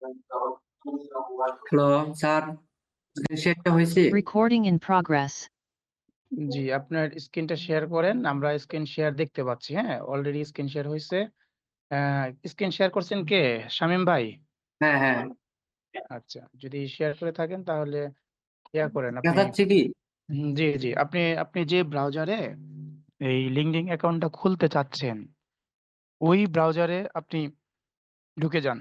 Hello sir, শেয়ারটা হয়েছে? Recording in progress. জি, আপনার স্ক্রিনটা শেয়ার করেন। আমরা স্ক্রিন শেয়ার দেখতে পাচ্ছি। হ্যাঁ, অলরেডি স্ক্রিন শেয়ার হয়েছে। স্ক্রিন শেয়ার করছেন কে? শামীম ভাই? হ্যাঁ হ্যাঁ, আচ্ছা, যদি শেয়ার করে থাকেন তাহলে ইয়া করেন আপনি। দেখাচ্ছে কি? জি, জি। আপনি যে ব্রাউজারে এই লিঙ্কডইন অ্যাকাউন্টটা খুলতে চাচ্ছেন, ওই ব্রাউজারে আপনি ঢুকে যান।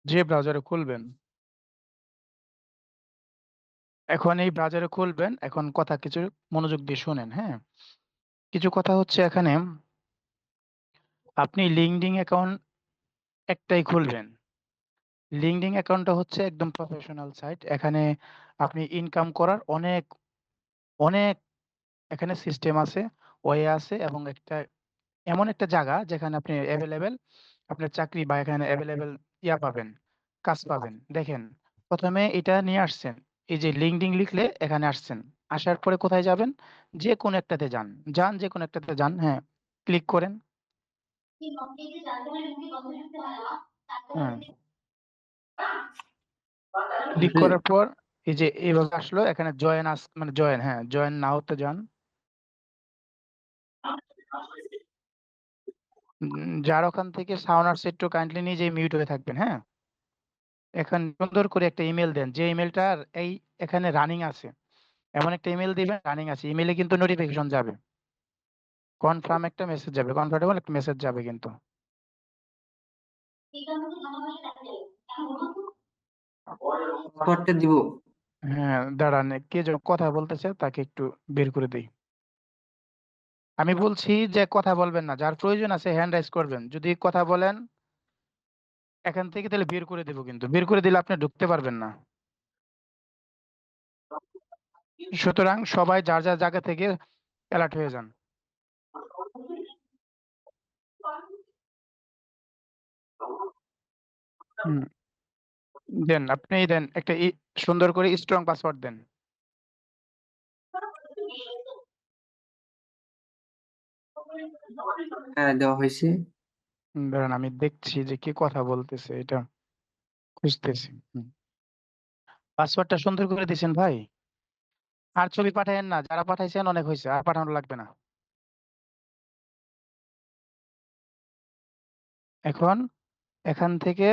যে ব্রাউজারে খুলবেন। এখন এই ব্রাউজারে খুলবেন। এখন কথা কিছু মনোযোগ দিয়ে শোনেন, হ্যাঁ? কিছু কথা হচ্ছে এখানে আপনি লিঙ্কডইন অ্যাকাউন্ট একটাই খুলবেন। লিঙ্কডইন অ্যাকাউন্টটা হচ্ছে একদম প্রফেশনাল সাইট। এখানে আপনি ইনকাম করার অনেক এখানে সিস্টেম আছে, ওয়ে আছে এবং এমন একটা জায়গা যেখানে আপনি এভেইলেবল আপনার চাকরি বা এখানে এভেইলেবল পাবেন, কাজ পাবেন। দেখেন, ১ম এ এটা নিয়ে আসছেন। এই যে লিঙ্কডইন লিখলে এখানে আসছেন। আসার পরে কোথায় যাবেন? যেকোনো একটাতে যান। যেকোনো একটাতে যান, হ্যাঁ। ক্লিক করেন। হ্যাঁ। ক্লিক করার পর এই যে এভাবে আসলো, এখানে জয়েন মানে জয়েন নাও তে যান। যার ওখান থেকে সাউন্ড আসছে একটু কাইন্ডলি নিজে মিউট হয়ে থাকবেন, হ্যাঁ? এখন সুন্দর করে একটা ইমেল দেন। যে ইমেলটার এখানে রানিং আছে। এমন একটা ইমেল দিবেন রানিং আছে। ইমেইলে কিন্তু নোটিফিকেশন যাবে। কনফার্ম একটা মেসেজ যাবে। কমফোর্টেবল একটা মেসেজ যাবে কিন্তু। পাসওয়ার্ডটা দিব? হ্যাঁ, দাঁড়ান, কে যেন কথা বলতেছে তাকে একটু বের করে দেই। আমি বলছি যে কথা বলবেন না। যার প্রয়োজন আছে হ্যান্ড রাইজ করবেন। যদি কথা বলেন এখান থেকে তাহলে বের করে দেব কিন্তু। বের করে দিলে আপনি ঢুকতে পারবেন না। সুতরাং সবাই যার জায়গা থেকে অ্যালার্ট হয়ে যান। হুম। দেন, আপনি দেন একটা সুন্দর করে স্ট্রং পাসওয়ার্ড দেন। হ্যাঁ, দেওয়া হয়েছে। দাঁড়ান, আমি দেখছি যে কি কথা বলতেছে, এটা খুঁজতেছি। পাসওয়ার্ডটা সুন্দর করে দিয়েছেন ভাই? আর ছবি পাঠায়েন না। যারা পাঠাইছেন অনেক হয়েছে, আর পাঠানো লাগবে না। এখন এখান থেকে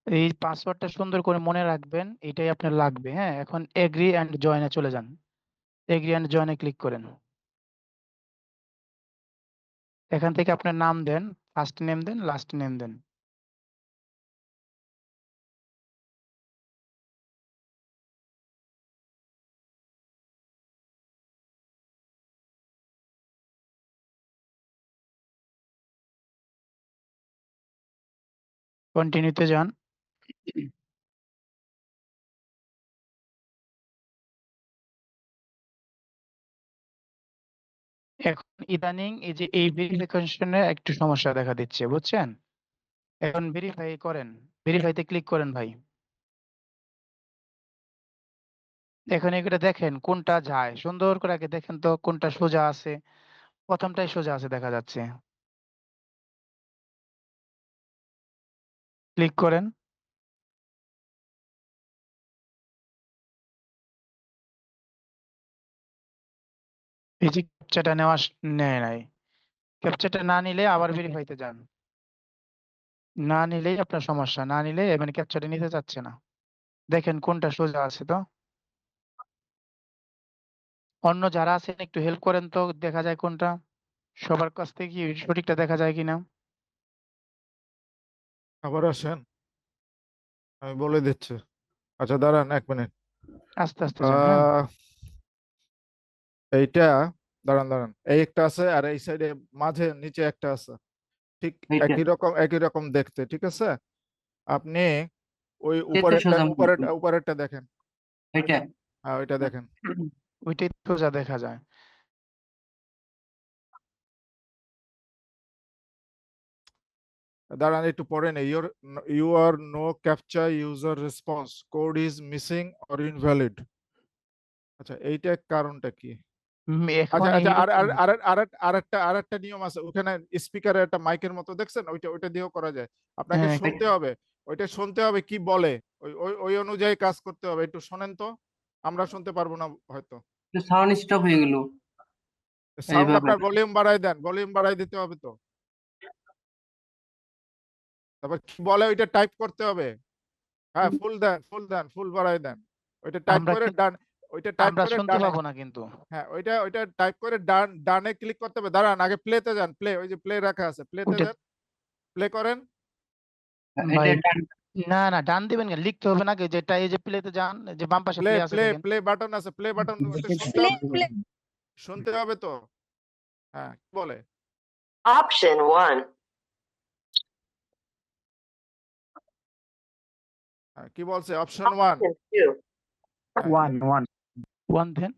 এই পাসওয়ার্ডটা সুন্দর করে মনে রাখবেন, এটাই আপনার লাগবে, হ্যাঁ? এখন এগ্রি অ্যান্ড জয়েনে চলে যান। এগ্রি অ্যান্ড জয়েনে ক্লিক করেন। এখান থেকে আপনার নাম দেন, ফার্স্ট নেম দেন, লাস্ট নেম দেন। কন্টিনিউতে যান। এখন ইদানিং এই যে এই ভেরিফিকেশনে একটু সমস্যা দেখা দিচ্ছে, বুঝছেন? এখন ভেরিফাই করেন। ভেরিফাইতে ক্লিক করেন ভাই। এখন এটা দেখেন কোনটা যায়। সুন্দর করে আগে দেখেন তো কোনটা সোজা আছে। প্রথমটাই সোজা আছে দেখা যাচ্ছে। ক্লিক করেন। এই যে ক্যাপচাটা নেয় নাই। ক্যাপচাটা না নিলে আবার ভেরিফাইতে যান। না নিলেই আপনার সমস্যা। না নিলে মানে ক্যাপচাটা নিতে চাচ্ছে না। দেখেন কোনটা সোজা আছে তো। অন্য যারা আছেন একটু হেল্প করেন তো, দেখা যায় কোনটা। সবার কাছ থেকে কি সঠিকটা দেখা যায় কিনা। আবার আসেন, আমি বলে দিচ্ছি। আচ্ছা দাঁড়ান 1 মিনিট। আস্তে আস্তে যান, হ্যাঁ। এইটা দাঁড়ান, এই একটা আছে আর এই সাইডে মাঝে নিচে একটা আছে, ঠিক এইটা একই রকম দেখতে, ঠিক আছে? আপনি ওই এতে সোজা উপরেরটা দেখেন। এটা হ্যাঁ, ওইটা দেখেন। ওইটাই সোজা দেখা যায়। দাঁড়ান একটু পরে নেই। You are no captcha user response code is missing or invalid. আচ্ছা, এইটা কারণটা কি? এখন আচ্ছা আচ্ছা আর এইরকম আর আর আরেকটা নিয়ম আছে ওখানে স্পিকারে একটা মাইকের মতো দেখছেন ওইটা দিয়েও করা যায় আপনাকে হ্যাঁ, শুনতে হবে ওইটা শুনতে হবে কি বলে ওই অনুযায়ী কাজ করতে হবে একটু শোনেন তো আমরা শুনতে পারবো না হয়তো সাউন্ড স্টপ হয়ে গেল সাউন্ড এইভাবে। আপনার ভলিউম বাড়াই দেন ভলিউম বাড়াই দিতে হবে তো তারপর কি বলে ওইটা টাইপ করতে হবে হ্যাঁ ফুল বাড়াই দেন ওইটা টাইপ আমরা করে কি- ডান ওইটা টাইপ আমরা করে শুনতে ডানে পাবো না কিন্তু। হ্যাঁ ওইটা টাইপ করে ডানে ক্লিক করতে হবে দাঁড়ান আগে প্লেতে যান প্লে ওই যে প্লে রাখা আছে প্লেতে ওইটা যান প্লে করেন ভাই এটা ডান। না না ডান দিবেন কেন? লিখতে হবে নাকি যেটা এই যে প্লেতে যান যে বাম পাশে প্লে প্লে আছে প্লে দেখেন। প্লে বাটন আছে প্লে বাটন ওইটা শুনতে Play, হবে play. শুনতে হবে তো হ্যাঁ কি বলে Option 1. হ্যাঁ, কি বলছে অপশন 1 Option 2. ওয়ান দেন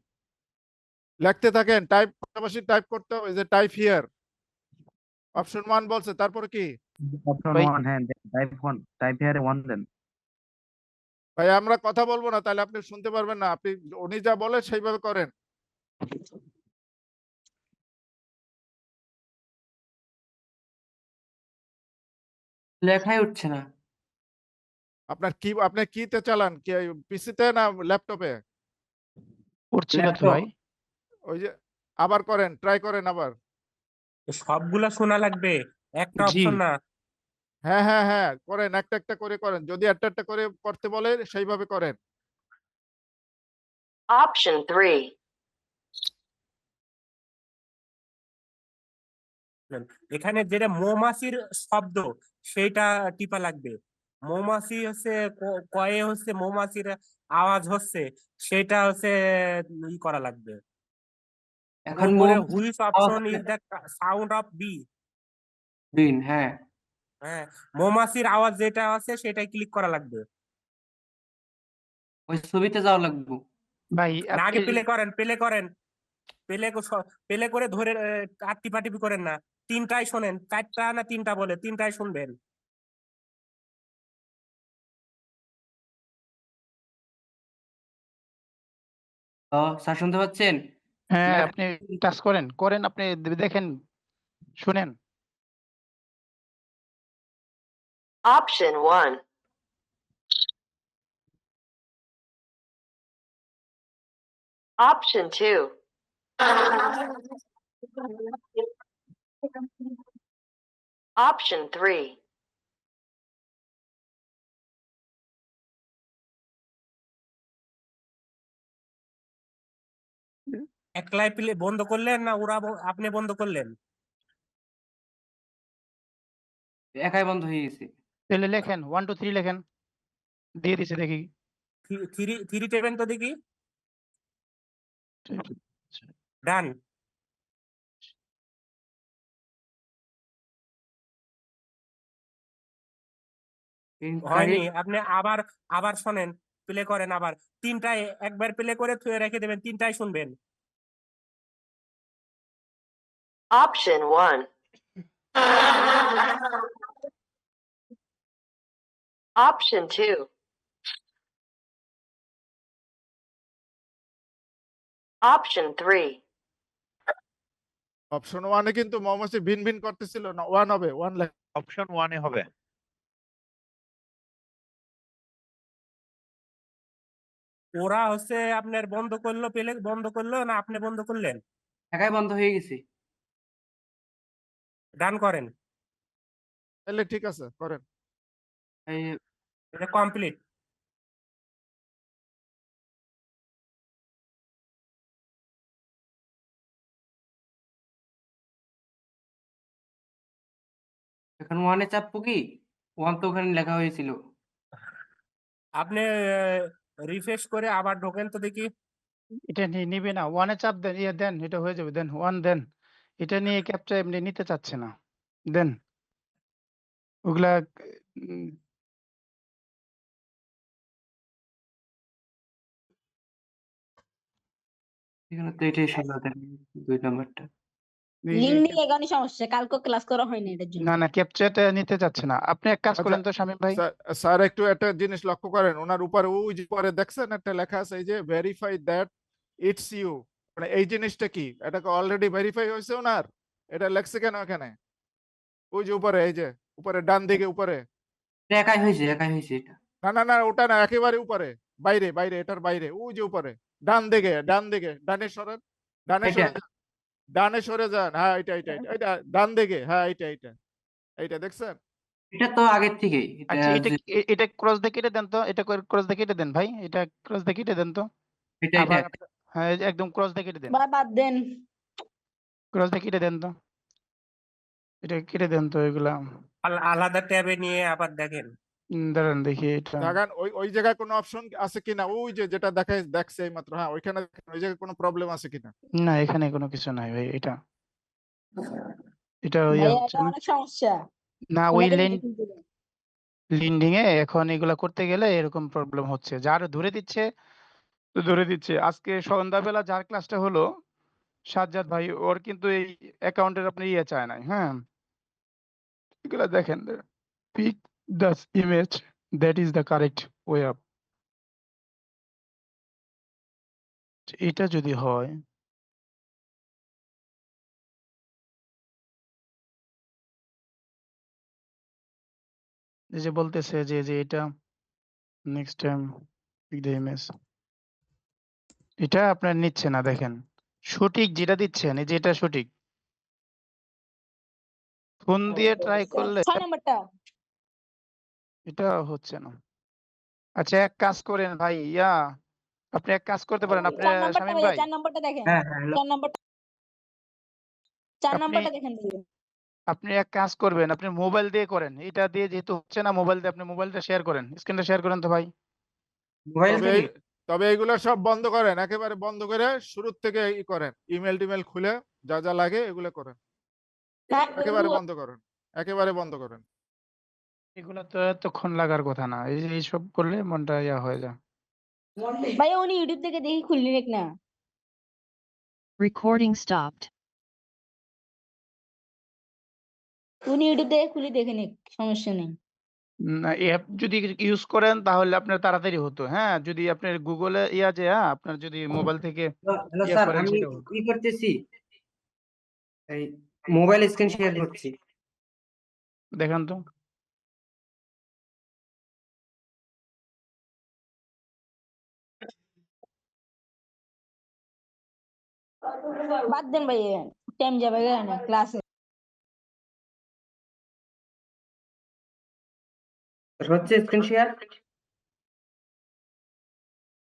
লিখতে থাকেন টাইপ পাশাপাশি টাইপ করতে হবে যে টাইপ হিয়ার অপশন 1 বলছে তারপরে কি Option ভাই 1 and then type here 1 then. ভাই আমরা কথা বলবো না তাহলে আপনি শুনতে পারবেন না আপনি উনি যা বলে সেইভাবে করেন লেখাই উঠছে না। আপনি কিতে চালান কি পিসিতে না ল্যাপটপে উঠছিল তো ল্যাপটপ। ভাই। ওই যে আবার করেন ট্রাই করেন আবার সবগুলা শোনা লাগবে একটা জি অপশন না হ্যাঁ করেন একটা একটা করে করেন যদি একটা করে করতে বলে সেইভাবে করেন Option 3. এখানে যেটা মৌমাছির শব্দ সেইটা টিপা লাগবে মৌমাছি হচ্ছে কয়ে হচ্ছে মৌমাছির আওয়াজ হচ্ছে সেটা হচ্ছে ই করা লাগবে এখন উপরে মৌমাছি হুইচ আওয়াজ option is the sound of B বিন, হ্যাঁ। হ্যাঁ মৌমাছির আওয়াজ যেটা আছে সেটাই ক্লিক করা লাগবে ওই ছবিতে যাওয়া লাগবে। ভাই না আগে আপনি প্লে করে ধরে টিপাটিপি করেন না তিনটাই শোনেন চারটা না তিনটা বলে তিনটাই শুনবেন স্যার শুনতে পাচ্ছেন? হ্যাঁ লেখা- আপনি টাচ করেন করেন আপনি দেখেন শুনেন। Option 1. Option 2. Option 3. একলাই প্লে বন্ধ করলেন না ওরা আপনি বন্ধ করলেন একাই বন্ধ হয়ে গেছে। তাহলে লেখেন 1 2 3 লেখেন দিয়ে দিছে দেখি। থ্রি টেবেন তো দেখি ডান হয়নি আপনি আবার আবার শোনেন প্লে করেন আবার তিনটায় একবার প্লে করে থুয়ে রেখে দেবেন তিনটায় শুনবেন Option 1. Option 2. Option 3. অপশন 1 এ কিন্তু মৌমাছি ভিন ভিন করতেছিল না 1 হবে 1 লেখ Option 1 এ হবে। ওরা হচ্ছে আপনার বন্ধ করলো প্লে বন্ধ করলো না আপনি বন্ধ করলেন একাই বন্ধ হয়ে গেছে। ডান করেন তাহলে ঠিক আছে করেন এই এটা কমপ্লিট এখন ওয়ানে চাপবো কি? ওয়ান তো ওখানে লেখা হয়েছিল। আপনি রিফ্রেশ করে আবার ঢোকেন তো দেখি এটা নিবে না 1 এ চাপ দেন দেন এটা হয়ে যাবে দেন 1 দেন এটা নিয়ে ক্যাপচা এমনি নিতে চাচ্ছে না দেন ওগুলা উম, এখানে তো এটাই ছিল 2 নাম্বারটা। এই যে লিঙ্ক নিলে এখানে সমস্যা কালকে ক্লাস করা হয়নি এটার জন্য না না ক্যাপচাটা নিতে চাচ্ছে না আপনি এক কাজ আচ্ছা, করেন তো শামীম ভাই স্যার একটু একটা জিনিস লক্ষ্য করেন ওনার উপরে ওই যে পরে দেখছেন একটা লেখা আছে এই যে ভেরিফাই দ্যাট ইটস ইউ মানে এই জিনিসটা কি এটাকে অলরেডি ভেরিফাই হয়েছে ওনার এটা লেখছে কেন এখানে ওই যে উপরে এই যে উপরে ডান দিকে উপরে এটা একাই হয়েছে এটা। না না না ওটা না একেবারে উপরে বাইরে বাইরে এটার বাইরে ওই যে উপরে ডান দিকে ডানে সরেন ডানে এটা? সরে যান ডানে সরে যান হ্যাঁ এটা ডান দিকে হ্যাঁ এইটা দেখছেন এটা তো আগের থেকেই এটা আচ্ছা এটা যে- এটা ক্রস দিয়ে কেটে দেন তো, এটা ক্রস দিয়ে কেটে দেন ভাই, এটা ক্রস দিয়ে কেটে দেন তো। এটা আবার হ্যাঁ এই যে একদম ক্রস দিয়ে কেটে দেন, বা বাদ দেন। ক্রস দিয়ে কেটে দেন তো, এটা কেটে দেন তো এগুলা। আলাদা ট্যাবে নিয়ে আবার দেখেন। দাঁড়ান দেখি এটা। দেখেন ওই জায়গায় কোনো অপশন আছে কিনা ওই যে যেটা দেখছে এই মাত্র হ্যাঁ ওইখানে দেখেন, ওই জায়গায় কোনো প্রবলেম আছে কিনা না এখানে কোনো কিছু নাই ভাই, এটা ইয়ে ভাইয়া হচ্ছে এটা না। অনেক সমস্যা। না ওই ওনাকে লেন দেখে খুলতে দেন। লিন্ডিং এ এখন এগুলা করতে গেলে এরকম প্রবলেম হচ্ছে, যার ধরে দিচ্ছে তো ধরে দিচ্ছে। আজকে সন্ধ্যাবেলা যার ক্লাসটা হলো সাজ্জাদ ভাই, ওর কিন্তু এই অ্যাকাউন্টের আপনি ইয়ে চায় নাই, হ্যাঁ এগুলা দেখেন, pick the image that is the correct way up. এটা যদি হয় এই যে বলতেছে যে এটা next time pick the image, এটা আপনার নিচ্ছে না। দেখেন সঠিক যেটা দিচ্ছেন এই যে এটা সঠিক, ফোন দিয়ে ট্রাই করলে 6 নাম্বারটা। এটা হচ্ছে না। আচ্ছা এক কাজ করেন ভাই, আপনি এক কাজ করতে পারেন, আপনি 4 নাম্বারটা শামীম ভাইয়া, ভাই 4 নাম্বারটা দেখেন। হ্যাঁ হ্যালো 4 নাম্বারটা 4 আপনি নাম্বারটা দেখেন ভাইয়া। আপনি এক কাজ করবেন, আপনি মোবাইল দিয়ে করেন, এটা দিয়ে যেহেতু হচ্ছে না মোবাইল দিয়ে আপনি মোবাইলটা শেয়ার করেন, স্ক্রিনটা শেয়ার করেন তো ভাই। মোবাইল তবে থেকে তবে এইগুলো সব বন্ধ করেন একেবারে বন্ধ করে শুরুর থেকে ই করেন টিমেল খুলে যা যা লাগে এগুলো করেন না, একেবারে বন্ধ করেন এগুলো তো এতক্ষণ লাগার কথা না, এই যে এইসব করলে মনটা হয়ে যায়। ভাইয়া উনি ইউটিউব থেকে দেখি খুললি নাকি না। Recording stopped. উনি ইউটিউব থেকে খুলে দেখে নিক, সমস্যা নেই। না অ্যাপ যদি ইউজ করেন তাহলে আপনার তাড়াতাড়ি হতো, হ্যাঁ যদি আপনার গুগলে যে আপনার যদি মোবাইল থেকে হ্যালো ইয়ে স্যার করেন আমি সেটা হতো। ই করতেছি এই মোবাইল স্ক্রিন শেয়ার করছি। দেখেন তো বাদ দেন ভাইয়া, টাইম যাবে না ক্লাসে। হচ্ছে স্ক্রিন শেয়ার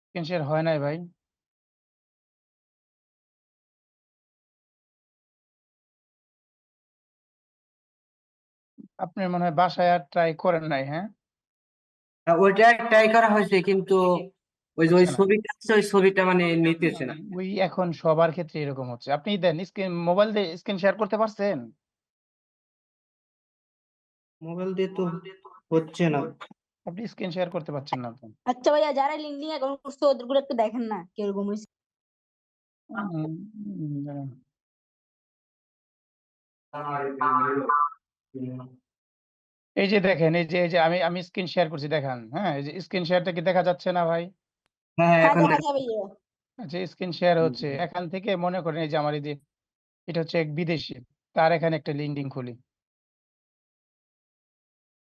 স্ক্রিন শেয়ার হয় নাই ভাই। আপনি মনে হয় বাসায় আর ট্রাই করেন নাই, হ্যাঁ ওইটা ট্রাই করা হয়েছে কিন্তু ওই যে ওই হচ্ছে না। ছবিটা আছে ওই ছবিটা মানে নিতেছে না। ওই এখন সবার ক্ষেত্রে এরকম হচ্ছে। আপনি দেন স্ক্রিন, মোবাইল দিয়ে স্ক্রিন শেয়ার করতে পারছেন? মোবাইল দিয়ে তো হচ্ছে না। আপনি স্ক্রিন শেয়ার করতে পারছেন না তো। আচ্ছা ভাইয়া, যারা লিঙ্কডিন অ্যাকাউন্ট করছে ওদের গুলো একটু দেখেন না কিরকম হয়েছে। দাঁড়ান। এই যে দেখেন, এই যে আমি স্ক্রিন শেয়ার করছি দেখান, হ্যাঁ এই যে স্ক্রিন শেয়ারটা কি দেখা যাচ্ছে না ভাই? হ্যাঁ হ্যাঁ এখন দেখা যাবে ভাইয়া। আচ্ছা স্ক্রিন শেয়ার হচ্ছে এখান থেকে, মনে করেন এই যে আমার এই যে এটা হচ্ছে এক বিদেশি, তার এখানে একটা লিঙ্কডিন খুলি,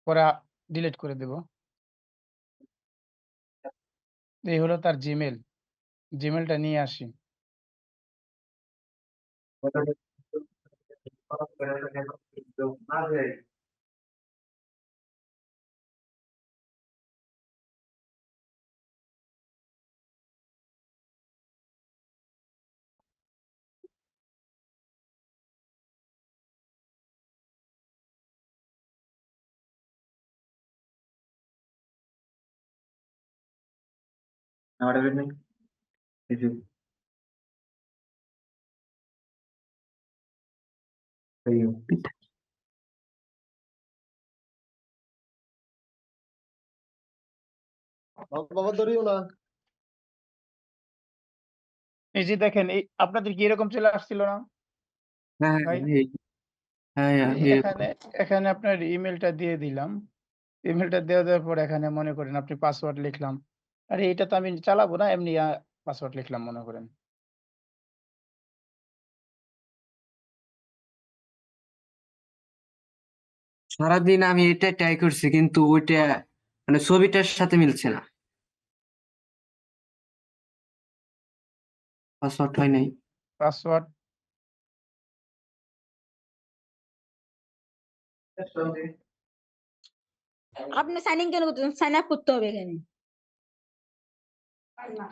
পরে ডিলিট করে দেব। এই হলো তার জিমেলটা নিয়ে আসি। এই যে দেখেন, এই আপনাদের কি এরকম চলে আসছিল না হ্যাঁ ভাই? হ্যাঁ এখানে এখানে আপনার ইমেলটা দিয়ে দিলাম, ইমেলটা দেওয়ার পর এখানে মনে করেন আপনি পাসওয়ার্ড লিখলাম, আরে এটা তো আমি চালাবো না, এমনি পাসওয়ার্ড লিখলাম মনে করেন। সারাদিন আমি এটা ট্রাই করছি কিন্তু ওইটা মানে ছবিটার সাথে মিলছে না, পাসওয়ার্ড হয় নাই। পাসওয়ার্ড আপনি সাইন ইন কেন করতেছেন? সাইন আপ করতে হবে এখানে।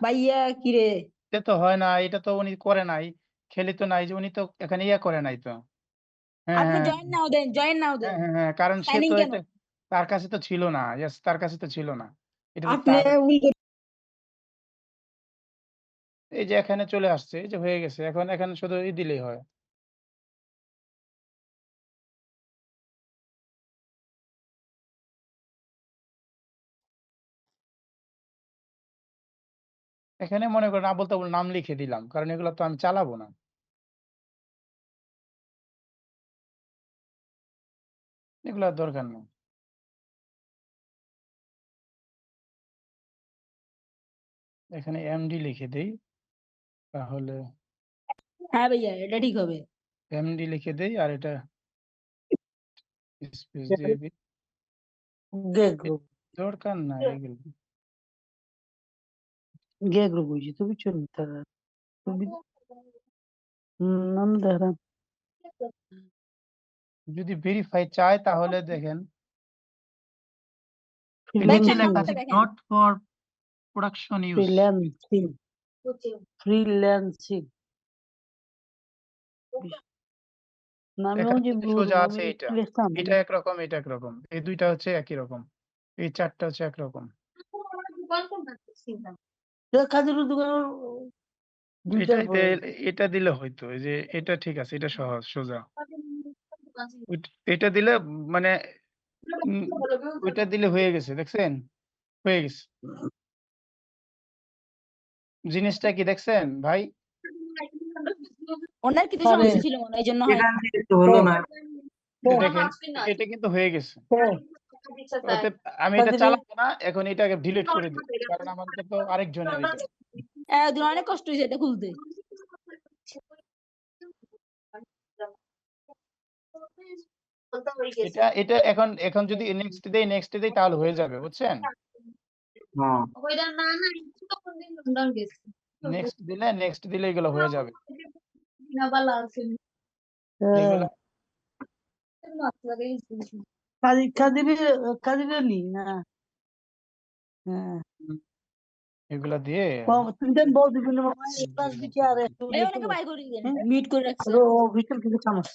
ভাইয়া কি রে? এটা তো হয় না, এটা তো উনি করে নাই, খেলি তো নাই যে উনি তো এখানে ইয়ে করে নাই তো। হ্যাঁ আপনি হ্যাঁ জয়েন নাও দেন, জয়েন নাও হ্যাঁ দেন। হ্যাঁ হ্যাঁ, কারণ সে সাইন ইন তো কেন? এটা তার কাছে তো ছিল না, ইয়েস তার কাছে তো ছিল না, এটা তো আপনি তার। উল্টো এই যে এখানে চলে আসছে, এই যে হয়ে গেছে, এখন এখানে শুধু ই দিলেই হয়। এখানে মনে করেন আবল তাবল নাম লিখে দিলাম, কারণ এগুলো তো আমি চালাবো না। এগুলো আর দরকার নেই। এখানে এমডি লিখে দেই, তাহলে হ্যাঁ ভাইয়া, এটা ঠিক হবে। এমডি লিখে দেই, আর এটা স্পেস দিয়ে দিই। গে গ্রুপ দরকার নাই এগুলো। গে গ্রুপ হয়েছে তুমি চল তারা তুমি নাম দেখা যদি ভেরিফাই চায় তাহলে দেখেন ভাই নিচে খান লেখা নাম্বারটা আছে দেখেন। Not for production use. Freelancing freelancing নামেও যে সোজা আছে আমি এটা, লিখতাম এটা একরকম, এটা একরকম, এই দুইটা হচ্ছে একই রকম, এই চারটা হচ্ছে একরকম। কাজের দোকান দুইটার এটা পরে এটা দিলে হয়তো, এই যে এটা ঠিক আছে, এটা সহজ সোজা। এটা দিলে মানে ওইটা দিলে হয়ে গেছে, দেখছেন হয়ে গেছে। জিনিসটা কি দেখছেন ভাই? ওনার কিছু আরে সমস্যা ছিল মনে হয়, এই জন্য হয়। এখান থেকে তো হলো না। এটা দেখেন, এটা কিন্তু হয়ে গেছে। অতএব আমি এটা কাজের চালাবো না, এখন এটাকে ডিলিট করে দিই, কারণ আমাদের তো আরেকজনের এটা। দুটো অনেক কষ্ট হয়েছে এটা খুলতে। এটা এটা এখন এখন যদি নেক্সট দেই তাহলে হয়ে যাবে, বুঝছেন? হ্যাঁ, নেক্সট দিলে এগুলো হয়ে যাবে। এগুলো কাজের নি না হ্যাঁ এগুলা দিয়ে তুমি বল বিভিন্ন ক্লাস দিকে আর একটু ভাই ওনাকে বাই করে দেন, মিউট করে রাখছে। ভিতর কিছু চামচ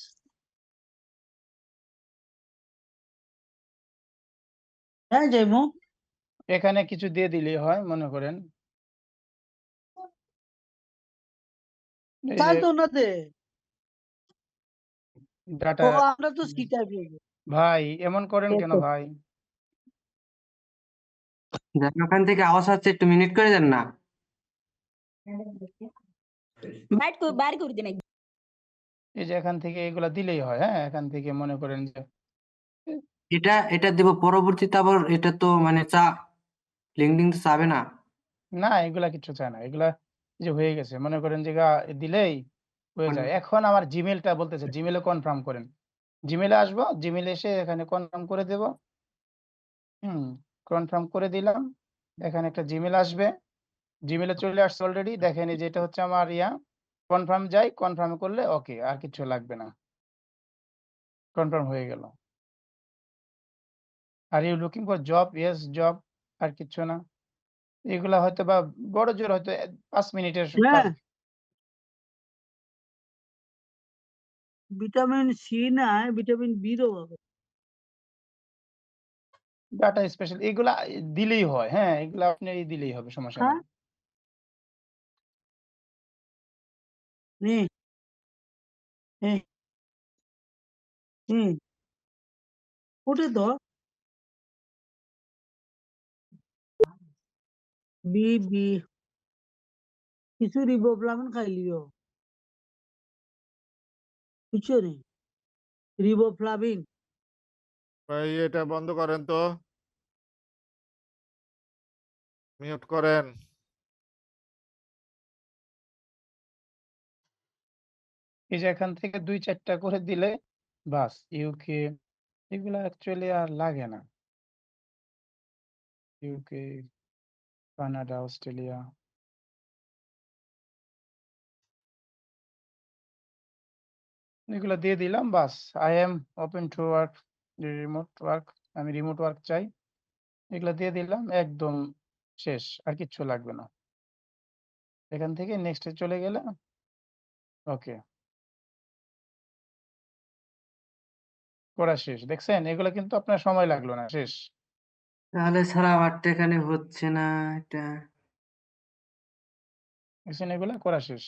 হ্যাঁ যাইমু এখানে কিছু দিয়ে দিলেই হয়, মনে করেন এই কাজ যে তো না দে ডাটা। আমরা তো শিখাই ভাই এমন করেন কেন ভাই? যার ওখান থেকে আওয়াজ হচ্ছে একটু মিনিট করে দেন না। বাইর করে দেন একদম। এই যে এখান থেকে এগুলা দিলেই হয়, হ্যাঁ এখান থেকে মনে করেন যে এটা দেব পরবর্তীতে, আবার এটা তো মানে লিঙ্কডিন তো চাবে না। না এগুলা কিছু চায় না, এগুলা এই যে হয়ে গেছে, মনে করেন যে দিলেই হয়ে মানে যায়। এখন আমার জিমেলটা বলতেছে, জিমেলে কনফার্ম করেন। জিমেলে আসবো, জিমেলে এসে এখানে কনফার্ম করে দেব। কনফার্ম করে দিলাম, এখানে একটা জিমেল আসবে, জিমেলে চলে আসছে অলরেডি, দেখেন এই যে এটা হচ্ছে আমার কনফার্ম যাই, কনফার্ম করলে ওকে, আর কিছু লাগবে না, কনফার্ম হয়ে গেল। Are you looking for job, yes job, আর কিছু না। এগুলা হয়তো বা বড় জোর হয়তো 5 মিনিটের হ্যাঁ কাজ। ভিটামিন সি না ভিটামিন বি র ডাটা স্পেশাল এগুলা দিলেই হয়, হ্যাঁ এগুলা আপনি দিলেই হবে, সমস্যা হ্যাঁ নেই। নি হুম ওটা তো বি বি কিছু রিবোফ্লাভিন খাইলিও কিছু নেই রিবোফ্লাভিন ভাই এটা বন্ধ করেন তো, মিউট করেন। এই যে এখান থেকে 2-4টা করে দিলে বাস, ইউকে এগুলা অ্যাকচুয়ালি আর লাগে না। UK, Canada, Australia. এগুলো দিয়ে দিলাম, বাস। I am open to work, remote work, আমি রিমোট ওয়ার্ক চাই। এগুলো দিয়ে দিলাম, একদম শেষ, আর কিচ্ছু লাগবে না। এখান থেকে নেক্সটে চলে গেলে ওকে, করা শেষ। দেখছেন, এগুলো কিন্তু আপনার সময় লাগলো না, শেষ। তাহলে স্যার আমারটা এখানে হচ্ছে না এটা। দেখছেন, এগুলো করা শেষ।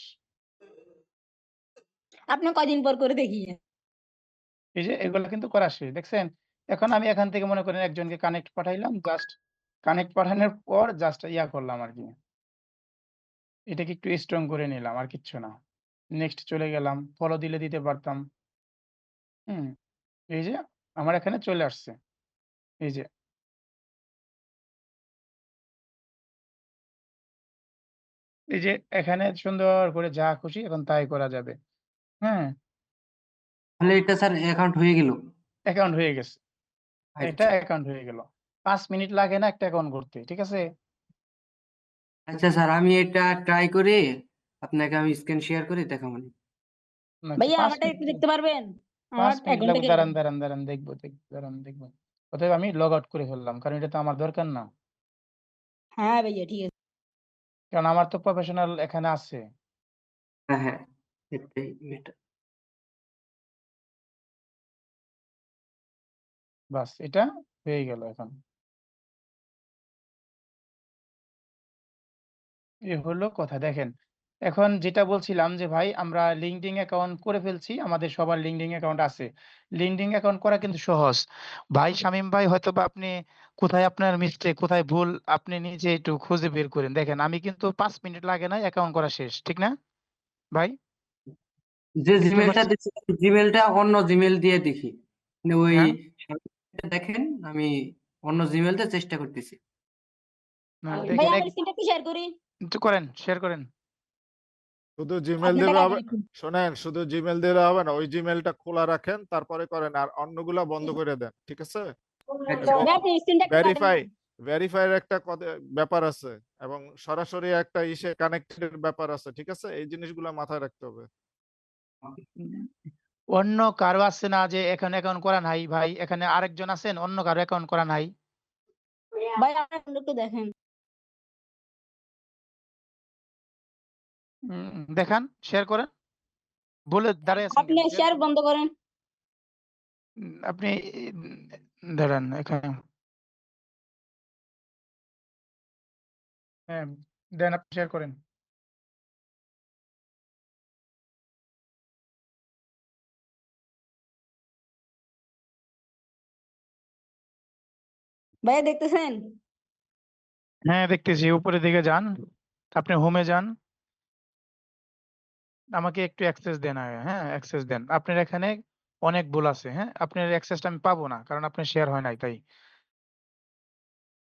আপনি কয়দিন পর করে দেখি। এই যে এগুলো কিন্তু করা শেষ, দেখছেন। এখন আমি এখান থেকে মনে করেন একজনকে কানেক্ট পাঠাইলাম, জাস্ট কানেক্ট পাঠানোর পর জাস্ট ইয়া করলাম আর কি, এটাকে একটু স্ট্রং করে নিলাম, আর কিচ্ছু না। নেক্সট চলে গেলাম, ফলো দিলে দিতে পারতাম। এই যে আমার এখানে চলে আসছে, এই যে এখানে সুন্দর করে যা খুশি এখন তাই করা যাবে। হ্যাঁ, তাহলে এটা স্যার অ্যাকাউন্ট হয়ে গেল। অ্যাকাউন্ট হয়ে গেছে, এটা আচ্ছা অ্যাকাউন্ট হয়ে গেল। 5 মিনিট লাগে না একটা অ্যাকাউন্ট করতে, ঠিক আছে। আচ্ছা স্যার, আমি এটা ট্রাই করে আপনাকে আমি স্ক্রিন শেয়ার করে দেখাবো। আচ্ছা, ভাইয়া 5 আমারটা একটু মিনিট, দেখতে পারবেন? 5 আমার মিনিট 1 ঘন্টা লাগবে। কেটে দাঁড়ান যাবে। দাঁড়ান দাঁড়ান, দেখবো দেখবো, দাঁড়ান দেখবো। অতএব আমি লগ আউট করে ফেললাম, কারণ এটা তো আমার দরকার না, হ্যাঁ ভাইয়া ঠিক আছে। কারণ আমার তো প্রফেশনাল এখানে আছে। হ্যাঁ হ্যাঁ, এটাই এটা। বাস, এটা হয়ে গেল এখন। এ হলো কথা, দেখেন। এখন যেটা বলছিলাম যে ভাই আমরা লিঙ্কডইন অ্যাকাউন্ট করে ফেলছি, আমাদের সবার লিঙ্কডইন অ্যাকাউন্ট আছে। লিঙ্কডইন অ্যাকাউন্ট করা কিন্তু সহজ। ভাই শামীম ভাই, হয়তোবা আপনি কোথায় আপনার মিস্টেক, কোথায় ভুল আপনি নিজে একটু খুঁজে বের করেন। দেখেন, আমি কিন্তু 5 মিনিট লাগে না, অ্যাকাউন্ট করা শেষ, ঠিক না ভাই? যে বুঝতে জিমেলটা পারছেন? দিচ্ছি জিমেলটা অন্য জিমেল দিয়ে দেখি, মানে ওই হ্যাঁ, দেখেন আমি অন্য জিমেলটা চেষ্টা করতেছি। না, ভাইয়া দেখেন আমার স্ক্রিনটা একটু শেয়ার করি। একটু করেন, শেয়ার করেন। শুধু জিমেল আপনারটা দিলে হবে? কাটেন একটু। শোনেন, শুধু জিমেল দিলে হবে না, ওই জিমেলটা খোলা রাখেন, তারপরে করেন, আর অন্যগুলা বন্ধ করে দেন, ঠিক আছে? আচ্ছা ভাইয়া আপনি স্ক্রিনটা একটু কাটেন ভেরিফাই একটু। ভেরিফাইয়ের একটা ব্যাপার আছে, এবং সরাসরি একটা ইসে কানেক্টেড ব্যাপার আছে, ঠিক আছে? এই জিনিসগুলো মাথায় রাখতে হবে। উম, অন্য কারো আছে না যে এখানে অ্যাকাউন্ট করা নাই? ভাই, এখানে আরেকজন আছেন, অন্য কারো অ্যাকাউন্ট করা নাই? ভাইয়া আমার একটু দেখেন। দেখান, শেয়ার করেন, বলে দাঁড়ায় আছেন আপনি কেন, শেয়ার শেয়ার করেন। বন্ধ করেন। আপনি দাঁড়ান এখানে, হ্যাঁ, দেন, আপনি শেয়ার করেন। ভাইয়া দেখতেছেন? হ্যাঁ, দেখতেছি, উপরের দিকে যান, আপনি হোমে যান, আমাকে একটু অ্যাক্সেস দেন আগে। হ্যাঁ, অ্যাক্সেস দেন। আপনার এখানে অনেক ভুল আছে। হ্যাঁ, আপনার অ্যাক্সেসটা আমি পাবো না, কারণ আপনার শেয়ার হয় নাই, তাই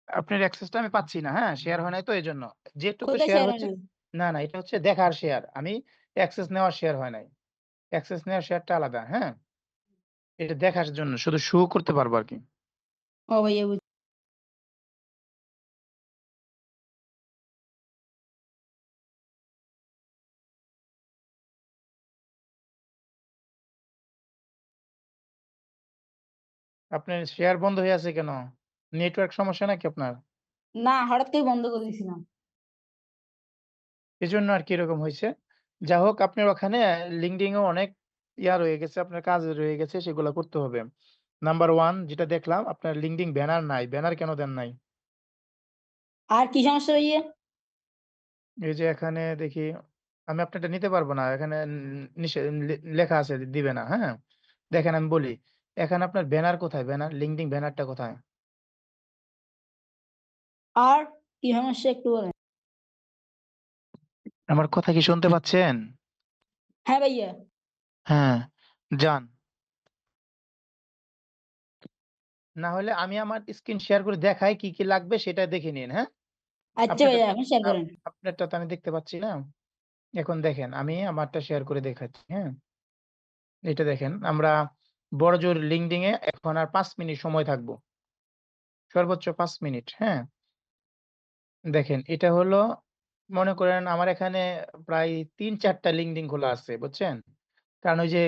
আপনার অ্যাক্সেসটা আমি পাচ্ছি না। হ্যাঁ, শেয়ার হয় নাই তো এই জন্য। যেটুকু কোথায় শেয়ার শেয়ার হয় হচ্ছে, নাই? না না, এটা হচ্ছে দেখার শেয়ার, আমি অ্যাক্সেস নেওয়ার শেয়ার হয় নাই। অ্যাক্সেস নেওয়ার শেয়ারটা আলাদা। হ্যাঁ, এটা দেখার জন্য, শুধু শো করতে পারবো আর কি। ও ভাইয়া আপনার শেয়ার বন্ধ হয়ে আছে কেন? নেটওয়ার্ক সমস্যা নাকি আপনার? না, হঠাৎ করে বন্ধ করে দিয়েছিলাম। এজন্য আর কি এরকম হয়েছে। যা হোক, আপনার ওখানে লিঙ্কডইন এ অনেক ইয়া রয়ে গেছে, আপনার কাজ রয়ে গেছে, সেগুলো করতে হবে। নাম্বার 1 যেটা দেখলাম, আপনার লিঙ্কডইন ব্যানার নাই। ব্যানার কেন দেন নাই? আর কি সমস্যা ভাইয়া? এই যে এখানে দেখি, আমি আপনারটা নিতে পারবো না, এখানে লেখা আছে দিবে না। হ্যাঁ, দেখেন আমি বলি, এখানে আপনার ব্যানার কোথায়? ব্যানার, লিঙ্কডইন ব্যানারটা কোথায়? আর কি সমস্যা একটু বলেন। আমার কথা কি শুনতে পাচ্ছেন? হ্যাঁ ভাইয়া। হ্যাঁ, যান। না হলে আমি আমার স্ক্রিন শেয়ার করে দেখাই কি কি লাগবে, সেটা দেখে নিন। হ্যাঁ, আচ্ছা আপনারটা ভাইয়া এখন শেয়ার করেন। আপনারটা তো আমি দেখতে পাচ্ছি না। এখন দেখেন, আমি আমারটা শেয়ার করে দেখাচ্ছি। হ্যাঁ, এটা দেখেন, আমরা বড় জোর লিঙ্কডিং এ এখন আর 5 মিনিট সময় থাকবো, সর্বোচ্চ 5 মিনিট। হ্যাঁ, দেখেন এটা হলো, মনে করেন আমার এখানে প্রায় 3-4টা লিঙ্কডিন খোলা আছে, বুঝছেন? কারণ ওই যে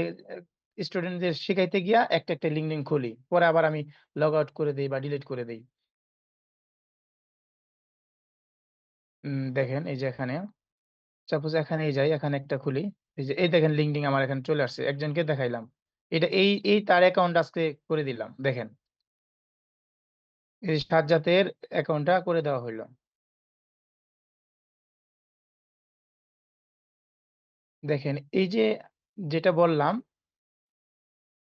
স্টুডেন্টদের শিখাইতে গিয়া একটা একটা লিঙ্কডিন খুলি, পরে আবার আমি লগ আউট করে দেই বা ডিলিট করে দেই। দেখেন এই যে এখানে সাপোজ এখানেই যাই, এখানে একটা খুলি, এই যে এই দেখেন লিঙ্কডিন আমার এখানে চলে আসছে, একজনকে দেখাইলাম। এটা এই তার অ্যাকাউন্ট আজকে করে দিলাম, দেখেন এই সাজ্জাতের অ্যাকাউন্টটা করে দেওয়া হইলো। দেখেন এই যে যেটা বললাম,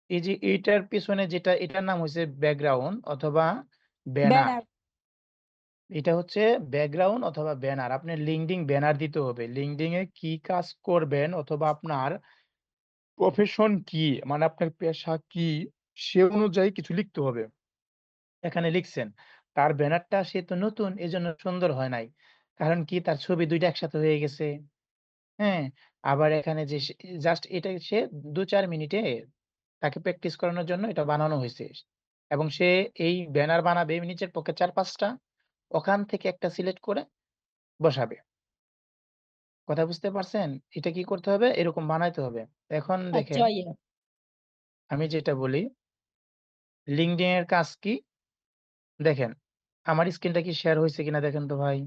এই যে এইটার পিছনে যেটা, এটার নাম হচ্ছে ব্যাকগ্রাউন্ড অথবা ব্যানার। ব্যানার। এটা হচ্ছে ব্যাকগ্রাউন্ড অথবা ব্যানার। আপনি লিঙ্কডিন ব্যানার দিতে হবে, লিঙ্কডিন এ কি কাজ করবেন অথবা আপনার প্রফেশন কি, মানে আপনার পেশা কি, সে অনুযায়ী কিছু লিখতে হবে। এখানে লিখছেন, তার ব্যানারটা সে তো নতুন, এজন্য সুন্দর হয় নাই। কারণ কি, তার ছবি দুইটা একসাথে হয়ে গেছে। হ্যাঁ, আবার এখানে যে জাস্ট এটা সে 2-4 মিনিটে তাকে প্র্যাকটিস করানোর জন্য এটা বানানো হয়েছে, এবং সে এই ব্যানার বানাবে নিচের পক্ষে 4-5টা, ওখান থেকে একটা সিলেক্ট করে বসাবে। কথা বুঝতে পারছেন? এটা কি করতে হবে, এরকম বানাইতে হবে। এখন আচ্ছা দেখেন ভাইয়া। আমি যেটা বলি, লিঙ্কডইন এর কাজ কি দেখেন। আমার স্ক্রিনটা কি শেয়ার হয়েছে কিনা দেখেন তো ভাই।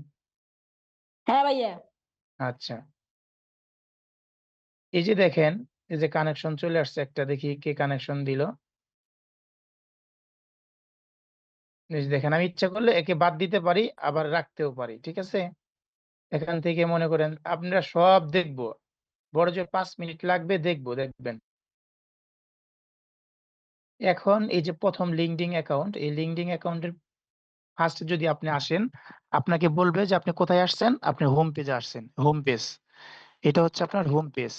হ্যাঁ ভাইয়া। আচ্ছা, এই যে দেখেন, এই যে কানেকশন চলে আসছে একটা, দেখি কে কানেকশন দিল। এই যে দেখেন, আমি ইচ্ছা করলে একে বাদ দিতে পারি, আবার রাখতেও পারি, ঠিক আছে? এখান থেকে মনে করেন আপনারা সব দেখবো, বড় জোর 5 মিনিট লাগবে, দেখবেন। এখন এই যে প্রথম লিঙ্কডিন অ্যাকাউন্ট, এই লিঙ্কডিন অ্যাকাউন্টের ফার্স্ট যদি আপনি আসেন, আপনাকে বলবে যে আপনি কোথায় আসছেন, আপনি হোম পেজে আসছেন। হোম পেজ, এটা হচ্ছে আপনার হোম পেজ।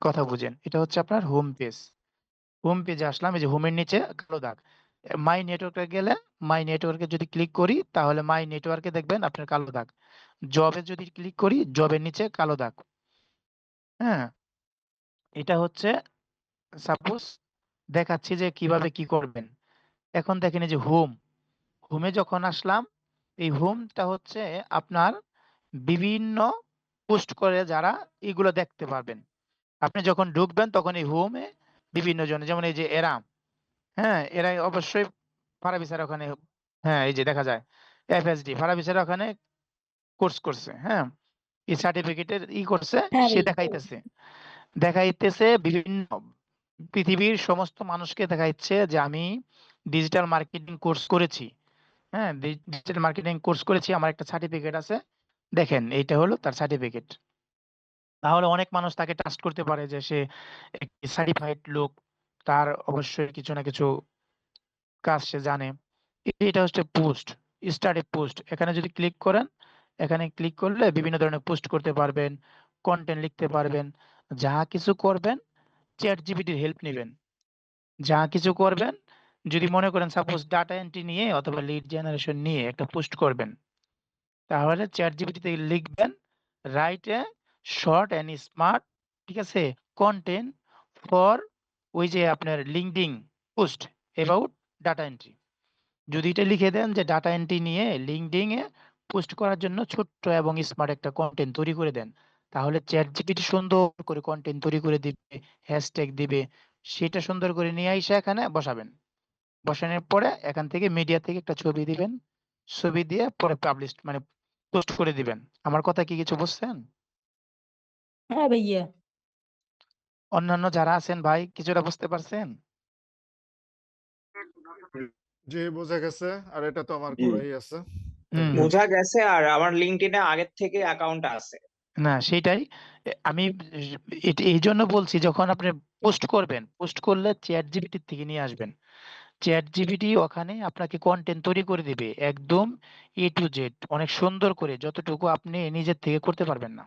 কথা বুঝেন, এটা হচ্ছে আপনার হোম পেজ। হোম পেজে আসলাম, এই যে হোমের নিচে কালো দাগ, মাই নেটওয়ার্কে গেলে, মাই নেটওয়ার্কে যদি ক্লিক করি তাহলে মাই নেটওয়ার্কে দেখবেন আপনার কালো দাগ। জবে যদি ক্লিক করি, জবের নিচে কালো দাগ। হ্যাঁ, এটা হচ্ছে সাপোজ দেখাচ্ছি যে কিভাবে কি করবেন। এখন দেখেন এই যে হোমে যখন আসলাম, এই হোমটা হচ্ছে আপনার বিভিন্ন পোস্ট করে যারা, এগুলো দেখতে পারবেন। আপনি যখন ঢুকবেন তখন এই হোমে বিভিন্ন জন, যেমন এই যে এরা, হ্যাঁ এরা অবশ্যই ফারাবি স্যার ওখানে, হ্যাঁ এই যে দেখা যায় এফএসডি ফারাবি স্যার ওখানে কোর্স করছে। হ্যাঁ, এই সার্টিফিকেটের করছে, হ্যাঁ সে ভাইয়া। দেখাইতেছে বিভিন্ন পৃথিবীর সমস্ত মানুষকে দেখাইছে যে আমি ডিজিটাল মার্কেটিং কোর্স করেছি। হ্যাঁ, ডিজিটাল মার্কেটিং কোর্স করেছি, আমার একটা সার্টিফিকেট আছে। দেখেন এইটা হলো তার সার্টিফিকেট। তাহলে অনেক মানুষ তাকে ট্রাস্ট করতে পারে যে সে একটি সার্টিফাইড লোক, তার অবশ্যই কিছু না কিছু কাজ সে জানে। এটা হচ্ছে পোস্ট, স্টার্ট পোস্ট। এখানে যদি ক্লিক করেন, এখানে ক্লিক করলে বিভিন্ন ধরনের পোস্ট করতে পারবেন, কন্টেন্ট লিখতে পারবেন, যা কিছু করবেন চ্যাট জিপিটির হেল্প নেবেন। যা কিছু করবেন, যদি মনে করেন সাপোজ ডাটা এন্ট্রি নিয়ে অথবা লিড জেনারেশন নিয়ে একটা পোস্ট করবেন, তাহলে চ্যাট জিপিটিতে লিখবেন write a short and smart, ঠিক আছে, কন্টেন্ট ফর ওই যে আপনার LinkedIn post about data entry. যদি এটা লিখে দেন যে ডাটা এন্ট্রি নিয়ে লিঙ্কডিন এ পোস্ট করার জন্য ছোট্ট এবং স্মার্ট একটা কন্টেন্ট তৈরি করে দেন, তাহলে চ্যাট জিপিটি সুন্দর করে কন্টেন্ট তৈরি করে দিবে, হ্যাশট্যাগ দিবে, সেটা সুন্দর করে নিয়ে এসে এখানে বসাবেন। বসানোর পরে এখান থেকে মিডিয়া থেকে একটা ছবি দিবেন, ছবি দিয়ে পরে পাবলিশ মানে পোস্ট করে দিবেন। আমার কথা কি কিছু বুঝছেন? হ্যাঁ ভাইয়া। অন্যান্য যারা আছেন ভাই, কিছুটা বুঝতে পারছেন? জি বোঝা গেছে, আর এটা তো আমার জি। করাই আছে। হুম হুম। বোঝা গেছে, আর আমার লিঙ্কডইনে আগের থেকে অ্যাকাউন্ট আছে। না সেটাই, আমি এই জন্য বলছি, যখন আপনি পোস্ট করবেন, পোস্ট করলে চ্যাট জিপিটি থেকে নিয়ে আসবেন। চ্যাট জিপিটি ওখানে আপনাকে কন্টেন্ট তৈরি করে দিবে একদম এ টু জেড, অনেক সুন্দর করে, যতটুকু আপনি নিজের থেকে করতে পারবেন না।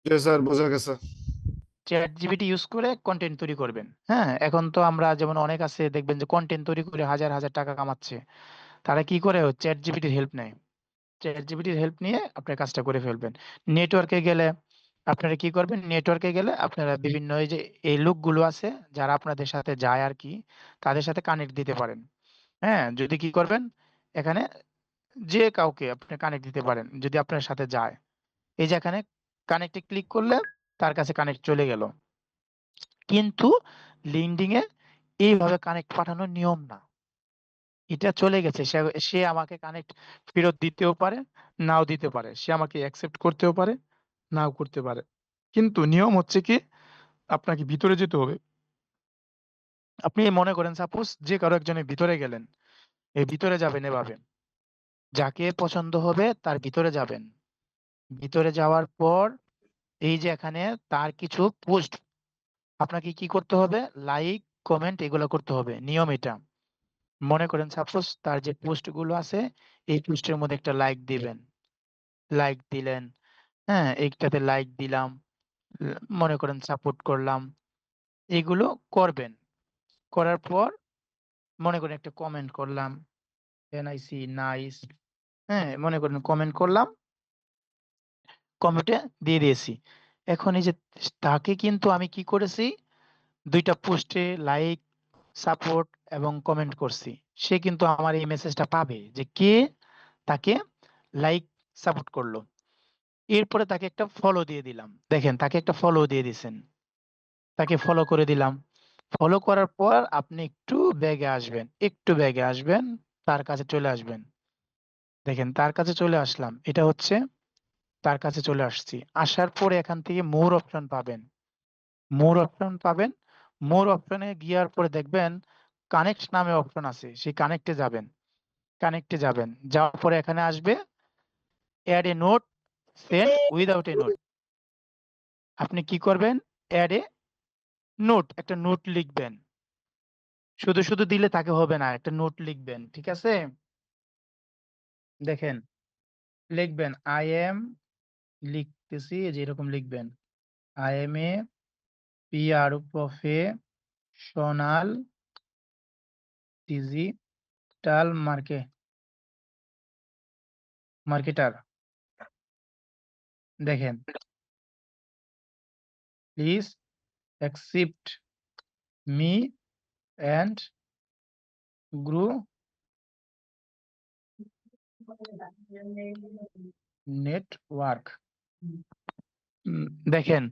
জি স্যার বোঝা গেছে। চ্যাট জিপিটি ইউজ করে কন্টেন্ট তৈরি করবেন। হ্যাঁ, এখন তো আমরা যেমন অনেক আছে দেখবেন যে কন্টেন্ট তৈরি করে হাজার হাজার টাকা কামাচ্ছে। তারা কি করে, চ্যাট জিপিটির হেল্প নেয়। চ্যাট জিপিটির হেল্প নিয়ে আপনার কাজটা করে ফেলবেন। নেটওয়ার্কে গেলে আপনারা কি করবেন, নেটওয়ার্কে গেলে আপনারা বিভিন্ন এই যে এই লোকগুলো আছে যারা আপনাদের সাথে যায় আর কি, তাদের সাথে কানেক্ট দিতে পারেন। হ্যাঁ, যদি কি করবেন, এখানে যে কাউকে আপনি কানেক্ট দিতে পারেন যদি আপনার সাথে যায়। এই যে এখানে কানেক্টে ক্লিক করলে তার কাছে কানেক্ট চলে গেল। কিন্তু লিঙ্কডইন এ এইভাবে কানেক্ট পাঠানোর নিয়ম না। এটা চলে গেছে, সে সে আমাকে কানেক্ট ফেরত দিতেও পারে, নাও দিতে পারে। সে আমাকে অ্যাকসেপ্ট করতেও পারে, নাও করতে পারে। কিন্তু নিয়ম হচ্ছে কি, আপনাকে ভিতরে যেতে হবে। আপনি মনে করেন সাপোজ যে কারো একজনের ভিতরে গেলেন, এই ভিতরে যাবেন এভাবে, যাকে পছন্দ হবে তার ভিতরে যাবেন। ভিতরে যাওয়ার পর এই যে এখানে তার কিছু পোস্ট আপনাকে কি করতে হবে, লাইক কমেন্ট এগুলো করতে হবে, নিয়ম এটা। মনে করেন সাপোজ তার যে পোস্ট গুলো আছে এই পোস্টের মধ্যে একটা লাইক দিবেন, লাইক দিলেন, হ্যাঁ এইটাতে লাইক দিলাম, মনে করেন সাপোর্ট করলাম, এগুলো করবেন। করার পর মনে করেন একটা কমেন্ট করলাম, এনআইসি নাইস, হ্যাঁ মনে করেন কমেন্ট করলাম, কমেন্টে দিয়ে দিয়েছি। এখন এই যে তাকে কিন্তু আমি কি করেছি, দুইটা পোস্টে লাইক, সাপোর্ট এবং কমেন্ট করছি। সে কিন্তু আমার এই মেসেজটা পাবে যে কে তাকে লাইক সাপোর্ট করলো। এরপরে তাকে একটা ফলো দিয়ে দিলাম, দেখেন তাকে একটা ফলো দিয়ে দিছেন, তাকে ফলো করে দিলাম। ফলো করার পর আপনি একটু ব্যাগে আসবেন, একটু ব্যাগে আসবেন, তার কাছে চলে আসবেন। দেখেন তার কাছে চলে আসলাম, এটা হচ্ছে তার কাছে চলে আসছি। আসার পরে এখান থেকে মোর অপশন পাবেন, মোর অপশন পাবেন। মোর অপশনে গিয়ার পরে দেখবেন কানেক্ট নামে অপশন আছে, সেই কানেক্টে যাবেন। কানেক্টে যাবেন, যাওয়ার পরে এখানে আসবে add a note send without a note. আপনি কি করবেন, অ্যাড এ নোট, একটা নোট লিখবেন। শুধু শুধু দিলে তাকে হবে না, একটা নোট লিখবেন, ঠিক আছে? দেখেন লিখবেন আই এম, লিখতেছি এই যে এরকম লিখবেন, I am a PR professional digital marketer. দেখেন please accept me and grow network. দেখেন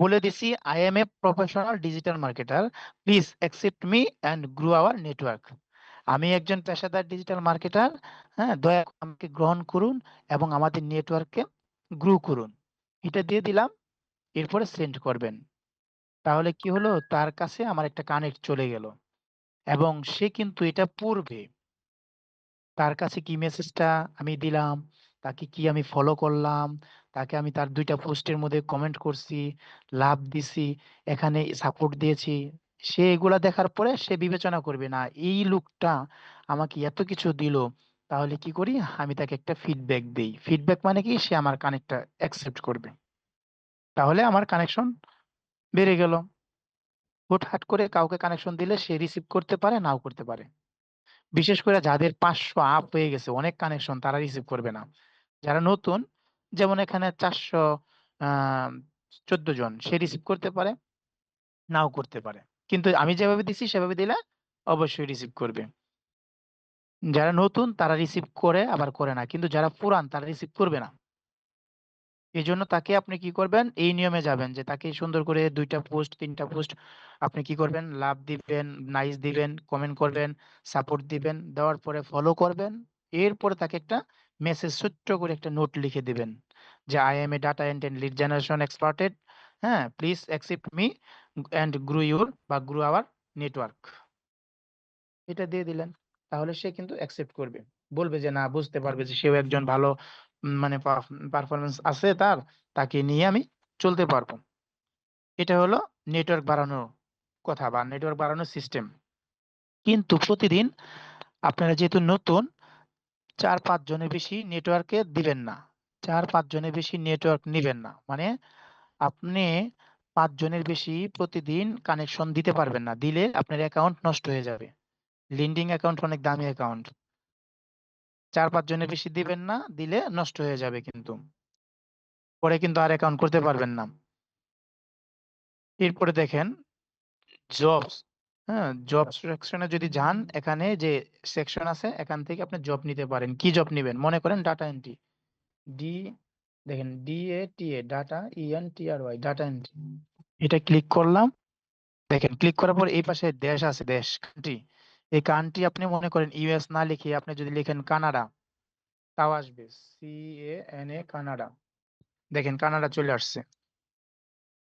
বলে দিছি I am a professional digital marketer, please accept me and grow our network. আমি একজন পেশাদার ডিজিটাল মার্কেটার, হ্যাঁ দয়া করে আমাকে গ্রহণ করুন এবং আমাদের নেটওয়ার্ককে গ্রো করুন। এটা দিয়ে দিলাম, এরপরে সেন্ড করবেন। তাহলে কি হলো, তার কাছে আমার একটা কানেক্ট চলে গেল এবং সে কিন্তু এটা পড়বে। তার কাছে কি মেসেজটা আমি দিলাম, তাকে কি আমি ফলো করলাম, তাকে আমি তার দুইটা পোস্টের মধ্যে কমেন্ট করছি, লাভ দিছি, এখানে সাপোর্ট দিয়েছি। সে এগুলা দেখার পরে সে বিবেচনা করবে না এই লোকটা আমাকে এত কিছু দিল, তাহলে কি করি আমি তাকে একটা ফিডব্যাক দেই। ফিডব্যাক মানে কি, সে আমার কানেক্টটা অ্যাকসেপ্ট করবে, তাহলে আমার কানেকশন বেড়ে গেল। হুটহাট করে কাউকে কানেকশন দিলে সে রিসিভ করতে পারে, নাও করতে পারে। বিশেষ করে যাদের 500 আপ হয়ে গেছে অনেক কানেকশন, তারা রিসিভ করবে না। যারা নতুন, যেমন এখানে 414 জন, সে রিসিভ করতে পারে, নাও করতে পারে। কিন্তু আমি যেভাবে দিছি সেভাবে দিলে অবশ্যই রিসিভ করবে। যারা নতুন তারা রিসিভ করে আবার করে না, কিন্তু যারা পুরান তারা রিসিভ করবে না। এই জন্য তাকে আপনি কি করবেন, এই নিয়মে যাবেন যে তাকে সুন্দর করে 2টা পোস্ট 3টা পোস্ট আপনি কি করবেন, লাভ দিবেন, নাইস দিবেন, কমেন্ট করবেন, সাপোর্ট দিবেন, দেওয়ার পরে ফলো করবেন। এরপরে তাকে একটা মেসেজ ছোট্ট করে একটা নোট লিখে দিবেন যে I am a data and lead generation experted, হ্যাঁ please accept me and grow your বা গ্রো আওয়ার নেটওয়ার্ক। এটা দিয়ে দিলেন, তাহলে সে কিন্তু অ্যাকসেপ্ট করবে, বলবে যে না, বুঝতে পারবে যে সেও একজন ভালো মানে পারফরমেন্স আছে তার, তাকে নিয়ে আমি চলতে পারবো। এটা হলো নেটওয়ার্ক বাড়ানোর কথা বা নেটওয়ার্ক বাড়ানোর সিস্টেম। কিন্তু প্রতিদিন আপনারা যেহেতু নতুন, 4-5 জনের বেশি নেটওয়ার্কে দিবেন না, 4-5 জনের বেশি নেটওয়ার্ক নিবেন না। মানে আপনি 5 জনের বেশি প্রতিদিন কানেকশন দিতে পারবেন না, দিলে আপনার অ্যাকাউন্ট নষ্ট হয়ে যাবে। লিঙ্কডইন অ্যাকাউন্ট অনেক দামি অ্যাকাউন্ট, 4-5 জনের বেশি দিবেন না, দিলে নষ্ট হয়ে যাবে কিন্তু। পরে কিন্তু আর অ্যাকাউন্ট করতে পারবেন না। এরপরে দেখেন জবস, হ্যাঁ, জব সেকশনে যদি যান, এখানে যে সেকশন আছে এখান থেকে আপনি জব নিতে পারেন। কি জব নেবেন? মনে করেন ডাটা এন্ট্রি, ডি দেখেন DATA, data ENTRY, data entry. এটা ক্লিক করলাম। দেখেন ক্লিক করার পর এই পাশে দেশ আছে, দেশ কান্ট্রি। এই কান্ট্রি আপনি মনে করেন US না লিখে আপনি যদি লিখেন কানাডা, তাও আসবে, CANA, কানাডা। দেখেন কানাডা চলে আসছে।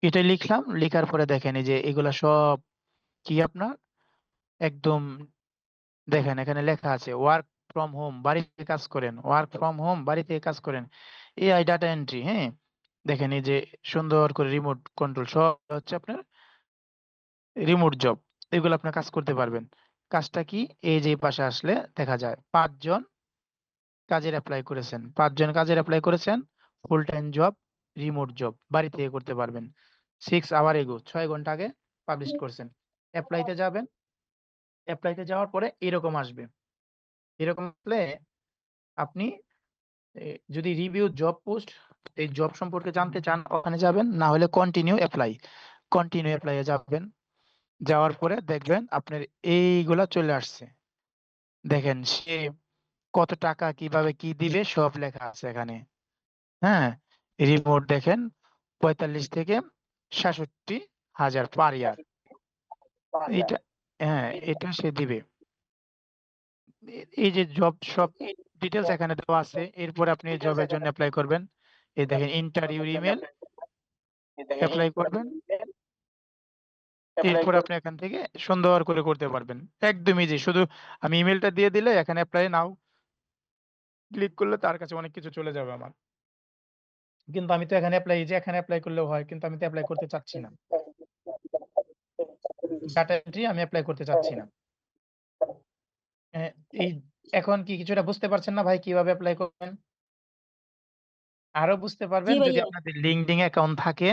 এটা লিখলাম, লেখার পরে দেখেন এই যে এগুলা সব কি আপনার একদম, দেখেন এখানে লেখা আছে ওয়ার্ক ফ্রম হোম, বাড়ি থেকে কাজ করেন, ওয়ার্ক ফ্রম হোম, বাড়ি থেকে কাজ করেন, AI ডাটা এন্ট্রি। হ্যাঁ, দেখেন এই যে সুন্দর করে রিমোট কন্ট্রোল সব হচ্ছে আপনার রিমোট জব। এগুলো আপনার কাজ করতে পারবেন। কাজটা কি? এই যে পাশে আসলে দেখা যায় 5 জন কাজের অ্যাপ্লাই করেছেন, 5 জন কাজের অ্যাপ্লাই করেছেন, full time job, remote job, বাড়ি থেকে করতে পারবেন। 6 আওয়ার এগো, 6 ঘন্টা আগে পাবলিশ করছেন। অ্যাপ্লাইতে যাবেন, অ্যাপ্লাইতে যাওয়ার পরে এরকম আসবে। এরকম আসলে আপনি যদি রিভিউ জব পোস্ট, এই জব সম্পর্কে জানতে চান ওখানে যাবেন, না হলে কন্টিনিউ অ্যাপ্লাই, কন্টিনিউ অ্যাপ্লাই এ যাবেন। যাওয়ার পরে দেখবেন আপনার এইগুলা চলে আসছে। দেখেন সে কত টাকা কিভাবে কি দিবে সব লেখা আছে এখানে। হ্যাঁ, রিমোট দেখেন 45 থেকে 66,000 পার ইয়ার। এটা, হ্যাঁ, এটা সে দিবে। এই যে জব সব ডিটেলস এখানে দেওয়া আছে। এরপর আপনি জবের জন্য অ্যাপ্লাই করবেন। এই দেখেন ইন্টারভিউ ইমেল, অ্যাপ্লাই করবেন। এরপর আপনি এখান থেকে সুন্দর করে করতে পারবেন। একদম ইজি, শুধু আমি ইমেলটা দিয়ে দিলে এখানে অ্যাপ্লাই নাও ক্লিক করলে তার কাছে অনেক কিছু চলে যাবে আমার। কিন্তু আমি তো এখানে অ্যাপ্লাই, যে এখানে অ্যাপ্লাই করলেও হয়, কিন্তু আমি তো অ্যাপ্লাই করতে চাচ্ছি না। ডাটা এন্ট্রি আমি অ্যাপ্লাই করতে চাচ্ছি না। এই এখন কি কিছুটা বুঝতে পারছেন না ভাই কিভাবে অ্যাপ্লাই করবেন? আরো বুঝতে জি পারবেন যদি ভাইয়া। আপনাদের লিঙ্কডইন অ্যাকাউন্ট থাকে,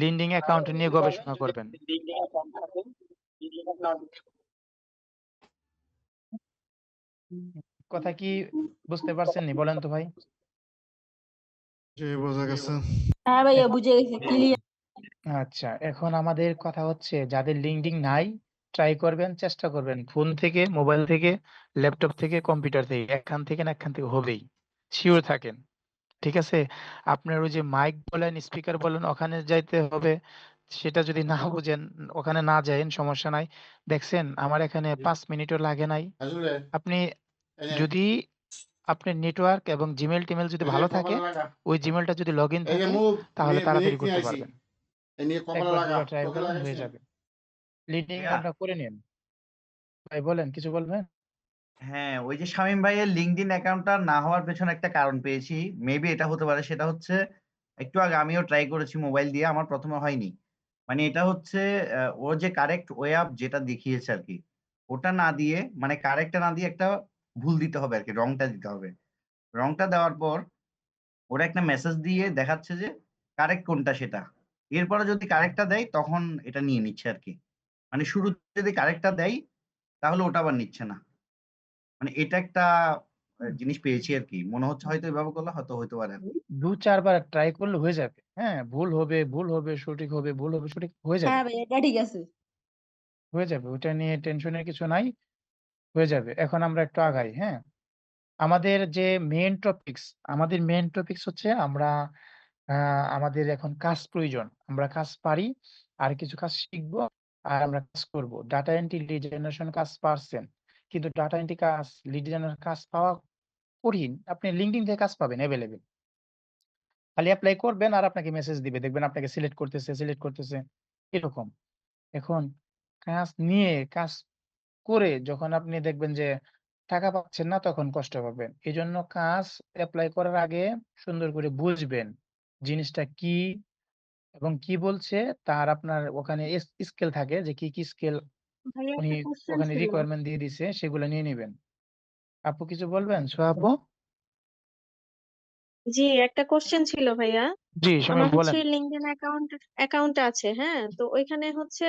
লিঙ্কডইন অ্যাকাউন্ট নিয়ে গবেষণা করবেন। কথা কি বুঝতে পারছেন নি বলেন তো ভাই? জি, বোঝা গেছে। হ্যাঁ ভাইয়া বুঝে গেছি, ক্লিয়ার। আচ্ছা, এখন আমাদের কথা হচ্ছে যাদের লিঙ্কডইন নাই, ট্রাই করবেন, চেষ্টা করবেন ফোন থেকে, মোবাইল থেকে, ল্যাপটপ থেকে, কম্পিউটার থেকে, এখান থেকে না এখান থেকে হবেই, শিওর থাকেন। ঠিক আছে? আপনার ওই যে মাইক বলেন, স্পিকার বলেন, ওখানে যাইতে হবে। সেটা যদি না বুঝেন, ওখানে না যায়েন, সমস্যা নাই। দেখছেন আমার এখানে 5 মিনিটও লাগে নাই। আপনি যদি আপনার নেটওয়ার্ক এবং জিমেল টিমেল যদি ভালো থাকে, ওই জিমেলটা যদি লগ ইন থাকে, তাহলে তাড়াতাড়ি করতে পারবেন। একবার দুবার ট্রাই করবেন, হয়ে যাবে। লিডিং ভাইয়া, অ্যাকাউন্টটা করে নিন। ভাই বলেন, কিছু বলবেন? হ্যাঁ, ওই যে শামীম ভাইয়ের লিঙ্কডইন অ্যাকাউন্টটা না হওয়ার পেছনে একটা কারণ পেয়েছি। মেবি এটা হতে পারে, সেটা হচ্ছে একটু আগে আমিও ট্রাই করেছি মোবাইল দিয়ে, আমার প্রথমে হয়নি। মানে এটা হচ্ছে ও যে কারেক্ট ওয়ে আপ যেটা দেখিয়েছে আর কি, ওটা না দিয়ে, মানে কারেক্টটা না দিয়ে একটা ভুল দিতে হবে আর কি, রংটা দিতে হবে। রংটা দেওয়ার পর ওরা একটা মেসেজ দিয়ে দেখাচ্ছে যে কারেক্ট কোনটা সেটা। এরপরে যদি কারেক্টটা দেয় তখন এটা নিয়ে নিচ্ছে আর কি। মানে শুরুতে যদি কারেক্টটা দেয় তাহলে ওটা আবার নিচ্ছে না। মানে এটা একটা জিনিস পেয়েছি আর কি, মনে হচ্ছে হয়তো এভাবে করলে হয়তো হইতে পারে আর কি। 2-4 বার ট্রাই করলে হয়ে যাবে। হ্যাঁ, ভুল হবে, ভুল হবে, সঠিক হবে, ভুল হবে, সঠিক হয়ে যাবে। হ্যাঁ ভাইয়া, এটা ঠিক আছে। হয়ে যাবে, ওটা নিয়ে টেনশনের কিছু নাই, হয়ে যাবে। এখন আমরা একটু আগাই। হ্যাঁ, আমাদের যে মেইন টপিকস, আমাদের মেইন টপিকস হচ্ছে আমরা আমাদের এখন কাজ প্রয়োজন, আমরা কাজ পারি, আর কিছু কাজ শিখবো, আর আমরা কাজ করব। ডাটা এন্ট্রি, লিড জেনারেশন কাজ পারছেন, কিন্তু ডাটা এন্ট্রি কাজ, লিড জেনারেশন কাজ পাওয়া কঠিন। আপনি লিঙ্কডইন থেকে কাজ পাবেন অ্যাভেলেবেল, খালি অ্যাপ্লাই করবেন আর আপনাকে মেসেজ দিবে, দেখবেন আপনাকে সিলেক্ট করতেছে, সিলেক্ট করতেছে, এরকম। এখন কাজ নিয়ে কাজ করে যখন আপনি দেখবেন যে টাকা পাচ্ছেন না, তখন কষ্ট পাবেন। এই জন্য কাজ অ্যাপ্লাই করার আগে সুন্দর করে বুঝবেন জিনিসটা কি এবং কি বলছে। তার আপনার ওখানে স্কেল থাকে যে কি কি স্কেল ভাইয়া উনি একটা কোশ্চেন ওখানে ছিল। রিকোয়ারমেন্ট দিয়ে দিছে, সেগুলো নিয়ে নেবেন। আপু কিছু বলবেন? সোহা আপু? জি, একটা কোশ্চেন ছিল ভাইয়া। জি আমার সময় হচ্ছে বলেন। লিঙ্কডইন অ্যাকাউন্ট আছে, হ্যাঁ, তো ওইখানে হচ্ছে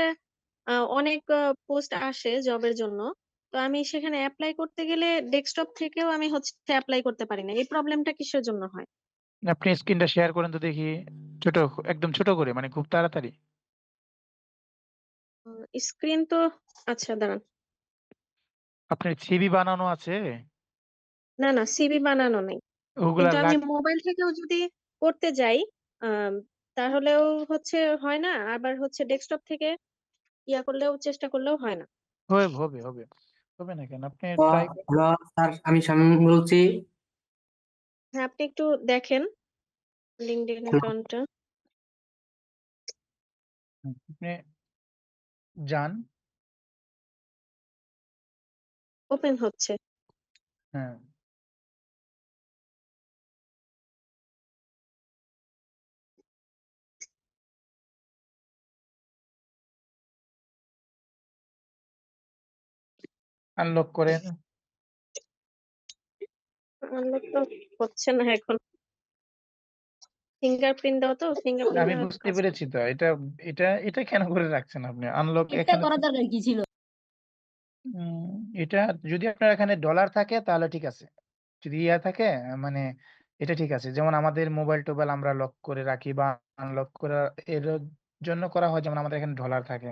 অনেক পোস্ট আসে জবের জন্য। তো আমি সেখানে অ্যাপ্লাই করতে গেলে ডেস্কটপ থেকেও আমি হচ্ছে অ্যাপ্লাই করতে পারি না। এই প্রবলেমটা কিসের জন্য হয়? আপনি স্ক্রিনটা শেয়ার করেন তো দেখি, ছোট, একদম ছোট করে, মানে খুব তাড়াতাড়ি। স্ক্রিন তো আচ্ছা দাঁড়ান। আপনার সিভি বানানো আছে? না না, সিভি বানানো নেই, ওগুলা কিন্তু আমি লাগ মোবাইল থেকেও যদি করতে যাই আম, তাহলেও হচ্ছে হয় না, আবার হচ্ছে ডেস্কটপ থেকে ইয়া করলেও চেষ্টা করলেও হয় না। হবে হবে হবে হবে না কেন? আপনি ট্রাই করেন। হ্যালো স্যার, আমি শামীম বলছি। হ্যাঁ, আপনি একটু দেখেন লিঙ্কডইন অ্যাকাউন্টটা। আপনি যান। ওপেন হচ্ছে। হ্যাঁ, আনলক করেন। আনলক তো হচ্ছে না এখন। ফিঙ্গারপ্রিন্ট দাও তো, ফিঙ্গারপ্রিন্ট আমি দেওয়া বুঝতে কাজ করে। পেরেছি তো, এটা এটা এটা কেন করে রাখছেন আপনি? আনলক এটা এখানে করার দরকার কি ছিল? উম, এটা যদি আপনার এখানে ডলার থাকে তাহলে ঠিক আছে। যদি ইয়া থাকে, মানে এটা ঠিক আছে। যেমন আমাদের মোবাইল টোবাইল আমরা লক করে রাখি বা আনলক করা, এর জন্য করা হয়। যেমন আমাদের এখানে ডলার থাকে,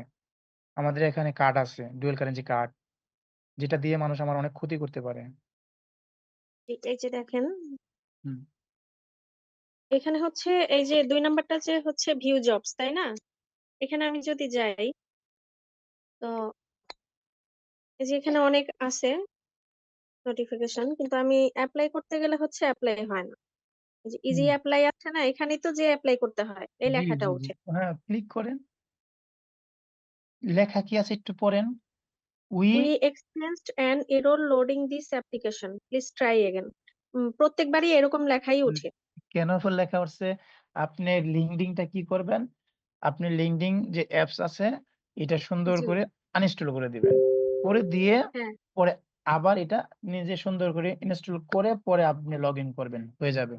আমাদের এখানে কার্ড আছে, ডুয়াল কারেন্সি কার্ড, যেটা দিয়ে মানুষ আমার অনেক ক্ষতি করতে পারে। এই যে দেখেন, হুম। এখানে হচ্ছে এই যে 2 নাম্বারটা যে হচ্ছে ভিউ জবস, তাই না? এখানে আমি যদি যাই, তো এই যে এখানে অনেক আছে নোটিফিকেশন, কিন্তু আমি অ্যাপ্লাই করতে গেলে হচ্ছে অ্যাপ্লাই হয় না। এই যে ইজি হুম। অ্যাপ্লাই আছে না, এখানেই তো যে অ্যাপ্লাই করতে হয়, এই জি লেখাটা জি জি, উঠে। হ্যাঁ, ক্লিক করেন। লেখা কি আছে একটু পড়েন। We we experienced an error loading this application, please try again. প্রত্যেকবারই এরকম লেখাই উঠে। কেন ফুল লেখা উঠছে? আপনি লিঙ্কডিনটা কি করবেন? আপনি লিঙ্কডিন যে অ্যাপস আছে, এটা সুন্দর জি। করে আনইনস্টল করে দিবেন। করে দিয়ে হ্যাঁ। পরে আবার এটা নিজে সুন্দর করে ইনস্টল করে পরে আপনি লগ ইন করবেন, হয়ে যাবে।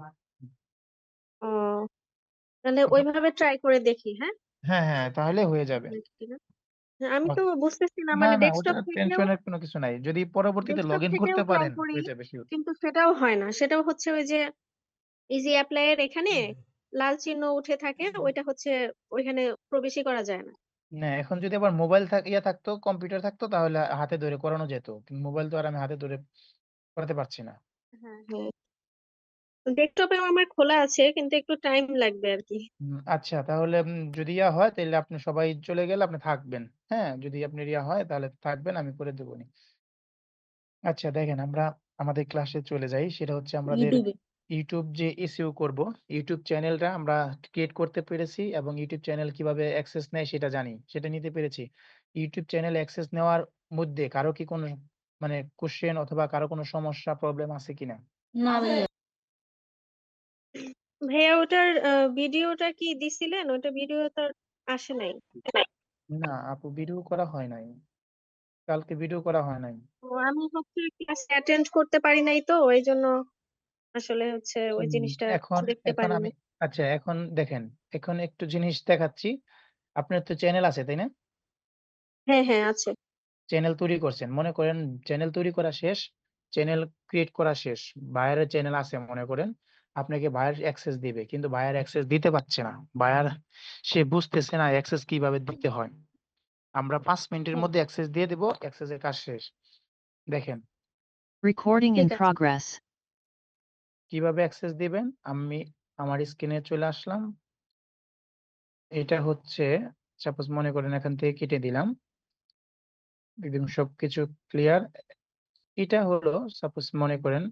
ও, তাহলে ওইভাবে ট্রাই করে দেখি। হ্যাঁ, হ্যাঁ হ্যাঁ, তাহলে হয়ে যাবে। দেখি কিনা। হ্যাঁ, আমি তো ওকে। বুঝতেছি না, না মানে না, ওটা ডেস্কটপ থেকেও টেনশনের কোনো কিছু নাই। যদি পরবর্তীতে লগ ইন করতে ট্রাই পারেন, করি, হয়ে যাবে শিওর। কিন্তু সেটাও হয় না। সেটাও হচ্ছে ওই যে ইজি অ্যাপ্লাই এর এখানে লাল চিহ্ন উঠে থাকে, ওইটা হচ্ছে ওইখানে প্রবেশই করা যায় না। না, এখন যদি আবার মোবাইল ইয়া থাকতো, কম্পিউটার থাকতো, তাহলে হাতে ধরে করানো যেত। কিন্তু মোবাইল তো আর আমি হাতে ধরে করাতে পারছি না। হ্যাঁ হ্যাঁ, ডেস্কটপেও আমার খোলা আছে, কিন্তু একটু টাইম লাগবে আর কি। আচ্ছা, তাহলে যদি ইয়া হয় তাহলে আপনি সবাই চলে গেলে আপনি থাকবেন। হ্যাঁ, যদি আপনি ইয়া হয় তাহলে থাকবেন, আমি করে দেবো নি। আচ্ছা দেখেন, আমরা আমাদের ক্লাসে চলে যাই। সেটা হচ্ছে আমাদের ইউটিউবে। ইউটিউব যে এসইও করব, ইউটিউব চ্যানেলটা আমরা ক্রিয়েট করতে পেরেছি এবং ইউটিউব চ্যানেল কিভাবে অ্যাক্সেস নেয় সেটা জানি, সেটা নিতে পেরেছি। ইউটিউব চ্যানেল অ্যাক্সেস নেওয়ার মধ্যে কারো কি কোনো মানে কোশ্চেন অথবা কারো কোনো সমস্যা প্রবলেম আছে কিনা? না ভাইয়া। ভাইয়া ওটার ভিডিওটা কি দিছিলেন? ওটা ভিডিও তো আসে নাই। না আপু, ভিডিও করা হয় নাই, কালকে ভিডিও করা হয় নাই। তো আমি হচ্ছে ক্লাস অ্যাটেন্ড করতে পারি নাই, তো ওই জন্য আসলে হচ্ছে ওই হুম, জিনিসটা এখন দেখতে এখন পারিনি। আমি, আচ্ছা এখন দেখেন, এখন একটু জিনিস দেখাচ্ছি। আপনার তো চ্যানেল আছে তাই না? হ্যাঁ হ্যাঁ, আছে। চ্যানেল তৈরি করছেন, মনে করেন চ্যানেল তৈরি করা শেষ, চ্যানেল ক্রিয়েট করা শেষ, বায়ারের চ্যানেল আছে মনে করেন। আপনাকে বায়ার অ্যাক্সেস দিবে, কিন্তু বায়ার অ্যাক্সেস দিতে পারছে না। বায়ার সে বুঝতেছে না অ্যাক্সেস কিভাবে দিতে হয়। আমরা 5 মিনিটের মধ্যে অ্যাক্সেস দিয়ে দেব, অ্যাক্সেসের কাজ শেষ। দেখেন Recording in ঠিক আছে। progress. কিভাবে অ্যাক্সেস দিবেন। আমি আমার স্ক্রিনে চলে আসলাম। এটা হচ্ছে, সাপোজ মনে করেন এখান থেকে কেটে দিলাম, একদম সবকিছু ক্লিয়ার। এটা হলো, সাপোজ মনে করেন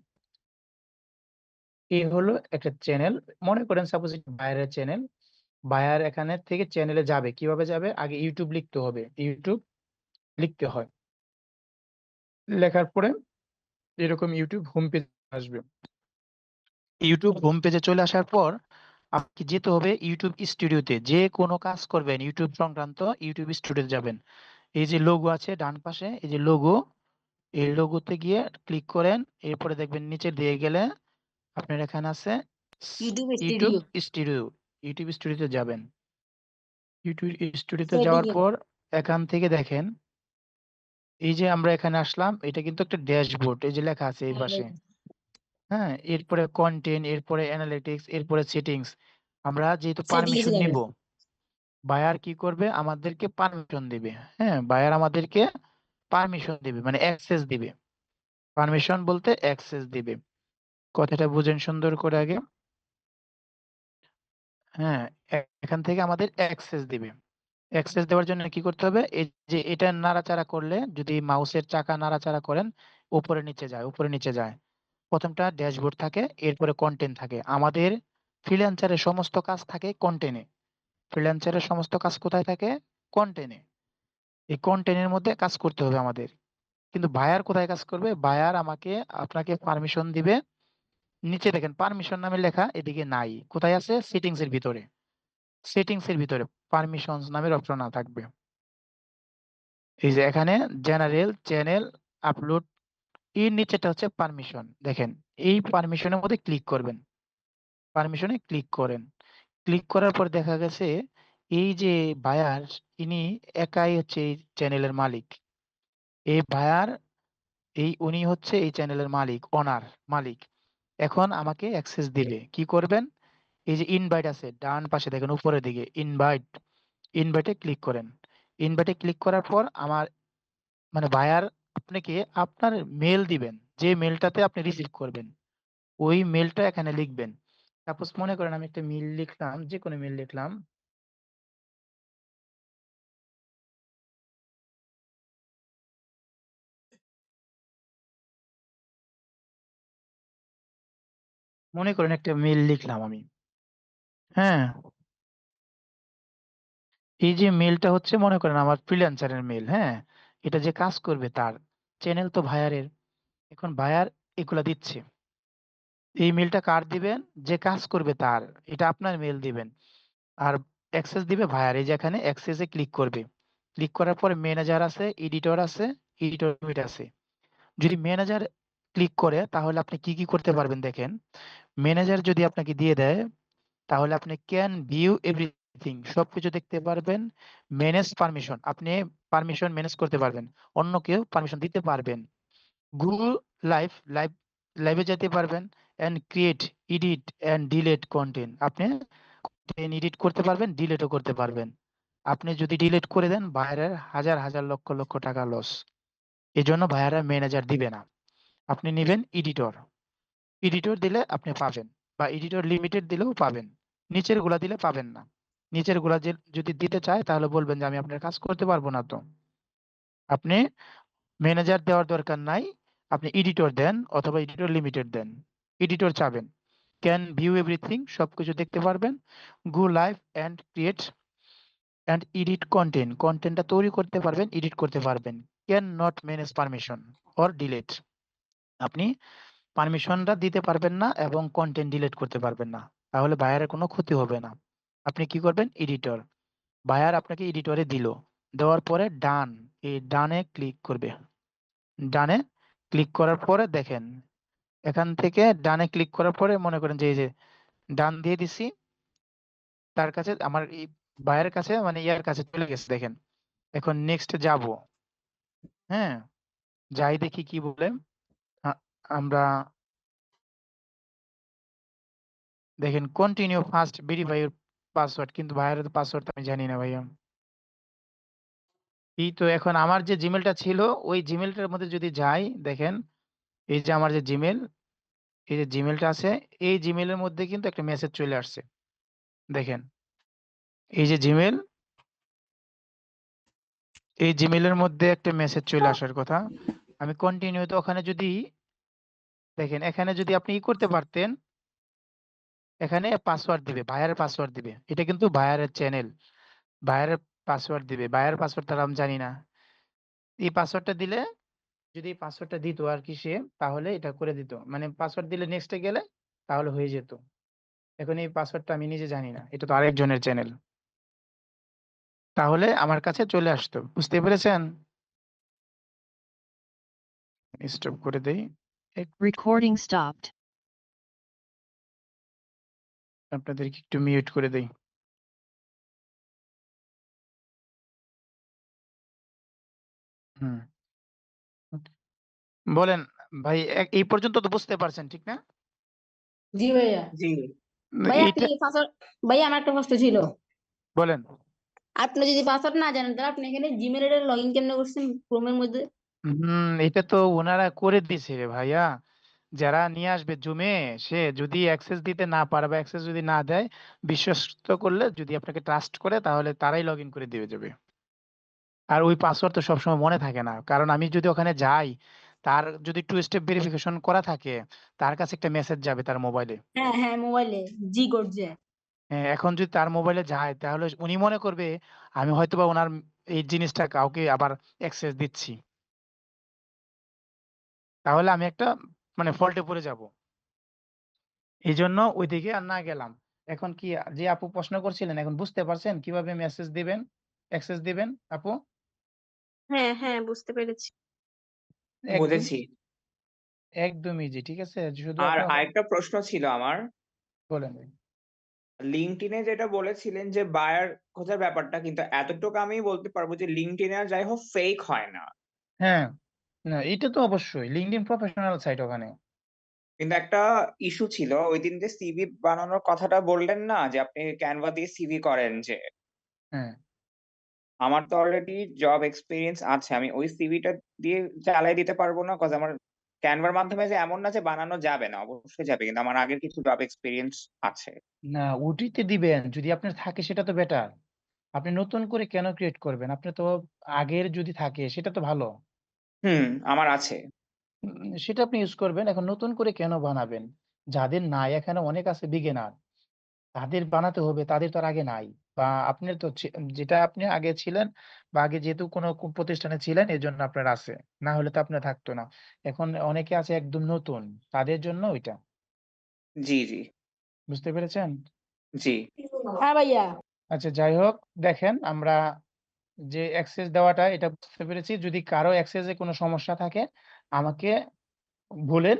এই হলো একটা চ্যানেল, মনে করেন সাপোজ বায়ারের চ্যানেল। বায়ার এখানে থেকে চ্যানেলে যাবে, কিভাবে যাবে? আগে ইউটিউব লিখতে হবে, ইউটিউব লিখতে হয়। লেখার পরে এরকম ইউটিউব হোম পেজ আসবে। ইউটিউব হোম পেজে চলে আসার পর আপনাকে যেতে হবে ইউটিউব স্টুডিওতে। যে কোনো কাজ করবেন ইউটিউব সংক্রান্ত, ইউটিউব স্টুডিওতে যাবেন। এই যে লোগো আছে ডান পাশে, এই যে লোগো, এই লোগোতে গিয়ে ক্লিক করেন। এরপরে দেখবেন নিচে দিয়ে গেলে আপনার এখানে আছে YouTube YouTube studio. Studio. YouTube স্টুডিওতে যাবেন। ইউটিউব স্টুডিওতে যাওয়ার সেটিং। পর এখান থেকে দেখেন, এই যে আমরা এখানে আসলাম, এটা কিন্তু একটা ড্যাশবোর্ড, এই যে লেখা আছে এই পাশে। হ্যাঁ, এরপরে কন্টেন্ট, এরপরে অ্যানালিটিক্স, এরপরে সেটিংস। আমরা যেহেতু সেটিংসে পারমিশন যাবেন। নিব, বায়ার কি করবে, আমাদেরকে পারমিশন দিবে। হ্যাঁ, বায়ার আমাদেরকে পারমিশন দিবে, মানে অ্যাক্সেস দিবে। পারমিশন বলতে অ্যাক্সেস দিবে। কথাটা বুঝেন সুন্দর করে আগে। হ্যাঁ, এখান থেকে আমাদের অ্যাক্সেস দিবে। অ্যাক্সেস দেওয়ার জন্য কি করতে হবে, এই যে এটা নাড়াচাড়া করলে, যদি মাউসের চাকা নাড়াচাড়া করেন, উপরে নিচে যায়, উপরে নিচে যায়। প্রথমটা ড্যাশবোর্ড থাকে, এরপরে কন্টেন্ট থাকে। আমাদের ফ্রিল্যান্সারের সমস্ত কাজ থাকে কন্টেন্টে। ফ্রিল্যান্সারের সমস্ত কাজ কোথায় থাকে? কন্টেন্টে। এই কন্টেন্টের মধ্যে কাজ করতে হবে আমাদের। কিন্তু বায়ার কোথায় কাজ করবে? বায়ার আপনাকে পারমিশন দিবে। নিচে দেখেন পারমিশন নামে লেখা, এদিকে নাই। কোথায় আছে? সেটিংস এর ভিতরে। সেটিংস এর ভিতরে পারমিশনস নামের অপশন না থাকবে। এই যে এখানে জেনারেল, চ্যানেল, আপলোড, এর নিচেটা হচ্ছে পারমিশন। দেখেন, এই পারমিশনের মধ্যে ক্লিক করবেন। পারমিশনে ক্লিক করেন। ক্লিক করার পর দেখা গেছে এই যে বায়ার, ইনি একাই হচ্ছে এই চ্যানেলের মালিক। এই বায়ার, উনি হচ্ছে এই চ্যানেলের মালিক, ওনার, মালিক। এখন আমাকে অ্যাক্সেস দিবে। কি করবেন? এই যে ইনভাইট আছে ডান পাশে, দেখেন উপরের দিকে ইনভাইট। ইনভাইটে ক্লিক করেন। ইনভাইটে ক্লিক করার পর আমার, মানে বায়ার আপনাকে আপনার মেল দিবেন, যে মেলটাতে আপনি রিসিভ করবেন, ওই মেলটা এখানে লিখবেন। সাপোজ মনে করেন আমি একটা মেল লিখলাম, যে কোনো মেল লিখলাম। মনে করেন একটা মেল লিখলাম আমি। হ্যাঁ, এই যে মেলটা হচ্ছে মনে করেন আমার ফ্রিল্যান্সারের মেল। হ্যাঁ, এটা যে কাজ করবে তার, চ্যানেল তো ভায়ারের। এখন ভায়ার এগুলা দিচ্ছে। এই মেলটা কার দিবেন? যে কাজ করবে তার। এটা আপনার মেল দিবেন। আর অ্যাক্সেস দিবে ভায়ার। এই যে এখানে অ্যাক্সেসে ক্লিক করবে। ক্লিক করার পরে ম্যানেজার আছে, এডিটর আছে, এডিটর আছে। যদি ম্যানেজার ক্লিক করে তাহলে আপনি কি কি করতে পারবেন দেখেন। ম্যানেজার যদি আপনাকে দিয়ে দেয়, তাহলে আপনি ক্যান ভিউ এভরিথিং, সবকিছু দেখতে পারবেন। ম্যানেজ পারমিশন, আপনি পারমিশন ম্যানেজ করতে পারবেন। অন্য কেউ পারমিশন দিতে পারবেন। গুগল লাইভে যেতে পারবেন। And create, edit and delete content, আপনি এডিট করতে পারবেন, ডিলিটও করতে পারবেন। আপনি যদি ডিলিট করে দেন, বাইরের হাজার হাজার লক্ষ লক্ষ টাকা লস। এই জন্য ভাইয়ারা ম্যানেজার দিবে না। আপনি নেবেন এডিটর। এডিটর দিলে আপনি পাবেন, বা এডিটর লিমিটেড দিলেও পাবেন। নিচের গুলা দিলে পাবেন না। নিচের গুলা যদি দিতে চায় তাহলে বলবেন যে আমি আপনার কাজ করতে পারবো না। তো আপনি ম্যানেজার দেওয়ার দরকার নাই, আপনি এডিটর দেন অথবা এডিটর লিমিটেড দেন। এডিটর চাবেন। ক্যান ভিউ এভরিথিং, সবকিছু দেখতে পারবেন। Go live and create and edit content, কন্টেন্টটা তৈরি করতে পারবেন, এডিট করতে পারবেন। Can not manage permission or delete, আপনি পারমিশনটা দিতে পারবেন না এবং কন্টেন্ট ডিলিট করতে পারবেন না। তাহলে বায়ারের কোনো ক্ষতি হবে না। আপনি কি করবেন? এডিটর। বায়ার আপনাকে এডিটরে দিল, দেওয়ার পরে ডান, এই ডানে ক্লিক করবে। ডানে ক্লিক করার পরে দেখেন, এখান থেকে ডানে ক্লিক করার পরে মনে করেন যে এই যে ডান দিয়ে দিছি, তার কাছে আমার এই বায়ারের কাছে, মানে ইয়ার কাছে চলে গেছে দেখেন। এখন নেক্সট যাব। হ্যাঁ, যাই দেখি কি বলে। আমরা দেখেন continue first verify your password, কিন্তু ভাইয়ারের পাসওয়ার্ড আমি জানি না ভাইয়া। এই তো এখন আমার যে জিমেলটা ছিল, ওই জিমেলটার মধ্যে যদি যাই, দেখেন এই যে আমার যে জিমেল, এই যে জিমেলটা আছে, এই জিমেলের মধ্যে কিন্তু একটা মেসেজ চলে আসছে। দেখেন এই যে জিমেল, এই জিমেলের মধ্যে একটা মেসেজ চলে আসার কথা। আমি কন্টিনিউ, তো ওখানে যদি দেখেন, এখানে যদি আপনি ই করতে পারতেন, এখানে পাসওয়ার্ড দিবে, ভাইয়ারের পাসওয়ার্ড দিবে। এটা কিন্তু ভাইয়ারের চ্যানেল, ভাইয়ারের পাসওয়ার্ড দিবে। ভাইয়ারের পাসওয়ার্ড তারা আমি জানি না। এই পাসওয়ার্ডটা দিলে, যদি এই পাসওয়ার্ডটা দিত আর কি সে, তাহলে এটা করে দিত। মানে পাসওয়ার্ড দিলে নেক্সটে গেলে তাহলে হয়ে যেত। এখন এই পাসওয়ার্ডটা আমি নিজে জানি না, এটা তো আরেকজনের চ্যানেল। তাহলে আমার কাছে চলে আসতো। বুঝতে পেরেছেন? স্টপ করে দেই। Recording stopped. আপনাদেরকে একটু মিউট করে দেই। হুম, বলেন ভাই। এই পর্যন্ত তো বুঝতে পারছেন, ঠিক না? জি ভাইয়া। জি ভাইয়া এইটা আপনি পাসওয়ার্ড, ভাইয়া আমার একটা প্রশ্ন ছিল। বলেন। আপনি যদি পাসওয়ার্ড না জানেন তাহলে আপনি এখানে জিমেলের লগ ইন কেমনে করছেন ক্রোমের মধ্যে? এটা তো ওনারা করে দিছে রে ভাইয়া। যারা নিয়ে আসবে জুমে, সে যদি অ্যাক্সেস দিতে না পারে বা অ্যাক্সেস যদি না দেয়, বিশ্বস্ত করলে যদি আপনাকে ট্রাস্ট করে, তাহলে তারাই লগ ইন করে দিয়ে যাবে। আর ওই পাসওয়ার্ড তো সবসময় মনে থাকে না, কারণ আমি যদি ওখানে যাই, তার যদি টু স্টেপ ভেরিফিকেশন করা থাকে, তার কাছে একটা মেসেজ যাবে তার মোবাইলে। হ্যাঁ হ্যাঁ, মোবাইলে জি কোড যে। এখন যদি তার মোবাইলে যায়, তাহলে উনি মনে করবে আমি হয়তোবা ওনার এই জিনিসটা কাউকে আবার অ্যাক্সেস দিচ্ছি, তাহলে আমি একটা মানে ফল্টে পড়ে যাব। এই জন্য ওইদিকে আর না গেলাম। এখন কি, যে আপু প্রশ্ন করছিলেন, এখন বুঝতে পারছেন কিভাবে মেসেজ দিবেন, অ্যাক্সেস দিবেন আপু? হ্যাঁ হ্যাঁ, বুঝতে পেরেছি। একদম, বুঝেছি। একদম ইজি। ঠিক আছে, শুধু আর আপনি ওখানে আরেকটা প্রশ্ন ছিল আমার, বলেন। লিঙ্কডইনে যেটা বলেছিলেন যে বায়ার খোঁজার ব্যাপারটা, কিন্তু এতটুকু আমি বলতে পারবো যে লিঙ্কডইনে আর যাই হোক ফেক হয় না। হ্যাঁ, না এটা তো অবশ্যই লিঙ্কডইন প্রফেশনাল সাইট ওখানে। কিন্তু একটা ইস্যু ছিল ওই দিন, যে সিভি বানানোর কথাটা বললেন না, যে আপনি ক্যানভা দিয়ে সিভি করেন, যে হ্যাঁ, আমার তো অলরেডি জব এক্সপিরিয়েন্স আছে, আমি ওই সিভিটা দিয়ে চালাই দিতে পারবো না? কজ আমার ক্যানভার মাধ্যমে যে এমন না যে বানানো যাবে না, অবশ্যই যাবে, কিন্তু আমার আগের কিছু জব এক্সপিরিয়েন্স আছে। না ওটিতে দিবেন যদি আপনার থাকে, সেটা তো বেটার। আপনি নতুন করে কেন ক্রিয়েট করবেন? আপনি তো আগের যদি থাকে সেটা তো ভালো। আমার আছে। সেটা আপনি ইউজ করবেন। এখন নতুন করে কেন বানাবেন? যাদের নাই, এখানে অনেক আছে বিগিনার, তাদের বানাতে হবে, তাদের তো আর আগে নাই। বা আপনার তো যেটা আপনি আগে ছিলেন, বা আগে যেহেতু কোনো প্রতিষ্ঠানে ছিলেন, এর জন্য আপনার আছে। না হলে তো আপনার থাকতো না। এখন অনেকে আছে একদম নতুন, তাদের জন্য ওইটা। জি জি বুঝতে পেরেছেন? জি হ্যাঁ ভাইয়া। আচ্ছা, যাই হোক, দেখেন আমরা যে অ্যাক্সেস দেওয়াটা, এটা বুঝতে পেরেছি। যদি কারো অ্যাক্সেসে কোনো সমস্যা থাকে, আমাকে বলেন।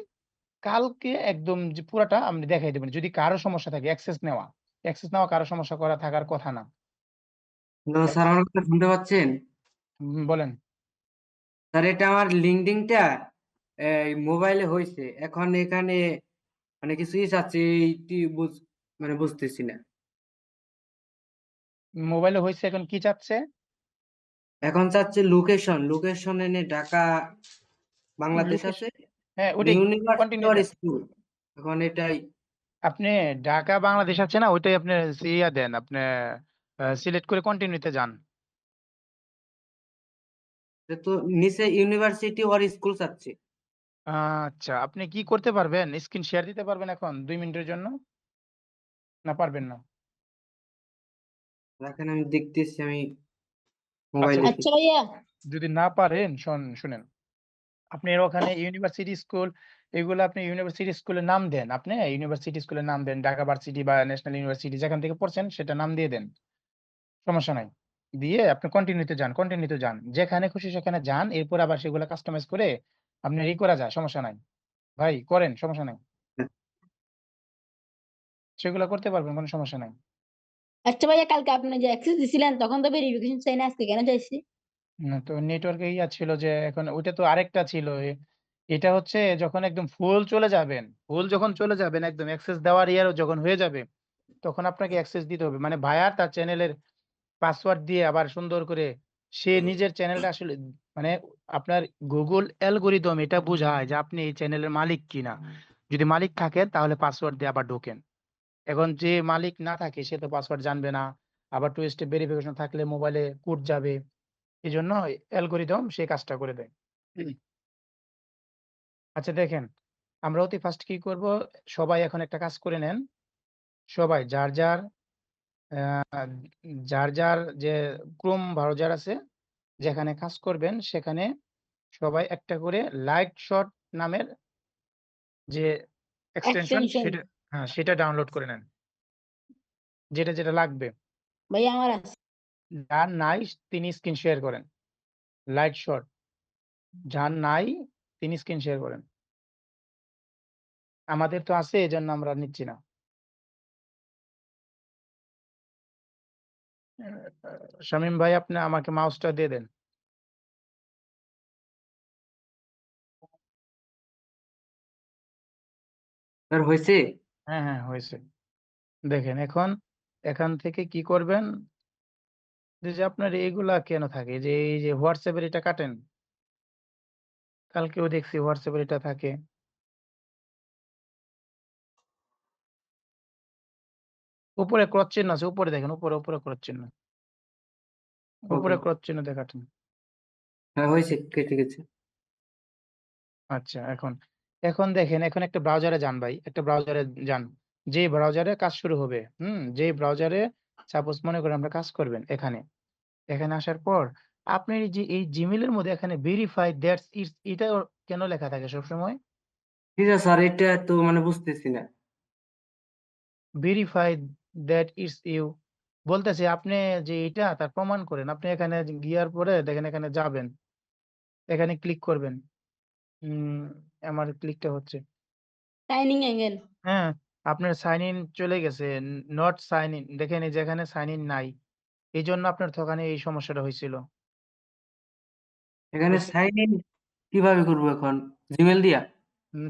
কালকে একদম যে পুরাটা আমি দেখাই দেবেন। যদি কারো সমস্যা থাকে, অ্যাক্সেস নেওয়া কারো সমস্যা থাকার কথা না। তো স্যার, আমার কথা শুনতে পাচ্ছেন? বলেন। স্যার, এটা আমার লিঙ্কডইনটা এই মোবাইলে হয়েছে, এখন এখানে মানে কিছু ইস আছে, এইটি মানে বুঝতেছি না। মোবাইলে হয়েছে, এখন কি চাচ্ছে? এখন চাচ্ছে লোকেশন, লোকেশন এনে ঢাকা বাংলাদেশ আছে, লোকেশন, হ্যাঁ ওইটাই ইউনিভার্সিটি কন্টিনিউ আর দেন। স্কুল, এখন এটাই। আপনি ঢাকা বাংলাদেশ আছে না, ওইটাই আপনি ইয়া দেন, আপনি সিলেক্ট করে কন্টিনিউতে যান। এটা তো নিচে ইউনিভার্সিটি আর স্কুল চাচ্ছে। আচ্ছা, আপনি কি করতে পারবেন? স্ক্রিন শেয়ার দিতে পারবেন এখন 2 মিনিটের জন্য, না পারবেন না? এখন আমি দেখতেছি, আমি আচ্ছা, মোবাইলে। আচ্ছা ভাইয়া। যদি না পারেন, শুনেন, আপনি ওখানে ইউনিভার্সিটি স্কুল, এগুলো আপনি ইউনিভার্সিটি স্কুলের নাম দেন। আপনি ইউনিভার্সিটি স্কুলের নাম দেন, ঢাকা ভার্সিটি বা ন্যাশনাল ইউনিভার্সিটি, যেখান থেকে পড়ছেন সেটা নাম দিয়ে দেন। সমস্যা নাই। দিয়ে আপনি কন্টিনিউতে যান, যেখানে খুশি সেখানে যান। এরপর আবার সেগুলো কাস্টমাইজ করে আপনার করা যায়, সমস্যা নাই। ভাই করেন, সমস্যা নাই, সেগুলো করতে পারবেন, কোনো সমস্যা নাই। আচ্ছা ভাইয়া, কালকে আপনি যে অ্যাক্সেস দিছিলেন তখন তো ভেরিফিকেশন চাই না, আজকে কেন চাইছি? তো নেটওয়ার্কে ইয়া ছিল যে, এখন ওইটা তো আরেকটা ছিল। এটা হচ্ছে যখন একদম ফুল যখন চলে যাবেন, একদম অ্যাক্সেস দেওয়ার ইয়ার যখন হয়ে যাবে, তখন আপনাকে অ্যাক্সেস দিতে হবে। মানে ভাইয়ার তার চ্যানেলের পাসওয়ার্ড দিয়ে আবার সুন্দর করে সে নিজের চ্যানেলটা আসলে, মানে আপনার গুগল অ্যালগোরিদম এটা বোঝায় যে আপনি এই চ্যানেলের মালিক কিনা। যদি মালিক থাকেন, তাহলে পাসওয়ার্ড দিয়ে আবার ঢোকেন। এখন যে মালিক না থাকে, সে তো পাসওয়ার্ড জানবে না। আবার টু স্টেপ ভেরিফিকেশন থাকলে মোবাইলে কোড যাবে। এই জন্য অ্যালগোরিদম সেই কাজটা করে দেয়। আচ্ছা দেখেন, আমরা অতি ফার্স্ট কি করব, সবাই এখন একটা কাজ করে নেন। সবাই যার যে ক্রোম ব্রাউজার আছে, যেখানে কাজ করবেন, সেখানে সবাই একটা করে লাইট শট নামের যে এক্সটেনশন, এক্সটেনশন। সেটা, হ্যাঁ সেটা ডাউনলোড করে নেন, যেটা যেটা লাগবে। ভাইয়া আমার আছে। যার নাই, তিনি স্ক্রিন শেয়ার করেন। লাইট শট যার নাই, তিনি স্ক্রিন শেয়ার করেন। আমাদের তো আছে, এই জন্য আমরা নিচ্ছি না। শামীম ভাই, আপনি আমাকে মাউসটা দিয়ে দেন। স্যার, হয়েছে? হ্যাঁ, হ্যাঁ হয়েছে। দেখেন এখন এখান থেকে কি করবেন? যে আপনার এইগুলা কেন থাকে? যে এই যে WhatsApp এর এটা কাটেন। কালকেও দেখছি WhatsApp এর এটা থাকে। উপরে ক্রস চিহ্ন আছে, উপরে দেখেন, উপরে ক্রস চিহ্ন। উপরে ওকে ক্রস চিহ্ন দিয়ে কাটেন। হ্যাঁ হয়েছে, কেটে গেছে। আচ্ছা এখন দেখেন, এখন একটা ব্রাউজারে যান ভাই, একটা ব্রাউজারে যান। যে ব্রাউজারে কাজ শুরু হবে, যে ব্রাউজারে সাপোজ মনে করেন আমরা কাজ করবেন এখানে। এখানে আসার পর আপনার এই যে এই জিমেইলের মধ্যে এখানে ভেরিফাই দ্যাটস ইটস এটা কেন লেখা থাকে সবসময়? ঠিক আছে স্যার, এটা তো মানে বুঝতেছি না। ভেরিফাই দ্যাট ইটস ইউ বলতেছে আপনি যে এটা তার প্রমাণ করেন। আপনি এখানে গিয়ার পরে দেখেন এখানে যাবেন, এখানে ক্লিক করবেন। আমার ক্লিকটা হচ্ছে। Signing angle. হ্যাঁ, আপনার সাইন ইন চলে গেছে। নট সাইন ইন দেখেন এই যে এখানে সাইন ইন নাই। এইজন্য আপনার ওখানে এই সমস্যাটা হয়েছিল। এখানে বুঝতে সাইন ইন কিভাবে করবো এখন? জিমেল দিয়া?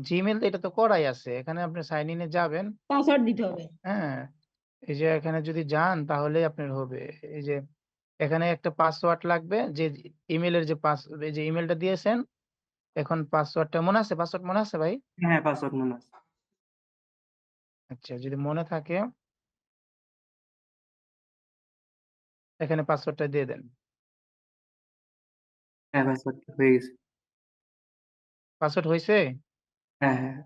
জিমেইল এটা তো করাই আছে। এখানে আপনি সাইন ইন এ যাবেন। পাসওয়ার্ড দিতে হবে। হ্যাঁ, এই যে এখানে যদি যান তাহলেই আপনার হবে। এই যে এখানে একটা পাসওয়ার্ড লাগবে, যে ইমেইলের যে এই যে ইমেইলটা দিয়েছেন, এখন পাসওয়ার্ডটা মনে আছে? পাসওয়ার্ড মনে আছে ভাই? হ্যাঁ পাসওয়ার্ড মনে আছে। আচ্ছা, যদি মনে থাকে এখানে পাসওয়ার্ডটা দিয়ে দেন। হ্যাঁ পাসওয়ার্ড হয়ে গেছে। পাসওয়ার্ড হয়েছে? হ্যাঁ হ্যাঁ।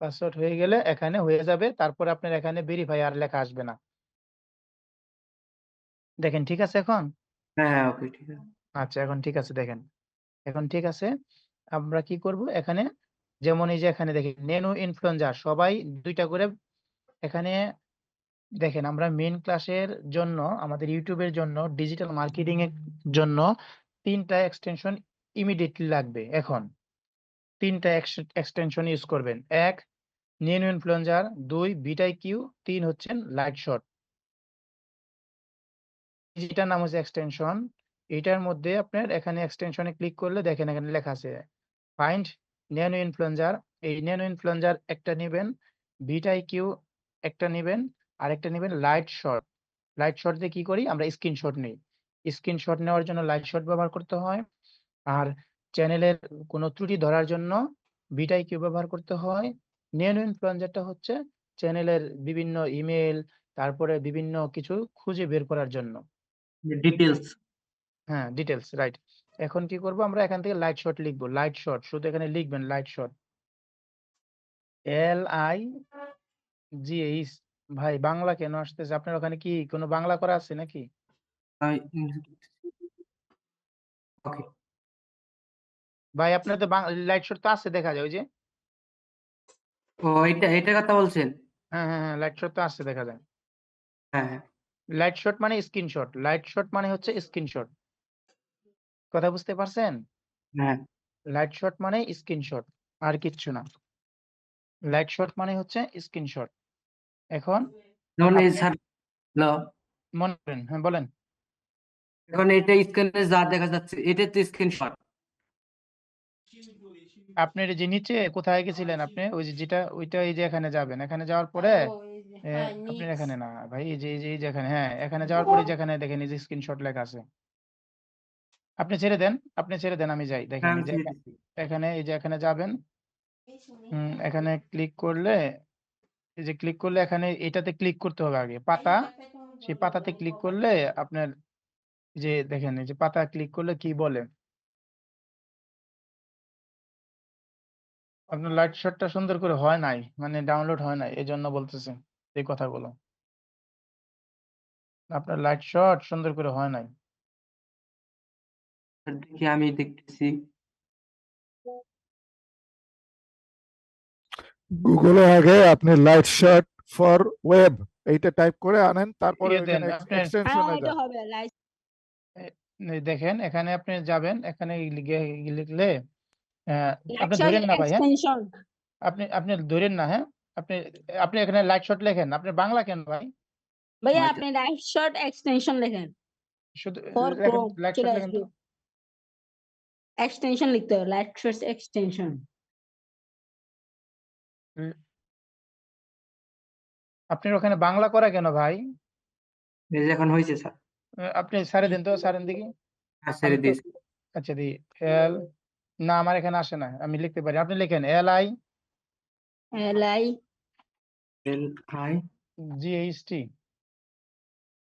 পাসওয়ার্ড হয়ে গেলে এখানে হয়ে যাবে। তারপরে আপনার এখানে ভেরিফাই আর লেখা আসবে না। দেখেন ঠিক আছে এখন? হ্যাঁ হ্যাঁ ওকে ঠিক আছে। আচ্ছা, এখন ঠিক আছে দেখেন। এখন ঠিক আছে। আমরা কি করব এখানে, যেমন এই যে এখানে দেখেন নেনো ইনফ্লুয়েঞ্জার সবাই ২ টা করে এখানে দেখেন, আমরা মেইন ক্লাসের জন্য আমাদের ইউটিউবের জন্য ডিজিটাল মার্কেটিং এর জন্য ৩ টা এক্সটেনশন ইমিডিয়েটলি লাগবে এখন। ৩ টা এক্সটেনশন ইউজ করবেন। ১ নেনো ইনফ্লুয়েঞ্জার, ২ ভিটাইকিউ, ৩ হচ্ছেন লাইট শট। যেটার নাম হচ্ছে এক্সটেনশন, এটার মধ্যে আপনার এখানে এক্সটেনশনে ক্লিক করলে দেখেন এখানে লেখা আছে ফাইন্ড ন্যানো ইনফ্লুয়েঞ্জার। এই ন্যানো ইনফ্লুয়েঞ্জার একটা নিবেন, ভিটাইকিউ একটা নিবেন, আরেকটা নিবেন লাইট শট। লাইট শট দিয়ে কি করি আমরা? স্ক্রিনশট নেই। স্ক্রিনশট নেওয়ার জন্য লাইট শট ব্যবহার করতে হয়। আর চ্যানেলের কোনো ত্রুটি ধরার জন্য ভিটাইকিউ ব্যবহার করতে হয়। ন্যানো ইনফ্লুয়েঞ্জারটা হচ্ছে চ্যানেলের বিভিন্ন ইমেল, তারপরে বিভিন্ন কিছু খুঁজে বের করার জন্য। ডিটেলস। হ্যাঁ, ডিটেইলস রাইট। এখন কি করব? আমরা এখান থেকে লাইট শট লিখব। লাইট শট শুধু এখানে লিখবেন লাইট শট। LIGH। ভাই বাংলা কেন আসতেছে? আপনার ওখানে কি কোনো বাংলা করা আছে নাকি? ওকে। ভাই আপনার তো লাইট শট তো আছে দেখা যায় ওই যে। ও এটার কথা বলছেন? হ্যাঁ, লাইট শট তো আছে দেখা যায়। হ্যাঁ হ্যাঁ। লাইট শট মানে স্ক্রিনশট। লাইট শট মানে হচ্ছে স্ক্রিনশট। কথা বুঝতে পারছেন? হ্যাঁ। লাইট শট মানে স্ক্রিনশট, আর কিচ্ছু না। লাইট শট মানে হচ্ছে স্ক্রিনশট। এখন যেমন এই আপনি স্যার, হ্যালো, মনে করেন, হ্যাঁ বলেন। এখন এটা স্ক্রিনে যা দেখা যাচ্ছে এটা তো স্ক্রিনশট। আপনার এই যে নিচে কোথায় গেছিলেন আপনি? ওই যে যেটা ওইটা, এই যে এখানে যাবেন। এখানে যাওয়ার পরে আপনার এখানে না ভাই, এই যে এখানে, হ্যাঁ এখানে যাওয়ার পরে যেখানে দেখেন এই যে স্ক্রিনশট লেখা আছে। আপনি ছেড়ে দেন, আমি যাই। দেখেন হ্যাঁ আমি এই যে ছেড়ে দিচ্ছি। এখানে, এই যে এখানে যাবেন। এখানে ক্লিক করলে, এই যে ক্লিক করলে এখানে এটাতে ক্লিক করতে হবে আগে। পাতা, সেই পাতাতে ক্লিক করলে আপনার যে দেখেন এই যে পাতা ক্লিক করলে কি বলে? আপনার লাইট শটটা সুন্দর করে হয় নাই, মানে ডাউনলোড হয় নাই, এজন্য বলতেছে এই কথাগুলো। আপনার লাইট শট সুন্দর করে হয় নাই। দেখি আমি দেখতেছি। গুগলে আগে আপনি লাইট শট ফর ওয়েব এইটা টাইপ করে আনেন, তারপরে ইয়ে দেন ওইখানে আপনার, এক্সটেনশনে এটা যান। হবে লাইট। দেখেন এখানে আপনি যাবেন, এখানে লিখলে লাইট আপনি শট ধরেন না ভাই, হ্যাঁ এক্সটেনশন। আপনি ধরেন না, হ্যাঁ আপনি আপনি এখানে লাইট শট লেখেন। আপনি বাংলা কেন ভাই? ভাইয়া আপনি লাইট শট এক্সটেনশন লেখেন, শুধু ফর লেখেন ক্রোম লাইট শট চলে লেখেন আসবে। তো। এক্সটেনশন লিখতে হবে, লাইট শর্ট এক্সটেনশন। আপনার ওখানে বাংলা করা কেন ভাই? এই যে এখন হয়েছে স্যার। আপনি সারে দেন তো, সারেন দেখি। হ্যাঁ, ছেড়ে আমি তো দিয়েছি। আচ্ছা দি এল, না আমার এখানে আসে না, আমি লিখতে পারি, আপনি লিখেন LI LI LI GHT।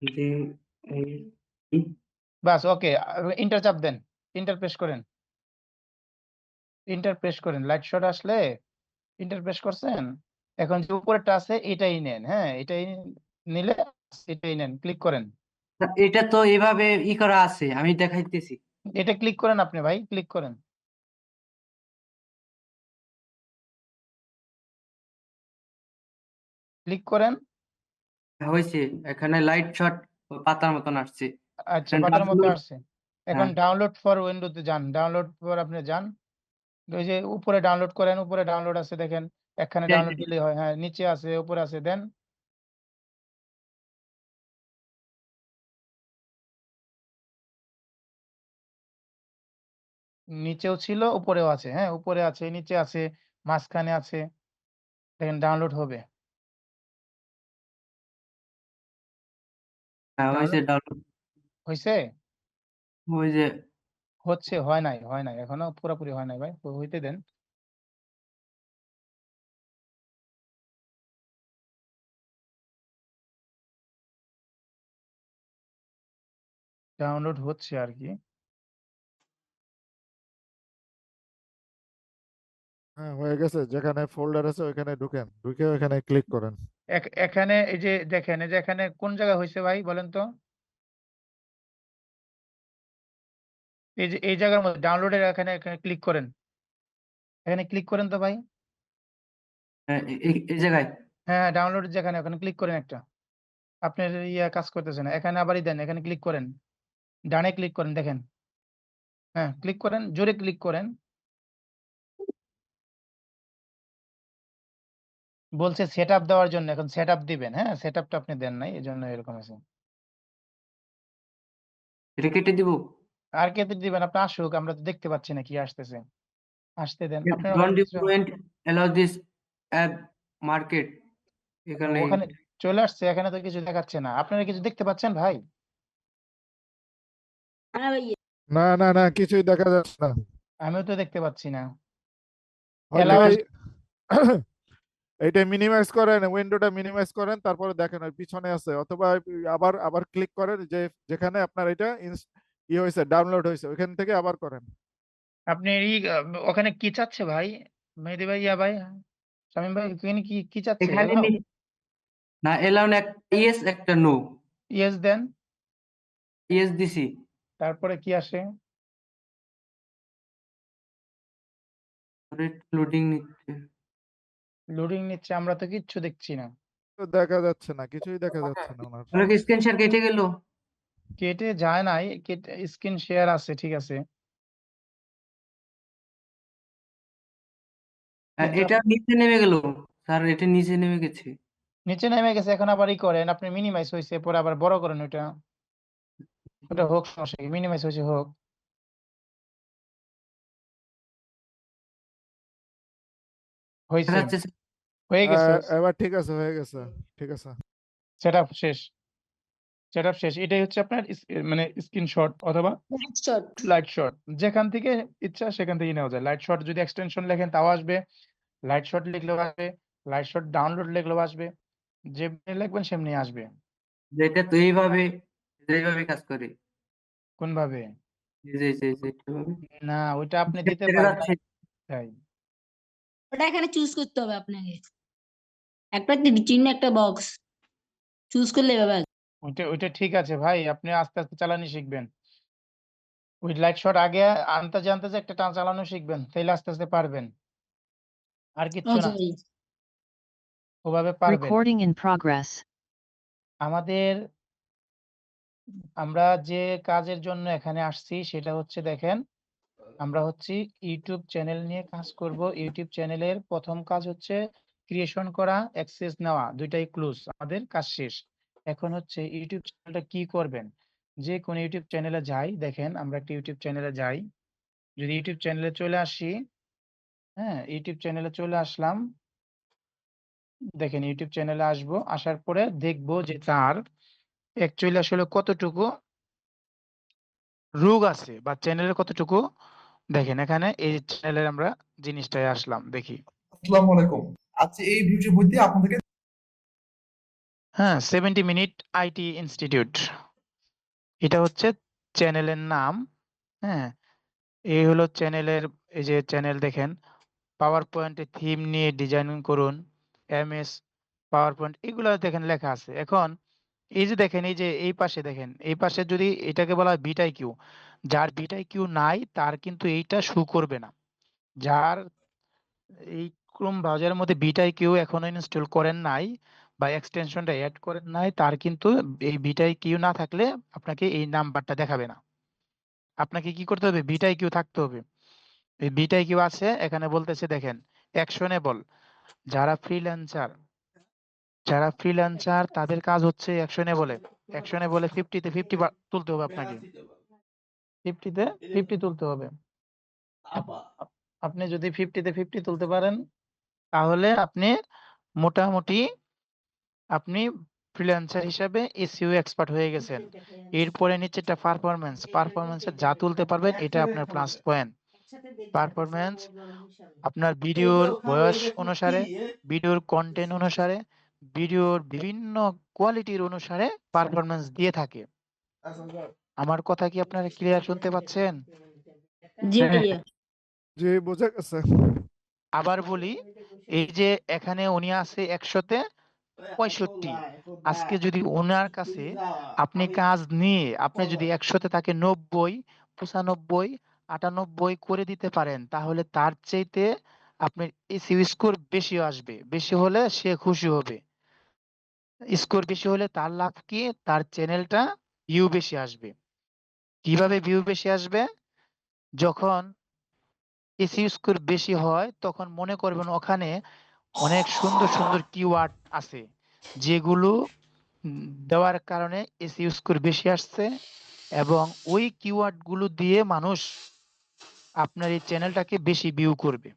JHT বাস, ওকে, ইন্টার চাপ দেন, ইন্টার প্রেস করেন, ইন্টার প্রেস করেন, লাইট শট আসলে ইন্টার প্রেস করছেন। এখন যে উপরেরটা আছে এটাই নেন, হ্যাঁ এটাই নিলে এটাই নেন, ক্লিক করেন, এটা তো এভাবে করা আছে, আমি দেখাইতেছি। এটা ক্লিক করেন আপনি ভাই, ক্লিক করেন, ক্লিক করেন। হয়েছে, এখানে লাইট শট পাতার মতন আসছে। আচ্ছা, এখানে পাতার মতো download- আসছে। এখন হ্যাঁ, ডাউনলোড ফর উইন্ডোতে যান, ডাউনলোড ফর আপনি যান, ওই যে উপরে ডাউনলোড করেন, উপরে ডাউনলোড আছে দেখেন, এখানে ডাউনলোড দিলে হয়, হ্যাঁ নিচে আছে উপরে আছে, দেন নিচেও ছিল উপরেও আছে, হ্যাঁ উপরে আছে নিচে আছে মাঝখানে আছে, দেখেন ডাউনলোড হবে। হ্যাঁ হয়েছে ডাউনলোড ডাউনলোড। হয়েছে, ওই যে হচ্ছে, হয় নাই এখনো পুরোপুরি হয় নাই ভাই, হইতে দেন। ডাউনলোড হচ্ছে আর কি। হ্যাঁ হয়ে গেছে, যেখানে ফোল্ডার আছে ওইখানে ঢুকেন, ঢুকে ওইখানে ক্লিক করেন। এখানে এই যে দেখেন, এই যে এখানে কোন জায়গায় হয়েছে ভাই বলেন তো? এই যে এই জায়গার মধ্যে ডাউনলোডের এখানে এখানে ক্লিক করেন, এখানে ক্লিক করেন তো ভাই। এই জায়গায় হ্যাঁ ডাউনলোড যেখানে, ওখানে ক্লিক করেন একটা, আপনার ইয়ে কাজ করতেছে না, এখানে আবারই দেন, এখানে ক্লিক করেন, ডানে ক্লিক করেন দেখেন, হ্যাঁ ক্লিক করেন, জোরে ক্লিক করেন। বলছে সেট আপ দেওয়ার জন্য, এখন সেট আপ দিবেন, হ্যাঁ সেট আপটা আপনি দেন নাই, এই জন্য এরকম আছে। এটা কেটে দিব। আর কে দিবেন, আপনি আসুক, আমরা তো দেখতে পাচ্ছি না কি আসতেছে, আসতে দেন আপনার ওখানে ডোন্ট কিছু। Use allow this app market এখানে। ওখানে চলে আসছে, এখানে তো কিছু দেখাচ্ছে না, আপনারা কিছু দেখতে পাচ্ছেন ভাই? হ্যাঁ ভাই, না না না, কিছুই দেখা যাচ্ছে না। আমিও তো দেখতে পাচ্ছি না। হলে Allow এই এইটা মিনিমাইজ করেন, উইন্ডোটা মিনিমাইজ করেন, তারপরে দেখেন ওই পিছনে আছে, অথবা আবার আবার ক্লিক করেন যে যেখানে আপনার এটা হয়েছে, ডাউনলোড হয়েছে, ওইখান থেকে আবার করেন। আপনি ওখানে কি চাচ্ছে ভাই, মেহেদি ভাই, ইয়া ভাই, শামীম ভাই, ওখানে কি কি চাচ্ছে? এখানে এলাও, না এলাও না, একটা ইয়েস একটা নো। ইয়েস দেন, ইয়েস দিছি। তারপরে কি আসে? লোডিং নিচ্ছে। লোডিং নিচ্ছে, আমরা তো কিচ্ছু দেখছি না। তো দেখা যাচ্ছে না, কিছুই দেখা যাচ্ছে না ওনার। আপনার কি স্ক্রিন শেয়ার কেটে গেল? কেটে যায় নাই, কেটে স্ক্রিন শেয়ার আছে, ঠিক আছে, কিন্তু এটা নিচে নেমে গেল স্যার, এটা নিচে নেমে গেছে। নিচে নেমে গেছে, এখন আবার ই করেন, আপনি মিনিমাইজ হয়েছে, পরে আবার বড় করেন, ওটা ওটা হোক, সমস্যা কি, মিনিমাইজ হয়েছে হোক, হয়েছে, দেখা যাচ্ছে হয়ে গেছে, এবার ঠিক আছে, হয়ে গেছে, ঠিক আছে। সেট আপ শেষ, সেট আপ শেষ। এটাই হচ্ছে আপনার মানে স্ক্রিনশট অথবা লাইট শট। লাইট শট, যেখান থেকে ইচ্ছা সেখান থেকে নেওয়া যায়। লাইট শট যদি এক্সটেনশন লেখেন তাও আসবে, লাইট শট লিখলেও আসবে, লাইট শট ডাউনলোড লিখলেও আসবে, যেমনি লিখবেন সেমনি আসবে। যেটা তো এইভাবে কাজ করে। কোন ভাবে? এইভাবে। না, ওইটা আপনি দিতে দেখা পারবেন যাচ্ছে। তাই। ওটা এখানে চুজ করতে হবে আপনাকে, একটা চিহ্ন, একটা বক্স চুজ করলে এভাবে আসবে। ওইটা ঠিক আছে ভাই, আপনি আস্তে আস্তে চালানি শিখবেন, ওই লাইট শট আগে আনতে জানতে যে একটা টান চালানো শিখবেন, তাইলে আস্তে আস্তে পারবেন, আর কিচ্ছু না, ওকে ভাই। ওভাবে পারবেন। Recording in progress. আমাদের, আমরা যে কাজের জন্য এখানে আসছি সেটা হচ্ছে দেখেন, আমরা হচ্ছে ইউটিউব চ্যানেল নিয়ে কাজ করব। ইউটিউব চ্যানেলের প্রথম কাজ হচ্ছে ক্রিয়েশন করা, অ্যাক্সেস নেওয়া, দুইটাই ক্লোজ, আমাদের কাজ শেষ। এখন হচ্ছে ইউটিউব চ্যানেলটা কি করবেন, যে কোন ইউটিউব চ্যানেলে যাই, দেখেন আমরা একটা ইউটিউব চ্যানেলে যাই, যদি ইউটিউব চ্যানেলে চলে আসি, হ্যাঁ, ইউটিউব চ্যানেলে চলে আসলাম। দেখেন ইউটিউব চ্যানেলে আসবো, আসার পরে দেখবো যে তার অ্যাকচুয়ালি আসলে কতটুকু রোগ আছে বা চ্যানেলের কতটুকু। দেখেন এখানে এই চ্যানেলের আমরা জিনিসটায় আসলাম, দেখি। আসসালামু আলাইকুম। আজকে এই ভিডিওর মধ্যে আপনাদেরকে হ্যাঁ, 70 মিনিট আইটি ইনস্টিটিউট, এটা হচ্ছে চ্যানেলের নাম। হ্যাঁ, এই হলো চ্যানেলের, এই যে চ্যানেল দেখেন, পাওয়ার পয়েন্টের থিম নিয়ে ডিজাইন করুন, এমএস পাওয়ার পয়েন্ট, এগুলো দেখেন লেখা আছে। এখন এই যে দেখেন, এই যে এই পাশে দেখেন, এই পাশে যদি এটাকে বলা হয় বিটাই কিউ, যার বিটাই কিউ নাই তার কিন্তু এইটা শো করবে না। যার এই ক্রোম ব্রাউজারের মধ্যে বিটাই কিউ এখনো ইনস্টল করেন নাই বা এক্সটেনশনটা অ্যাড করেন নাই, তার কিন্তু এই বিটাই কিউ না থাকলে আপনাকে এই নাম্বারটা দেখাবে না। আপনাকে কি করতে হবে? বিটাই কিউ থাকতে হবে। এই বিটাই কিউ আছে, এখানে বলতেছে দেখেন অ্যাকশনেবল। যারা ফ্রিল্যান্সার তাদের কাজ হচ্ছে অ্যাকশনেবলে 50-তে 50 তুলতে হবে আপনাকে, 50-তে 50 তুলতে হবে। আপনি যদি 50-তে 50 তুলতে পারেন তাহলে আপনি মোটামুটি আপনি ফ্রিল্যান্সার হিসাবে এসইও এক্সপার্ট হয়ে গেছেন। এরপরে নিচেরটা পারফরম্যান্সে যা তুলতে পারবেন এটা আপনার প্লাস পয়েন্ট। পারফরম্যান্স আপনার ভিডিওর বয়স অনুসারে, ভিডিওর কন্টেন্ট অনুসারে, ভিডিওর বিভিন্ন কোয়ালিটির অনুসারে পারফরম্যান্স দিয়ে থাকে। আমার কথা কি আপনারা ক্লিয়ার শুনতে পাচ্ছেন? জি হ্যাঁ। ভাইয়া। জি বোঝা গেছে। আবার বলি, এই যে এখানে উনি আছে 100-তে 65। আজকে যদি ওনার কাছে আপনি কাজ নিয়ে আপনি যদি 100-তে তাকে 90, 95, 98 করে দিতে পারেন, তাহলে তার চাইতে আপনার এসইও স্কোর বেশি আসবে। বেশি হলে সে খুশি হবে। স্কোর বেশি হলে তার লাভ কি? তার চ্যানেলটা ভিউ বেশি আসবে। কিভাবে ভিউ বেশি আসবে? যখন এসইও স্কোর বেশি হয় তখন মনে করবেন ওখানে অনেক সুন্দর সুন্দর কিওয়ার্ড আছে, যেগুলো দেওয়ার কারণে এসইও স্কোর বেশি আসছে, এবং ওই কিওয়ার্ড গুলো দিয়ে মানুষ আপনার এই চ্যানেলটাকে বেশি ভিউ করবে।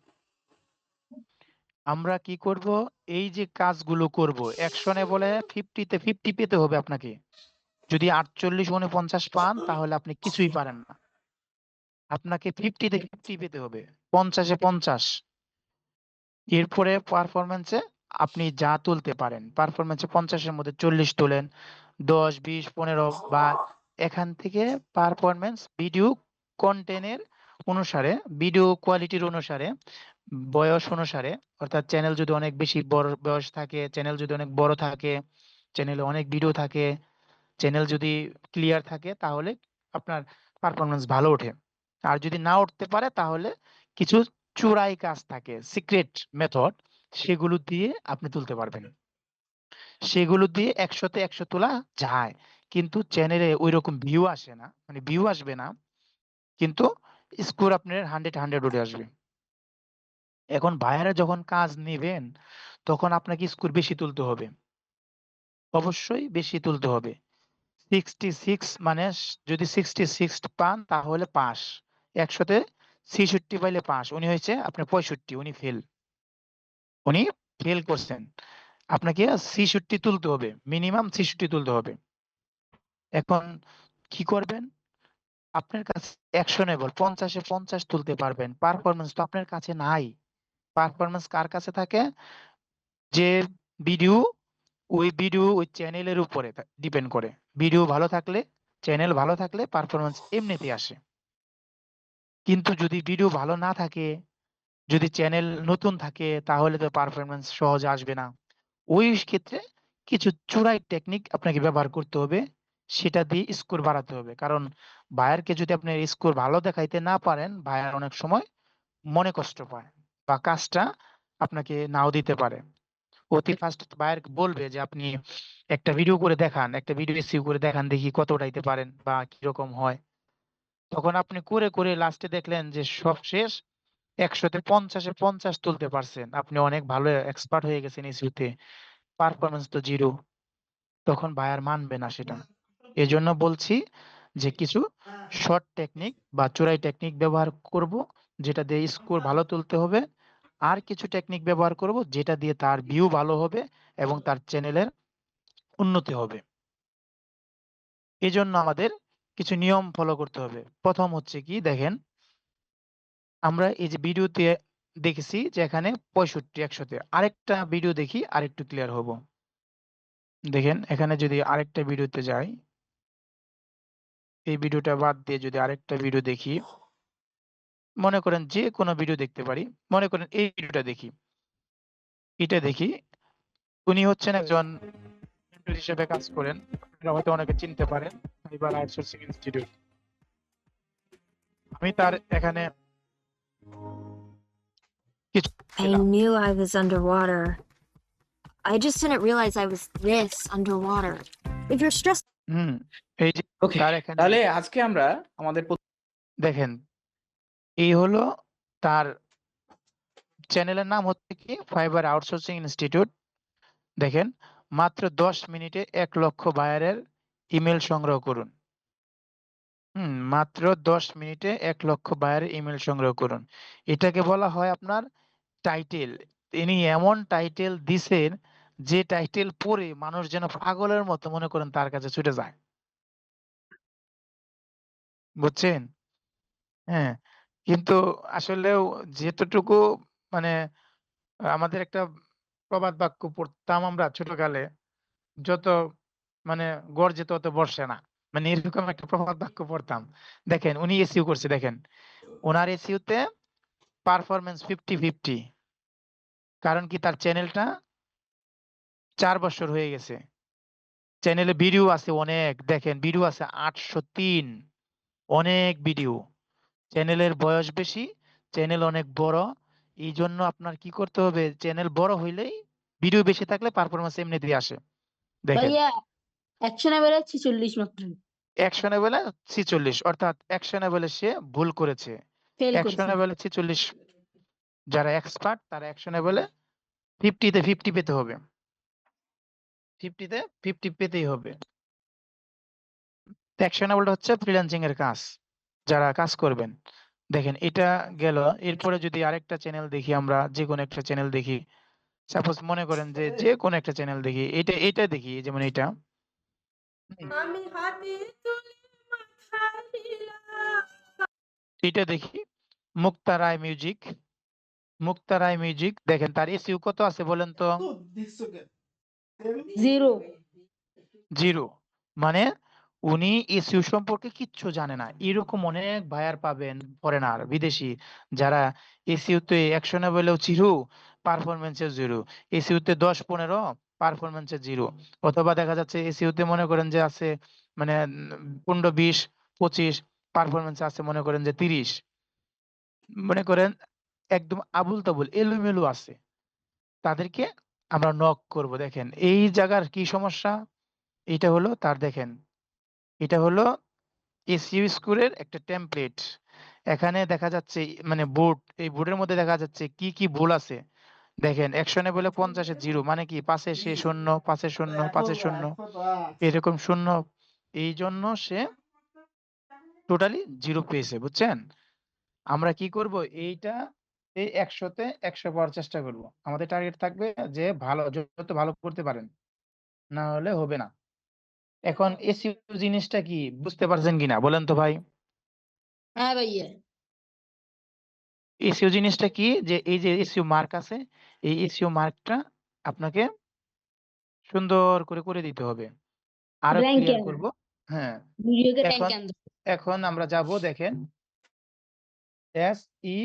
আমরা কি করব? এই যে কাজগুলো করব, অ্যাকশনে বলে 50-তে 50 পেতে হবে আপনাকে। যদি 48, 49 পান তাহলে আপনি কিছুই পারেন না। আপনাকে 50-তে 50 পেতে হবে, 50-এ 50। এরপরে পারফরম্যান্সে আপনি যা তুলতে পারেন, পারফরম্যান্সে 50-এর মধ্যে 40 তোলেন, 10, 20, 15, বা এখান থেকে পারফরম্যান্স ভিডিও কন্টেন্টের অনুসারে, ভিডিও কোয়ালিটির অনুসারে, বয়স অনুসারে, অর্থাৎ চ্যানেল যদি অনেক বেশি বড় বয়স থাকে, চ্যানেল যদি অনেক বড় থাকে, চ্যানেলে অনেক ভিডিও থাকে, চ্যানেল যদি ক্লিয়ার থাকে, তাহলে আপনার পারফরম্যান্স ভালো ওঠে। আর যদি না উঠতে পারে তাহলে কিছু চোরাই কাজ থাকে, সিক্রেট মেথড, সেগুলো দিয়ে আপনি তুলতে পারবেন। সেগুলো দিয়ে 100-তে 100 তোলা যায়, কিন্তু চ্যানেলে ওই রকম ভিউ আসে না, মানে ভিউ আসবে না, কিন্তু স্কোর আপনার 100 উঠে আসবে। এখন ভাইয়ারা যখন কাজ নেবেন তখন আপনাকে স্কোর বেশি তুলতে হবে, অবশ্যই বেশি তুলতে হবে। 66 মানে যদি 66 পান তাহলে পাস। 100-তে 66 পাইলে পাস। উনি হয়েছে আপনার 65, উনি ফেল করছেন। আপনাকে 66 তুলতে হবে, মিনিমাম 66 তুলতে হবে। এখন কি করবেন? আপনার কাছে অ্যাকশনেবল 50-এ 50 তুলতে পারবেন, পারফরম্যান্স তো আপনার কাছে নাই। পারফরম্যান্স কার কাছে থাকে? যে ভিডিও, ওই ভিডিও ওই চ্যানেলের উপরে ডিপেন্ড করে। ভিডিও ভালো থাকলে, চ্যানেল ভালো থাকলে পারফরম্যান্স এমনিতেই আসে। কিন্তু যদি ভিডিও ভালো না থাকে, যদি চ্যানেল নতুন থাকে, তাহলে তো পারফরম্যান্স সহজে আসবে না। ওই ক্ষেত্রে কিছু চোরাই টেকনিক আপনাকে ব্যবহার করতে হবে, সেটা দিয়ে স্কোর বাড়াতে হবে। কারণ বায়ারকে যদি আপনি স্কোর ভালো দেখাইতে না পারেন, বায়ার অনেক সময় মনে কষ্ট পায় বা কাজটা আপনাকে নাও দিতে পারে। অতি ফার্স্ট বায়ার বলবে যে আপনি একটা ভিডিও করে দেখান, একটা ভিডিও এসইও করে দেখান, দেখি কত উঠাইতে পারেন বা কিরকম হয়। তখন আপনি করে করে লাস্টে দেখলেন যে সব শেষ, 100-তে 50-এ 50 তুলতে পারছেন, আপনি অনেক ভালো এক্সপার্ট হয়ে গেছেন এসইওতে, পারফরমেন্স তো জিরো, তখন বায়ার মানবে না সেটা। এজন্য বলছি যে কিছু শর্ট টেকনিক বা চোরাই টেকনিক ব্যবহার করব, যেটা দিয়ে স্কোর ভালো তুলতে হবে। আর কিছু টেকনিক ব্যবহার করব যেটা দিয়ে তার ভিউ ভালো হবে এবং তার চ্যানেলের উন্নতি হবে। এই জন্য আমাদের কিছু নিয়ম ফলো করতে হবে। প্রথম হচ্ছে কি, দেখেন আমরা এই যে ভিডিওতে দেখেছি যে এখানে 65 100-তে। আরেকটা ভিডিও দেখি আরেকটু ক্লিয়ার হব। দেখেন এখানে যদি আরেকটা ভিডিওতে যাই, এই ভিডিওটা বাদ দিয়ে যদি আরেকটা ভিডিও দেখি, মনে করেন যে কোনো ভিডিও দেখতে পারি, মনে করেন এই ভিডিওটা দেখি, এটা দেখি। উনি হচ্ছেন একজন মেন্টর হিসেবে কাজ করেন, আপনারা হয়তো অনেকে চিনতে পারেন, ফাইবার আউটসোর্সিং ইনস্টিটিউট। আমি তার এখানে কিছু I knew I was underwater. I just didn't realize I was this underwater. If you're stressed, এই যে ওকে, তার এখানে তাহলে আজকে আমরা আমাদের দেখেন, এই হলো তার চ্যানেলের নাম হচ্ছে কি, ফাইবার আউটসোর্সিং ইনস্টিটিউট। দেখেন মাত্র 10 মিনিটে 1 লক্ষ বায়ারের ইমেল সংগ্রহ করুন। মাত্র 10 মিনিটে 1 লক্ষ বায়ারের ইমেল সংগ্রহ করুন। এটাকে বলা হয় আপনার টাইটেল। তিনি এমন টাইটেল দিছেন যে টাইটেল পড়ে মানুষ যেন পাগলের মতো মনে করেন তার কাছে ছুটে যায়। বুঝছেন? হ্যাঁ, কিন্তু আসলেও যেতটুকু মানে আমাদের একটা প্রবাদ বাক্য পড়তাম আমরা ছোটকালে, যত মানে গর্জে তত বর্ষে না। মানে এরকম একটা প্রবাদ বাক্য পড়তাম। দেখেন উনি এসইও করছে, দেখেন ওনার এসইওতে পারফরম্যান্স 50-50। কারণ কি, তার চ্যানেলটা 4 বছর হয়ে গেছে। চ্যানেলে ভিডিও আছে অনেক, দেখেন ভিডিও আছে 803, অনেক ভিডিও। চ্যানেলের বয়স বেশি, চ্যানেল অনেক বড়। এই জন্য আপনার কি করতে হবে, চ্যানেল বড় হইলেই ভিডিও বেশি থাকলে পারফরম্যান্স এমনিতেই আসে। দেখেন ভাইয়া অ্যাকশনেবলে 46 মাত্র অ্যাকশনেবলে 46, অর্থাৎ অ্যাকশনেবলে সে ভুল করেছে। ফেল করছে। অ্যাকশনেবলে 46, যারা এক্সপার্ট তারা অ্যাকশনেবলে 50-তে 50 পেতে হবে, 50-তে 50 পেতেই হবে। অ্যাকশনেবলটা হচ্ছে ফ্রিল্যান্সিং এর কাজ, যারা কাজ করবেন। দেখেন এটা গেল। এরপরে যদি আরেকটা চ্যানেল দেখি, আমরা যে কোনো একটা চ্যানেল দেখি, সাপোজ মনে করেন যে কোনো একটা চ্যানেল দেখি, এটা দেখি, যেমন এটা এটা দেখি, মুক্তা রায় মিউজিক। মুক্তা রায় মিউজিক, দেখেন তার এসইউ কত আছে বলেন তো? 0। মানে উনি এসইউ সম্পর্কে কিচ্ছু জানে না। এরকম অনেক বায়ার পাবেন ফরেনার, বিদেশি, যারা এসইউ তে অ্যাকশনেবলেও 0, পারফরম্যান্সে 0, এসইউ তে 10-15, পারফরম্যান্সে 0। অথবা দেখা যাচ্ছে এসইউ তে মনে করেন যে আছে মানে 15-20-25, পারফরম্যান্স আছে মনে করেন যে 30। মনে করেন একদম আবুল তাবুল এলোমেলো আছে, তাদেরকে আমরা নক করব। দেখেন এই জায়গার কি সমস্যা, এটা হলো তার, দেখেন এটা হলো এসইউ স্কোরের একটা টেমপ্লেট। এখানে দেখা যাচ্ছে মানে বোর্ড, এই বোর্ডের মধ্যে দেখা যাচ্ছে কি কি ভুল আছে। দেখেন অ্যাকশনেবলে 50-এ 0, মানে কি 5-এ সে 0, 5-এ 0, 5-এ 0, এরকম 0। এই জন্য সে টোটালি 0 পেয়েছে, বুঝছেন? আমরা কি করব, এইটা এই 100-তে 100 পাওয়ার চেষ্টা করব। আমাদের টার্গেট থাকবে যে ভালো, যত ভালো করতে পারেন, না হলে হবে না। এখন এসইও জিনিসটা কি বুঝতে পারছেন কিনা বলেন তো ভাই? হ্যাঁ ভাইয়া। এসইও জিনিসটা কি, যে এই যে এসইও মার্ক আছে, এই এসইও মার্কটা আপনাকে সুন্দর করে দিতে হবে। আরো র্যাঙ্ক ক্লিয়ার কেন করব। হ্যাঁ, ভিডিওকে র্যাঙ্ক এখন কেন এখন আমরা যাব, দেখেন এসই,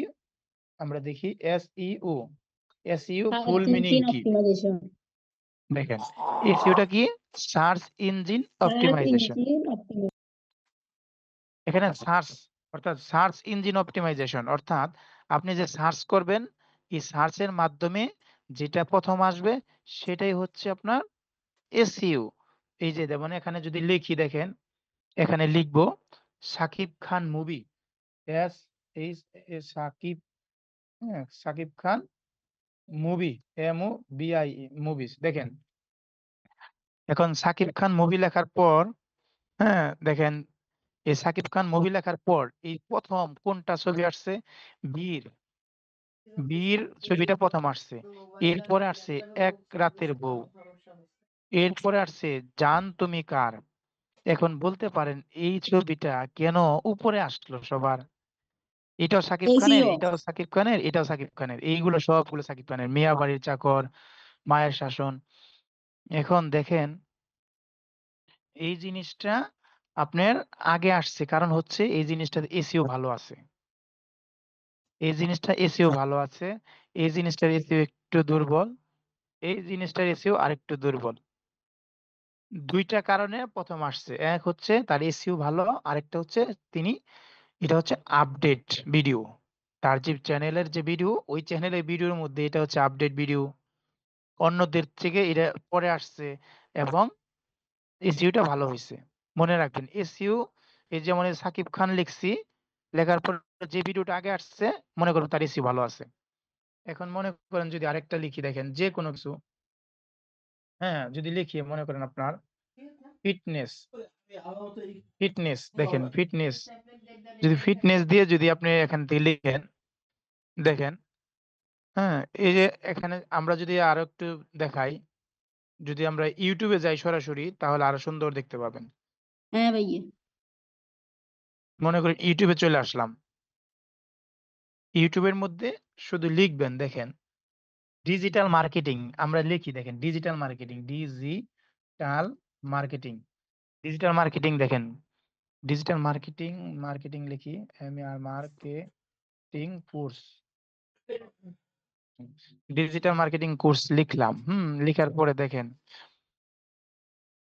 আমরা দেখি এসইও। এসইও ফুল মিনিং কি? অপটিমাইজেশন। দেখেন এসইওটা কি, সার্চ ইঞ্জিন অপটিমাইজেশন। এখানে সার্চ অর্থাৎ সার্চ ইঞ্জিন অপটিমাইজেশন, অর্থাৎ আপনি যে সার্চ করবেন, এই সার্চের মাধ্যমে যেটা প্রথম আসবে সেটাই হচ্ছে আপনার এসইও। এই যে যেমন এখানে যদি লিখি, দেখেন এখানে লিখব শাকিব খান মুভি, সাকিব, হ্যাঁ Shakib Khan movie, MOVIE movies. দেখেন এখন সাকিব খান মুভি লেখার পর, হ্যাঁ দেখেন এই সাকিব খান মুভি লেখার পর এই প্রথম কোনটা ছবি আসছে? বীর। বীর ছবিটা প্রথম আসছে। এরপরে আসছে এক রাতের বউ। এরপরে আসছে জান তুমি কার। এখন বলতে পারেন এই ছবিটা কেন উপরে আসলো সবার? এটাও সাকিব খানের, এসিও এটাও সাকিব খানের, এটাও সাকিব খানের, এইগুলো সবগুলো সাকিব খানের। মিয়া বাড়ির চাকর, মায়ের শাসন। এখন দেখেন এই জিনিসটা আপনার আগে আসছে, কারণ হচ্ছে এই জিনিসটার এসিও ভালো আছে। এই জিনিসটা এসিও ভালো আছে, এই জিনিসটার এসিও একটু দুর্বল, এই জিনিসটার এসিও আরেকটু দুর্বল। দুইটা কারণে প্রথম আসছে। এক হচ্ছে তার এসিও ভালো, আরেকটা হচ্ছে তিনি এটা হচ্ছে আপডেট ভিডিও। তার যে চ্যানেলের যে ভিডিও, ওই চ্যানেলের ভিডিওর মধ্যে এটা হচ্ছে আপডেট ভিডিও। অন্যদের থেকে এটা পরে আসছে এবং এসইউটা ভালো হইছে। মনে রাখবেন এসইউ এই যেমন এই সাকিব খান লিখছি, লেখার পর যে ভিডিওটা আগে আসছে মনে করুন তার এসইউ ভালো আছে। এখন মনে করেন যদি আরেকটা লিখি, দেখেন যে কোনো কিছু, হ্যাঁ যদি লিখি মনে করেন আপনার ফিটনেস, ফিটনেস দেখেন ফিটনেস, যদি ফিটনেস দিয়ে যদি আপনি এখান থেকে লিখেন, দেখেন হ্যাঁ এই যে এখানে আমরা যদি আরো একটু দেখাই, যদি আমরা ইউটিউবে যাই সরাসরি তাহলে আরো সুন্দর দেখতে পাবেন। হ্যাঁ ভাইয়া মনে করেন ইউটিউবে চলে আসলাম, ইউটিউবের মধ্যে শুধু লিখবেন, দেখেন ডিজিটাল মার্কেটিং আমরা লিখি, দেখেন digital marketing, digital marketing, digital marketing দেখেন, ডিজিটাল মার্কেটিং, মার্কেটিং লিখি marketing course, digital marketing course লিখলাম। লিখার পরে দেখেন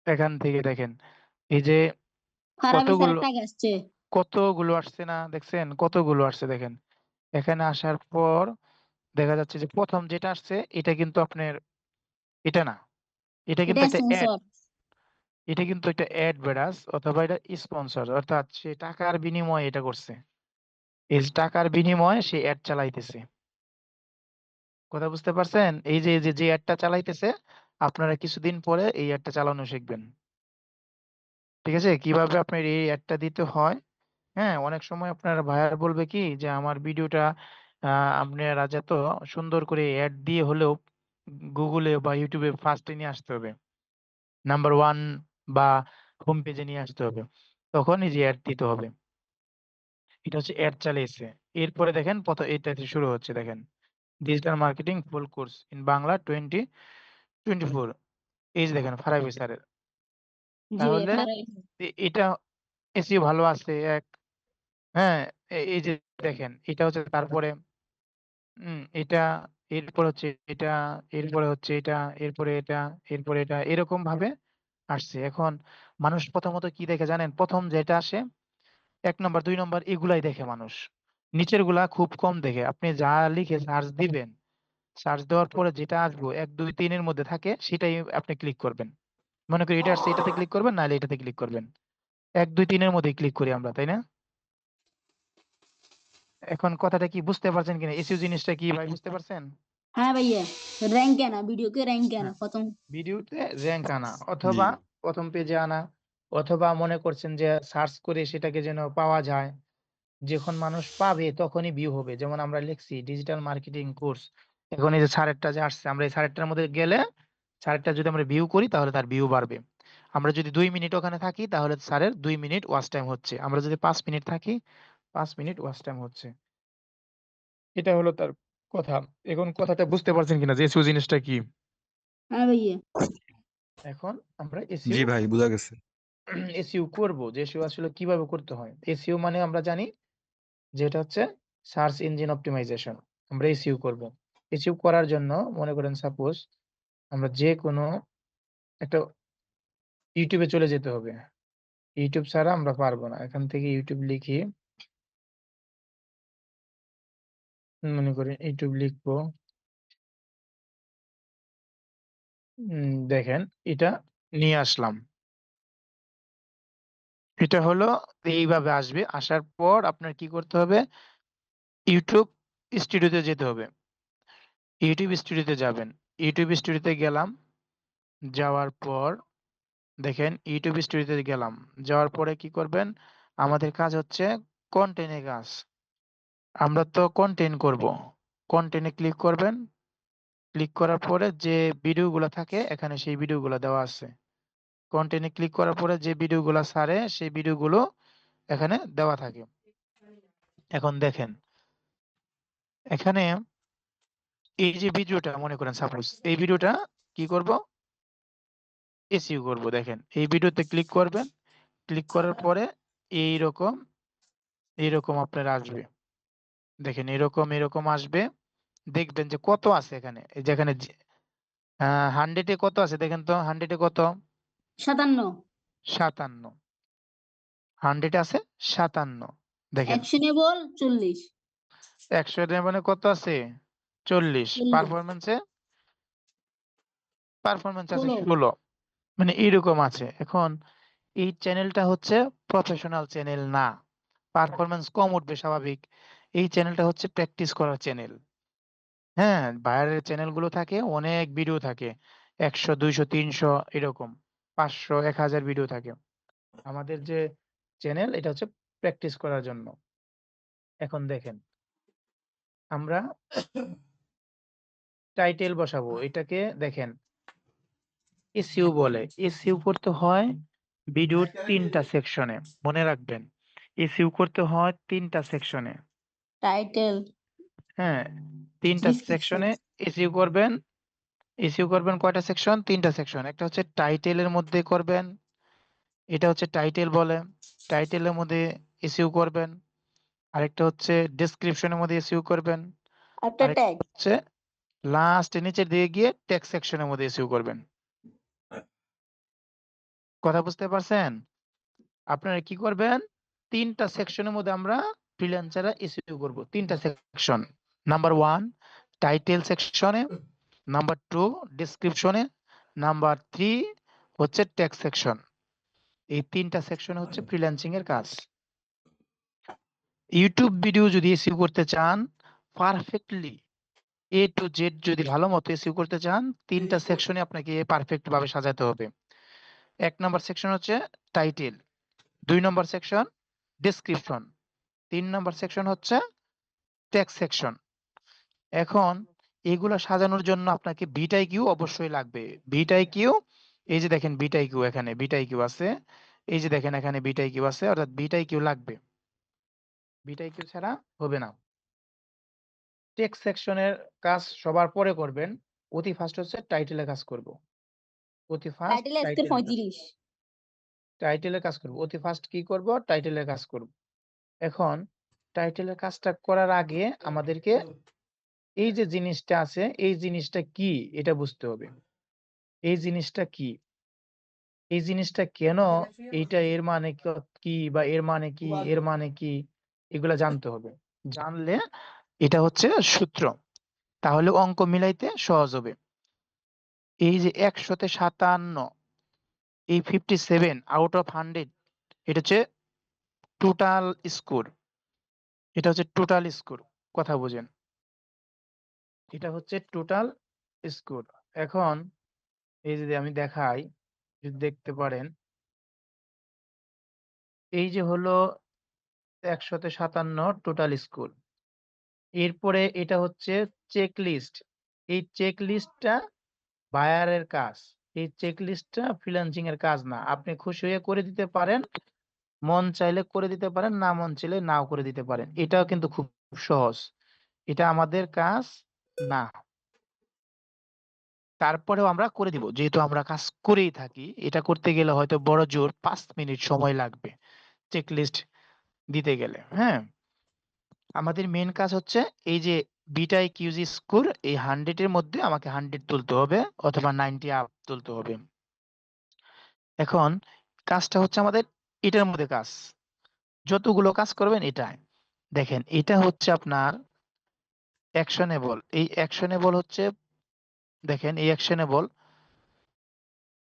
এখান থেকে দেখেন এই যে খারাপ হয়েছে, কতগুলো আরেকটা আগে আসছে। কতগুলো আসছে না, দেখছেন কতগুলো আসছে। দেখেন এখানে আসার পর দেখা যাচ্ছে যে প্রথম যেটা আসছে এটা কিন্তু আপনার এটা না, এটা এটা কিন্তু একটা অ্যাড, স্পন্সর। এটা কিন্তু একটা অ্যাড বেড়াস অথবা এটা স্পন্সর, অর্থাৎ সে টাকার বিনিময়ে এটা করছে। এই যে টাকার বিনিময়ে সে অ্যাড চালাইতেছে। কথা বুঝতে পারছেন? এই যে অ্যাডটা চালাইতেছে, আপনারা কিছুদিন পরে এই অ্যাডটা চালানো শিখবেন। ঠিক আছে? কিভাবে আপনার এই অ্যাডটা দিতে হয়। হ্যাঁ, অনেক সময় আপনার ভাইয়ারা বলবে কি যে আমার ভিডিওটা আপনারা যত সুন্দর করে অ্যাড দিয়ে হলেও গুগলে বা ইউটিউবে ফার্স্টে নিয়ে আসতে হবে। নাম্বার 1 বা হোম পেজে নিয়ে আসতে হবে। তখন এই যে অ্যাড দিতে হবে। এটা হচ্ছে অ্যাড চালিয়েছে। এরপরে দেখেন এটাতে শুরু হচ্ছে, দেখেন digital marketing full course in Bangla 2024। এই যে দেখেন ফারাবী স্যারের। জি ভাইয়া তাহলে খারাপ। এটা এসইও ভালো আছে এক। হ্যাঁ, এই যে দেখেন এটা হচ্ছে তারপরে এটা, এরপর হচ্ছে এটা, এরপরে হচ্ছে এটা, এরপরে এটা, এরপরে এটা, এরকম ভাবে আসছে। এখন মানুষ প্রথমত কি দেখে জানেন? প্রথম যেটা আসে ১ নম্বর ২ নম্বর এগুলাই দেখে মানুষ। নিচের গুলা খুব কম দেখে। আপনি যা লিখে সার্চ দিবেন, সার্চ দেওয়ার পরে যেটা আসবে ১, ২, ৩ এর মধ্যে থাকে সেটাই আপনি ক্লিক করবেন। মনে করি এটা আসছে এটাতে ক্লিক করবেন, নাহলে এটাতে ক্লিক করবেন। ১, ২, ৩ এর মধ্যেই ক্লিক করি আমরা, তাই না? এখন কথাটা কি বুঝতে পারছেন কিনা? এসইও জিনিসটা কি ভাই বুঝতে পারছেন? হ্যাঁ ভাইয়া র্যাঙ্ক আনা, ভিডিওকে র্যাঙ্ক আনা হ্যাঁ, প্রথম। ভিডিওতে র‍্যাংক আনা জি অথবা প্রথম পেজে আনা, অথবা মনে করছেন যে সার্চ করে সেটাকে যেন পাওয়া যায়। যখন মানুষ পাবে তখনই ভিউ হবে। যেমন আমরা লিখছি ডিজিটাল মার্কেটিং কোর্স। এখন এই যে স্যারেরটা যে আসছে, আমরা এই স্যারেরটার মধ্যে গেলে স্যারেরটা যদি আমরা ভিউ করি তাহলে তার ভিউ বাড়বে। আমরা যদি ২ মিনিট ওখানে থাকি তাহলে স্যারের ২ মিনিট ওয়াচ টাইম হচ্ছে। আমরা যদি ৫ মিনিট থাকি ৫ মিনিট ওয়াচ টাইম হচ্ছে। এটা হলো তার কথা। এখন কথাটা বুঝতে পারছেন কিনা যে এসইও জিনিসটা কি? হ্যাঁ ভাইয়া এখন আমরা জি এসইও ভাই বুঝা গেছে। এসইও করব। যে এসইও আসলে কিভাবে করতে হয়? এসইও মানে আমরা জানি যে এটা হচ্ছে সার্চ ইঞ্জিন অপটিমাইজেশন। আমরা এসইও করব। এসইও করার জন্য মনে করেন সাপোজ আমরা যেকোনো একটা ইউটিউবে চলে যেতে হবে। ইউটিউব ছাড়া আমরা পারব না। এখান থেকে ইউটিউব লিখি। মনে করেন ইউটিউব লিখব। দেখেন এটা নিয়ে আসলাম। এটা হলো এইভাবে আসবে। আসার পর আপনার কি করতে হবে? ইউটিউব স্টুডিওতে যেতে হবে। ইউটিউব স্টুডিওতে যাবেন। ইউটিউব স্টুডিওতে গেলাম। যাওয়ার পর দেখেন ইউটিউব স্টুডিওতে গেলাম। যাওয়ার পরে কি করবেন? আমাদের কাজ হচ্ছে কন্টেন্টে কাজ। আমরা তো কন্টেন্ট করব। কন্টেন্টে ক্লিক করবেন। ক্লিক করার পরে যে ভিডিওগুলো থাকে এখানে সেই ভিডিওগুলো দেওয়া আছে। কন্টেন্টে ক্লিক করার পরে যে ভিডিওগুলো ছাড়ে সেই ভিডিওগুলো এখানে দেওয়া থাকে। এখন দেখেন এখানে এই যে ভিডিওটা মনে করেন সাপোজ এই ভিডিওটা কি করব এসইও করব। দেখেন এই ভিডিওতে ক্লিক করবেন। ক্লিক করার পরে এইরকম এইরকম আপনার আসবে। দেখেন এরকম আসবে। দেখবেন যে কত আছে এখানে। এই যে এখানে 100-এ কত আছে দেখেন তো 100-এ কত 57 57 100-এ আছে 57 দেখেন অ্যাকশনেবল 40 100 মানে কত আছে 40 পারফরম্যান্সে আছে 16 16 মানে এইরকম আছে। এখন এই চ্যানেলটা হচ্ছে প্রফেশনাল চ্যানেল না, পারফরম্যান্স কম উঠবে স্বাভাবিক। এই চ্যানেলটা হচ্ছে প্র্যাকটিস করার চ্যানেল। হ্যাঁ, বাইরের চ্যানেলগুলো থাকে অনেক ভিডিও থাকে 100 200 300 এরকম 500 1000 ভিডিও থাকে। আমাদের যে চ্যানেল এটা হচ্ছে প্র্যাকটিস করার জন্য। এখন দেখেন আমরা টাইটেল বসাবো। এটাকে দেখেন এসইও বলে। এসইও করতে হয় ভিডিওর 3টা সেকশনে। মনে রাখবেন এসইও করতে হয় 3টা সেকশনে। টাইটেল হ্যাঁ, 3টা Description. সেকশনে এসইও করবেন। এসইও করবেন কয়টা সেকশন? 3টা সেকশন। একটা হচ্ছে টাইটেলের মধ্যে করবেন। এটা হচ্ছে টাইটেল বলে। টাইটেলের মধ্যে এসইও করবেন। আরেকটা হচ্ছে ডেসক্রিপশনের মধ্যে এসইও করবেন। একটা আরেকটা ট্যাগ হচ্ছে লাস্ট নিচের দিকে গিয়ে টেক্সট সেকশনের মধ্যে এসইও করবেন। কথা বুঝতে পারছেন? আপনারা কি করবেন? 3টা সেকশনের মধ্যে আমরা ফ্রিল্যান্সাররা এসইও করব। 3টা সেকশন। নাম্বার 1 টাইটেল সেকশনে, নাম্বার 2 ডেসক্রিপশনে, নাম্বার 3 হচ্ছে টেক্সট সেকশন। এই 3টা সেকশন হচ্ছে ফ্রিল্যান্সিং এর কাজ। ইউটিউব ভিডিও যদি এসইও করতে চান পারফেক্টলি এ টু জেড যদি ভালো মতো এসইও করতে চান 3টা সেকশনে আপনাকে পারফেক্ট ভাবে সাজাতে হবে। 1 নম্বর সেকশন হচ্ছে টাইটেল, 2 নম্বর সেকশন ডেসক্রিপশন, 3 নম্বর সেকশন হচ্ছে টেক্সট সেকশন। এখন এগুলো সাজানোর জন্য আপনাকে বিটাইকিউ অবশ্যই লাগবে। বিটাইকিউ এই যে দেখেন বিটাইকিউ এখানে বিটাইকিউ আছে। এই যে দেখেন এখানে বিটাইকিউ আছে অর্থাৎ বিটাইকিউ লাগবে। বিটাইকিউ ছাড়া হবে না। টেক্সট সেকশনের কাজ সবার পরে করবেন। অতি ফার্স্ট হচ্ছে টাইটেলের কাজ করব। অতি ফার্স্ট টাইটেল আজকে 35 টাইটেলের কাজ করব। অতি ফার্স্ট কি করব? টাইটেলের কাজ করব। এখন টাইটেলের কাজটা করার আগে আমাদেরকে এই যে জিনিসটা আছে এই জিনিসটা কি এটা বুঝতে হবে। এই জিনিসটা কি? এই জিনিসটা কেন? এইটা এর মানে কি বা এর মানে কি এর মানে কি এগুলা জানতে হবে। জানলে এটা হচ্ছে সূত্র। তাহলে অঙ্ক মিলাইতে সহজ হবে। এই যে 100-তে 57 এই 57 আউট অফ 100 এটা হচ্ছে টোটাল স্কোর। এটা হচ্ছে টোটাল স্কোর। কথা বুঝেন। এটা হচ্ছে টোটাল স্কোর। এখন এই যদি আমি দেখাই যদি দেখতে পারেন এই যে হলো 100-তে 57 টোটাল স্কোর। এরপরে এটা হচ্ছে চেক লিস্ট। এই চেক লিস্টটা বায়ারের কাজ। এই চেক লিস্টটা ফ্রিল্যান্সিং এর কাজ না। আপনি খুশি হয়ে করে দিতে পারেন, মন চাইলে করে দিতে পারেন, না মন চাইলে নাও করে দিতে পারেন। এটাও কিন্তু খুব সহজ। এটা আমাদের কাজ না। তারপরেও আমরা করে দিব যেহেতু আমরা কাজ করেই থাকি। এটা করতে গেলে হয়তো বড় জোর 5 মিনিট সময় লাগবে চেক লিস্ট দিতে গেলে। হ্যাঁ, আমাদের মেন কাজ হচ্ছে এই যে বিটাই কিউজি স্কোর এই 100 এর মধ্যে আমাকে 100 তুলতে হবে অথবা 90 আপ তুলতে হবে। এখন কাজটা হচ্ছে আমাদের এটার মধ্যে কাজ। যতগুলো কাজ করবেন এটাই। দেখেন এটা হচ্ছে আপনার অ্যাকশনেবল। এই অ্যাকশনেবল হচ্ছে দেখেন এই অ্যাকশনেবল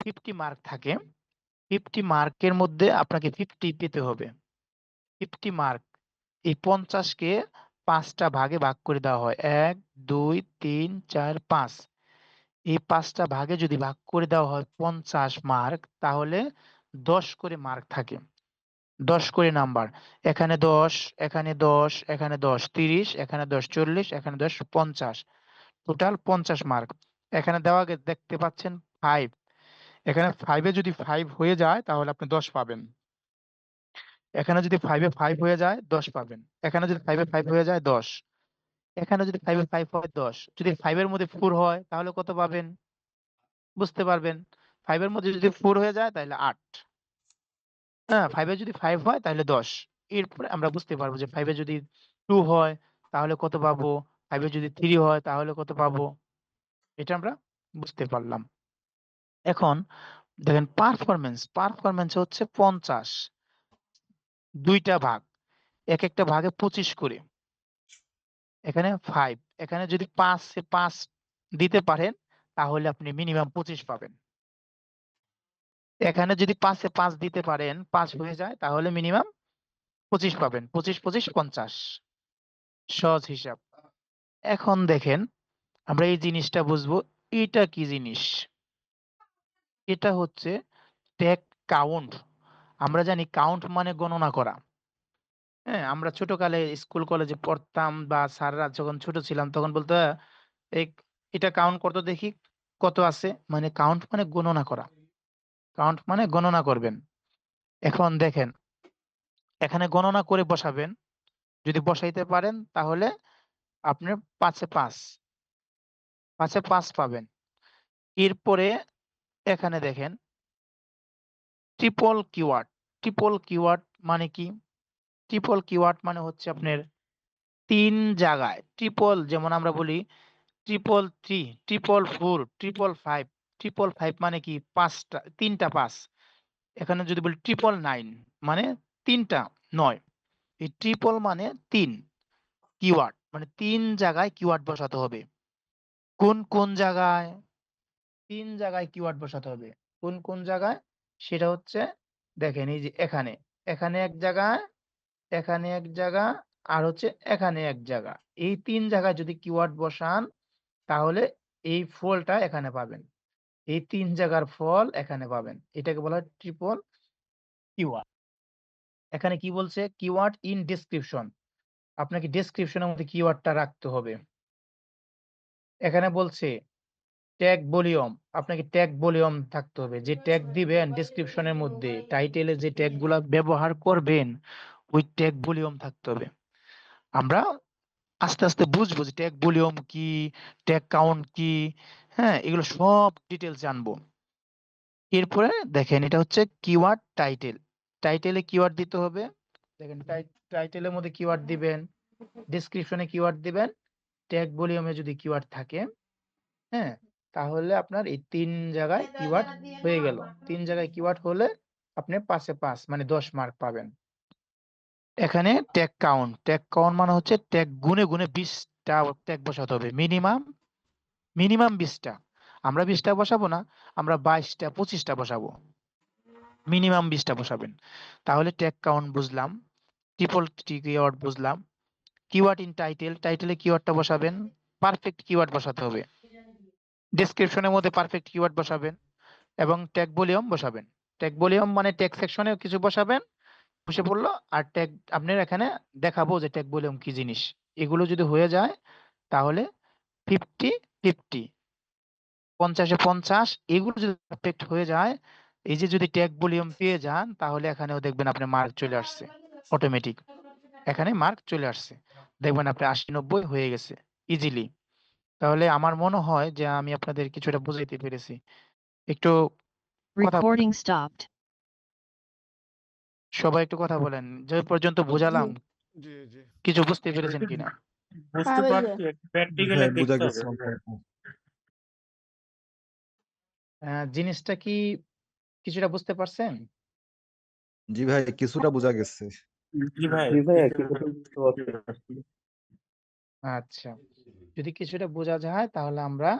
50 মার্ক থাকে। 50 মার্কের মধ্যে আপনাকে 50 পেতে হবে। 50 মার্ক এই 50-কে 5টা ভাগে ভাগ করে দেওয়া হয়। 1 2 3 4 5। এই 5টা ভাগে যদি ভাগ করে দেওয়া হয় 50 মার্ক তাহলে 10 করে মার্ক থাকে। 10 করে নাম্বার। এখানে 10, এখানে 10, এখানে 10, 30, এখানে 10, 40, এখানে 10, 50। Total 50 mark. এখানে দেওয়া দেখতে পাচ্ছেন 5। এখানে 5 এ যদি 5 হয়ে যায় তাহলে আপনি 10 পাবেন। এখানে যদি 5 এ 5 হয়ে যায় 10 পাবেন। এখানে যদি 5 এ 5 হয়ে যায় 10। এখানে যদি 5 এ 5 হয় 10। যদি 5 এর মধ্যে 4 হয় তাহলে কত পাবেন? বুঝতে পারবেন। 5 এর মধ্যে যদি 4 হয়ে যায় তাহলে 8। হ্যাঁ, 5 এ যদি 5 হয় তাহলে 10। এরপরে আমরা বুঝতে পারবো যে 5 এ যদি 2 হয় তাহলে কত পাবো? 5 এ যদি 3 হয় তাহলে কত পাবো? এটা আমরা বুঝতে পারলাম। এখন দেখেন পারফরম্যান্স হচ্ছে 50। 2টা ভাগ। একেকটা ভাগে 25 করে। এখানে 5। এখানে যদি 5 এ 5 দিতে পারেন তাহলে আপনি মিনিমাম 25 পাবেন। এখানে যদি 5 এ 5 দিতে পারেন, 5 হয়ে যায় তাহলে মিনিমাম 25 পাবেন। 25, 25, 50। সহজ হিসাব। এখন দেখেন আমরা এই জিনিসটা বুঝবো। এটা কি জিনিস? এটা হচ্ছে ট্যাগ কাউন্ট। আমরা জানি কাউন্ট মানে গণনা করা। হ্যাঁ, আমরা ছোটকালে স্কুল কলেজে পড়তাম বা স্যাররা যখন ছোট ছিলাম তখন বলতো এই এটা কাউন্ট করতো দেখি কত আছে। মানে কাউন্ট মানে গণনা করা। কাউন্ট মানে গণনা করবেন। এখন দেখেন এখানে গণনা করে বসাবেন। যদি বসাইতে পারেন তাহলে আপনি 5 এ 5। 5 এ 5 পাবেন। এরপরে এখানে দেখেন ট্রিপল কিওয়ার্ড। ট্রিপল কিওয়ার্ড মানে কি? ট্রিপল কিওয়ার্ড মানে হচ্ছে আপনার 3 জায়গায় ট্রিপল, যেমন আমরা বলি 333, 444, 555। 555 মানে কি? 5টা, 3টা 5। এখানে যদি বলি 999 মানে 3টা 9। এই ট্রিপল মানে 3 কিওয়ার্ড, মানে 3 জায়গায় কিওয়ার্ড বসাতে হবে। কোন জায়গায়? 3 জায়গায় কিওয়ার্ড বসাতে হবে। কোন জায়গায়? সেটা হচ্ছে দেখেন এই যে এখানে, এখানে এক জায়গায়, এখানে এক জায়গা, আর হচ্ছে এখানে এক জায়গা। এই 3 জায়গায় যদি কিওয়ার্ড বসান তাহলে এই ফলটা এখানে পাবেন। এই 3 জায়গার ফল এখানে পাবেন। এটাকে বলা হয় ট্রিপল কিওয়ার্ড। এখানে কি বলছে? Keyword in description. আপনাকে ডেসক্রিপশনের মধ্যে কিওয়ার্ডটা রাখতে হবে। এখানে বলছে ট্যাগ ভলিউম। আপনাকে ট্যাগ ভলিউম থাকতে হবে। যে ট্যাগ দিবেন ডেসক্রিপশনের মধ্যে, টাইটেলে যে ট্যাগগুলা ব্যবহার করবেন ওই ট্যাগ ভলিউম থাকতে হবে। আমরা আস্তে আস্তে বুঝবো যে ট্যাগ ভলিউম কি, ট্যাগ কাউন্ট কি। হ্যাঁ, এগুলো সব ডিটেলস জানবো। এরপরে দেখেন এটা হচ্ছে কিওয়ার্ড টাইটেল। টাইটেলে কিওয়ার্ড দিতে হবে। দেখেন টাইটেলের মধ্যে কিওয়ার্ড দিবেন, ডেসক্রিপশনে কিওয়ার্ড দিবেন, ট্যাগ ভলিউমে যদি কিওয়ার্ড থাকে, হ্যাঁ, তাহলে আপনার এই 3 জায়গায় কিওয়ার্ড হয়ে গেল। 3 জায়গায় কিওয়ার্ড হলে আপনি 5 এ 5 মানে 10 মার্ক পাবেন। এখানে ট্যাগ কাউন্ট। ট্যাগ কাউন্ট মানে হচ্ছে ট্যাগ গুনে 20টা ট্যাগ বসাতে হবে। মিনিমাম 20টা। আমরা 20টা বসাবো না, আমরা 22টা 25টা বসাবো। মিনিমাম 20টা বসাবেন। তাহলে ট্যাগ কাউন্ট বুঝলাম, ট্রিপল কিওয়ার্ড বুঝলাম। কিওয়ার্ড ইন টাইটেল, টাইটেলে কিওয়ার্ডটা বসাবেন, পারফেক্ট কিওয়ার্ড বসাতে হবে। ডেসক্রিপশনের মধ্যে পারফেক্ট কিওয়ার্ড বসাবেন এবং ট্যাগ ভলিউম বসাবেন। ট্যাগ ভলিউম মানে ট্যাগ সেকশনে কিছু বসাবেন, বসে পড়লো। আর ট্যাগ আপনার এখানে দেখাবো যে ট্যাগ ভলিউম কি জিনিস। এগুলো যদি হয়ে যায় তাহলে 50 50, 50 এ 50, এগুলো যদি পারফেক্ট হয়ে যায়, এই যে যদি ট্যাগ ভলিউম পেয়ে যান তাহলে এখানেও দেখবেন আপনার মার্ক চলে আসছে অটোমেটিক। এখানে মার্ক চলে আসছে, দেখবেন আপনি 80-90 হয়ে গেছে ইজিলি। তাহলে আমার মনে হয় যে আমি আপনাদের কিছুটা বুঝাইতে পেরেছি। একটু কথা Recording stopped. সবাই একটু কথা বলেন, যে পর্যন্ত বোঝালাম জি জি কিছু বুঝতে পেরেছেন কিনা? বুঝতে পারছি, প্র্যাকটিক্যালে ভাই বোঝা দেখতে গেছে হবে। জিনিসটা কি কিছুটা বুঝতে পারছেন? জি ভাই কিছুটা বোঝা গেছে। জি ভাই, আচ্ছা, যদি কিছুটা বোঝা যায় তাহলে আমরা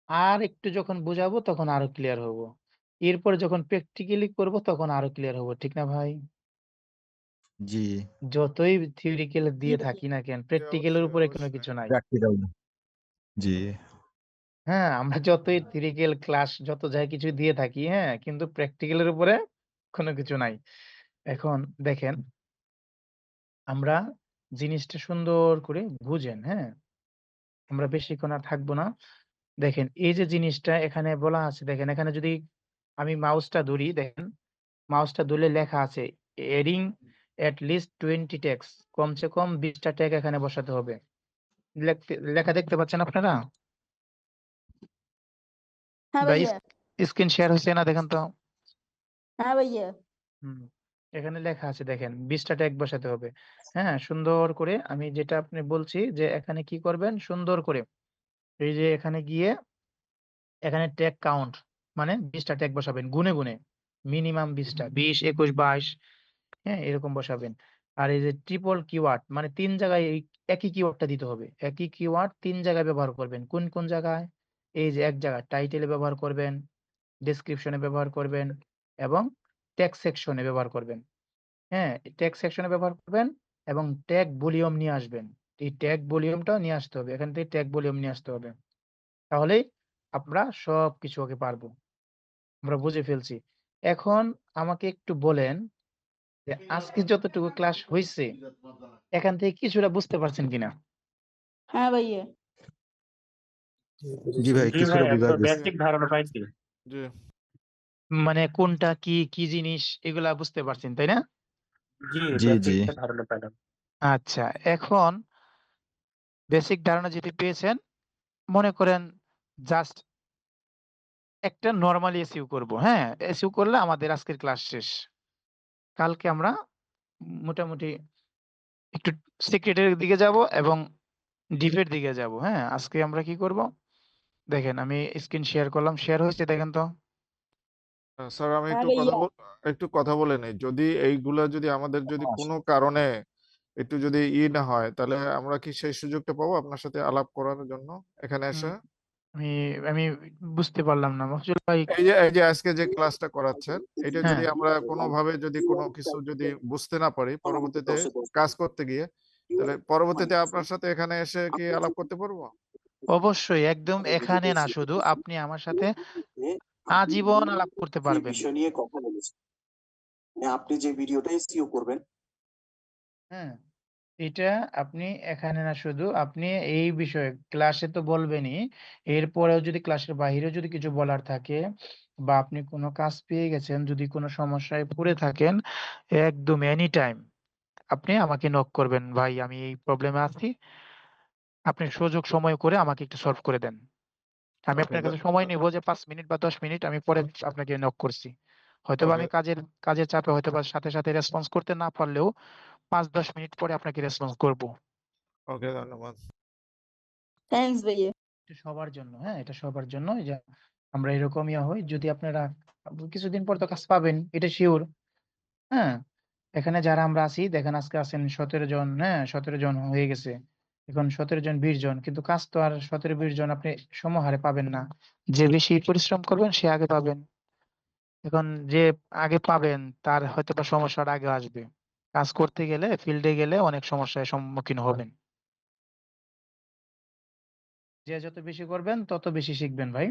আর একটু যখন বোঝাবো তখন আরো ক্লিয়ার হব। এরপরে যখন প্র্যাকটিক্যালি করব তখন আরো ক্লিয়ার হব, ঠিক না ভাই? জি যতই থিওরিক্যাল দিয়ে থাকি না কেন, প্র্যাকটিক্যালের অবশ্যই উপরে কোনো অবশ্যই কিছু নাই। প্র্যাকটিক্যাল জি হ্যাঁ, আমরা যতই থিওরিক্যাল ক্লাস যত যাই কিছু দিয়ে থাকি, হ্যাঁ, কিন্তু প্র্যাকটিক্যালের উপরে কোনো কিছু নাই। এখন দেখেন আমরা জিনিসটা সুন্দর করে বুঝেন, হ্যাঁ? আমরা বেশিক্ষণ আর থাকবো না। দেখেন এই যে জিনিসটা এখানে বলা আছে, দেখেন এখানে যদি আমি মাউসটা ধরি, দেখেন মাউসটা ধরলে লেখা আছে এডিং এট লিস্ট 20 ট্যাগস, কমসে কম 20টা ট্যাগ এখানে বসাতে হবে। লেখা দেখতে পাচ্ছেন আপনারা? হ্যাঁ বা ভাইয়া, স্ক্রিন শেয়ার হচ্ছে না, দেখেন তো। হ্যাঁ ভাইয়া। হুম, এখানে লেখা আছে দেখেন 20টা ট্যাগ বসাতে হবে। হ্যাঁ, সুন্দর করে আমি যেটা আপনি বলছি যে এখানে কি করবেন, সুন্দর করে এই যে এখানে গিয়ে এখানে ট্যাগ কাউন্ট মানে 20টা ট্যাগ বসাবেন গুনে গুনে, মিনিমাম 20টা, 20, 21, 22, হ্যাঁ এরকম বসাবেন। আর এই যে ট্রিপল কিওয়ার্ড মানে 3 জায়গায় এই একই কিওয়ার্ডটা দিতে হবে। একই কিওয়ার্ড 3 জায়গায় ব্যবহার করবেন। কোন কোন জায়গায়? এই যে এক জায়গায় টাইটেলে ব্যবহার করবেন, ডেসক্রিপশনে ব্যবহার করবেন এবং টেক্সট সেকশনে ব্যবহার করবেন। হ্যাঁ, টেক্সট সেকশনে ব্যবহার করবেন এবং ট্যাগ ভলিউম নিয়ে আসবেন। এই ট্যাগ ভলিউমটাও নিয়ে আসতে হবে। এখান থেকে ট্যাগ ভলিউম নিয়ে আসতে হবে। তাহলেই আমরা সবকিছু আগে পারবো। আমরা বুঝে ফেলছি। এখন আমাকে একটু বলেন যে আজকে যতটুকু ক্লাস হইছে এখান থেকে কিছুটা বুঝতে পারছেন কিনা? হ্যাঁ ভাইয়া। জি ভাই, জি কিছুটা ভাইয়া, বোঝা তো গেছে। বেসিক ধারণা পাইছি। জি মানে কোনটা কি, কি জিনিস এগুলা বুঝতে পারছেন, তাই না? জি, জি জি বেসিক ধারণা পাইলাম। আচ্ছা, এখন বেসিক ধারণা যেটি পেয়েছেন, মনে করেন জাস্ট একটা নরমাল এসইউ করব। হ্যাঁ, এসইউ করলে আমাদের আজকের ক্লাস শেষ। কালকে আমরা মোটামুটি একটু সিক্রেটের দিকে যাব এবং ডিপের দিকে যাব। হ্যাঁ, আজকে আমরা কি করব? দেখেন আমি স্ক্রিন শেয়ার করলাম। শেয়ার হয়েছে দেখেন তো। স্যার, আমি হ্যাঁ একটু ভাইয়া। একটু কথা বলে নিই। যদি এইগুলা যদি আমাদের যদি কোনো কারণে একটু যদি না হয়, তাহলে আমরা কি সেই সুযোগটা পাবো আপনার সাথে আলাপ করার জন্য এখানে হুম, এসে? আমি আমি বুঝতে পারলাম না মফিজুল ভাই। এই যে আজকে যে ক্লাসটা করাচ্ছেন, এটা হ্যাঁ, যদি আমরা কোনোভাবে যদি কোনো কিছু যদি বুঝতে না পারি পরবর্তীতে কাজ করতে গিয়ে, তাহলে পরবর্তীতে আপনার সাথে এখানে এসে কি আলাপ করতে পারবো? অবশ্যই একদম এখানে না, শুধু আপনি আমার সাথে আজীবন আলাপ করতে পারবেন। হ্যাঁ, এটা আপনি এখানে না, শুধু আপনি এই বিষয়ে ক্লাসে তো বলবেনই, এরপরেও যদি ক্লাসের বাহিরেও যদি কিছু বলার থাকে বা আপনি কোনো কাজ পেয়ে গেছেন, যদি কোনো সমস্যায় পড়ে থাকেন, একদম এনি টাইম আপনি আমাকে নক করবেন, ভাই আমি এই প্রবলেমে আছি, আপনি সুযোগ সময় করে আমাকে একটু সলভ করে দেন। আমি ওকে আপনার কাছে সময় নিব যে 5 মিনিট বা 10 মিনিট, আমি পরে আপনাকে নক করছি। হয়তোবা ওকে আমি কাজের চাপে হয়তোবা সাথে সাথে রেসপন্স করতে না পারলেও 5-10 মিনিট পরে আপনাকে রেসপন্স করব। ওকে, ধন্যবাদ। থ্যাঙ্কস ভাইয়া। এটা সবার জন্য, হ্যাঁ এটা সবার জন্য যে আমরা এরকমই হই। যদি আপনারা কিছুদিন পর তো কাজ পাবেন, এটা শিওর। হ্যাঁ, এখানে যারা আমরা আছি দেখেন আজকে আছেন 17 জন, হ্যাঁ 17 জন হয়ে গেছে। এখন 17 জন 20 জন, কিন্তু কাজ তো আর 17-20 জন আপনি সমহারে পাবেন না। যে বেশি পরিশ্রম করবেন সে আগে পাবেন। এখন যে আগে পাবেন তার হয়তোবা সমস্যাটা আগে আসবে। কাজ করতে গেলে ফিল্ডে গেলে অনেক সমস্যার সম্মুখীন হবেন। যে যত বেশি করবেন তত বেশি শিখবেন ভাই।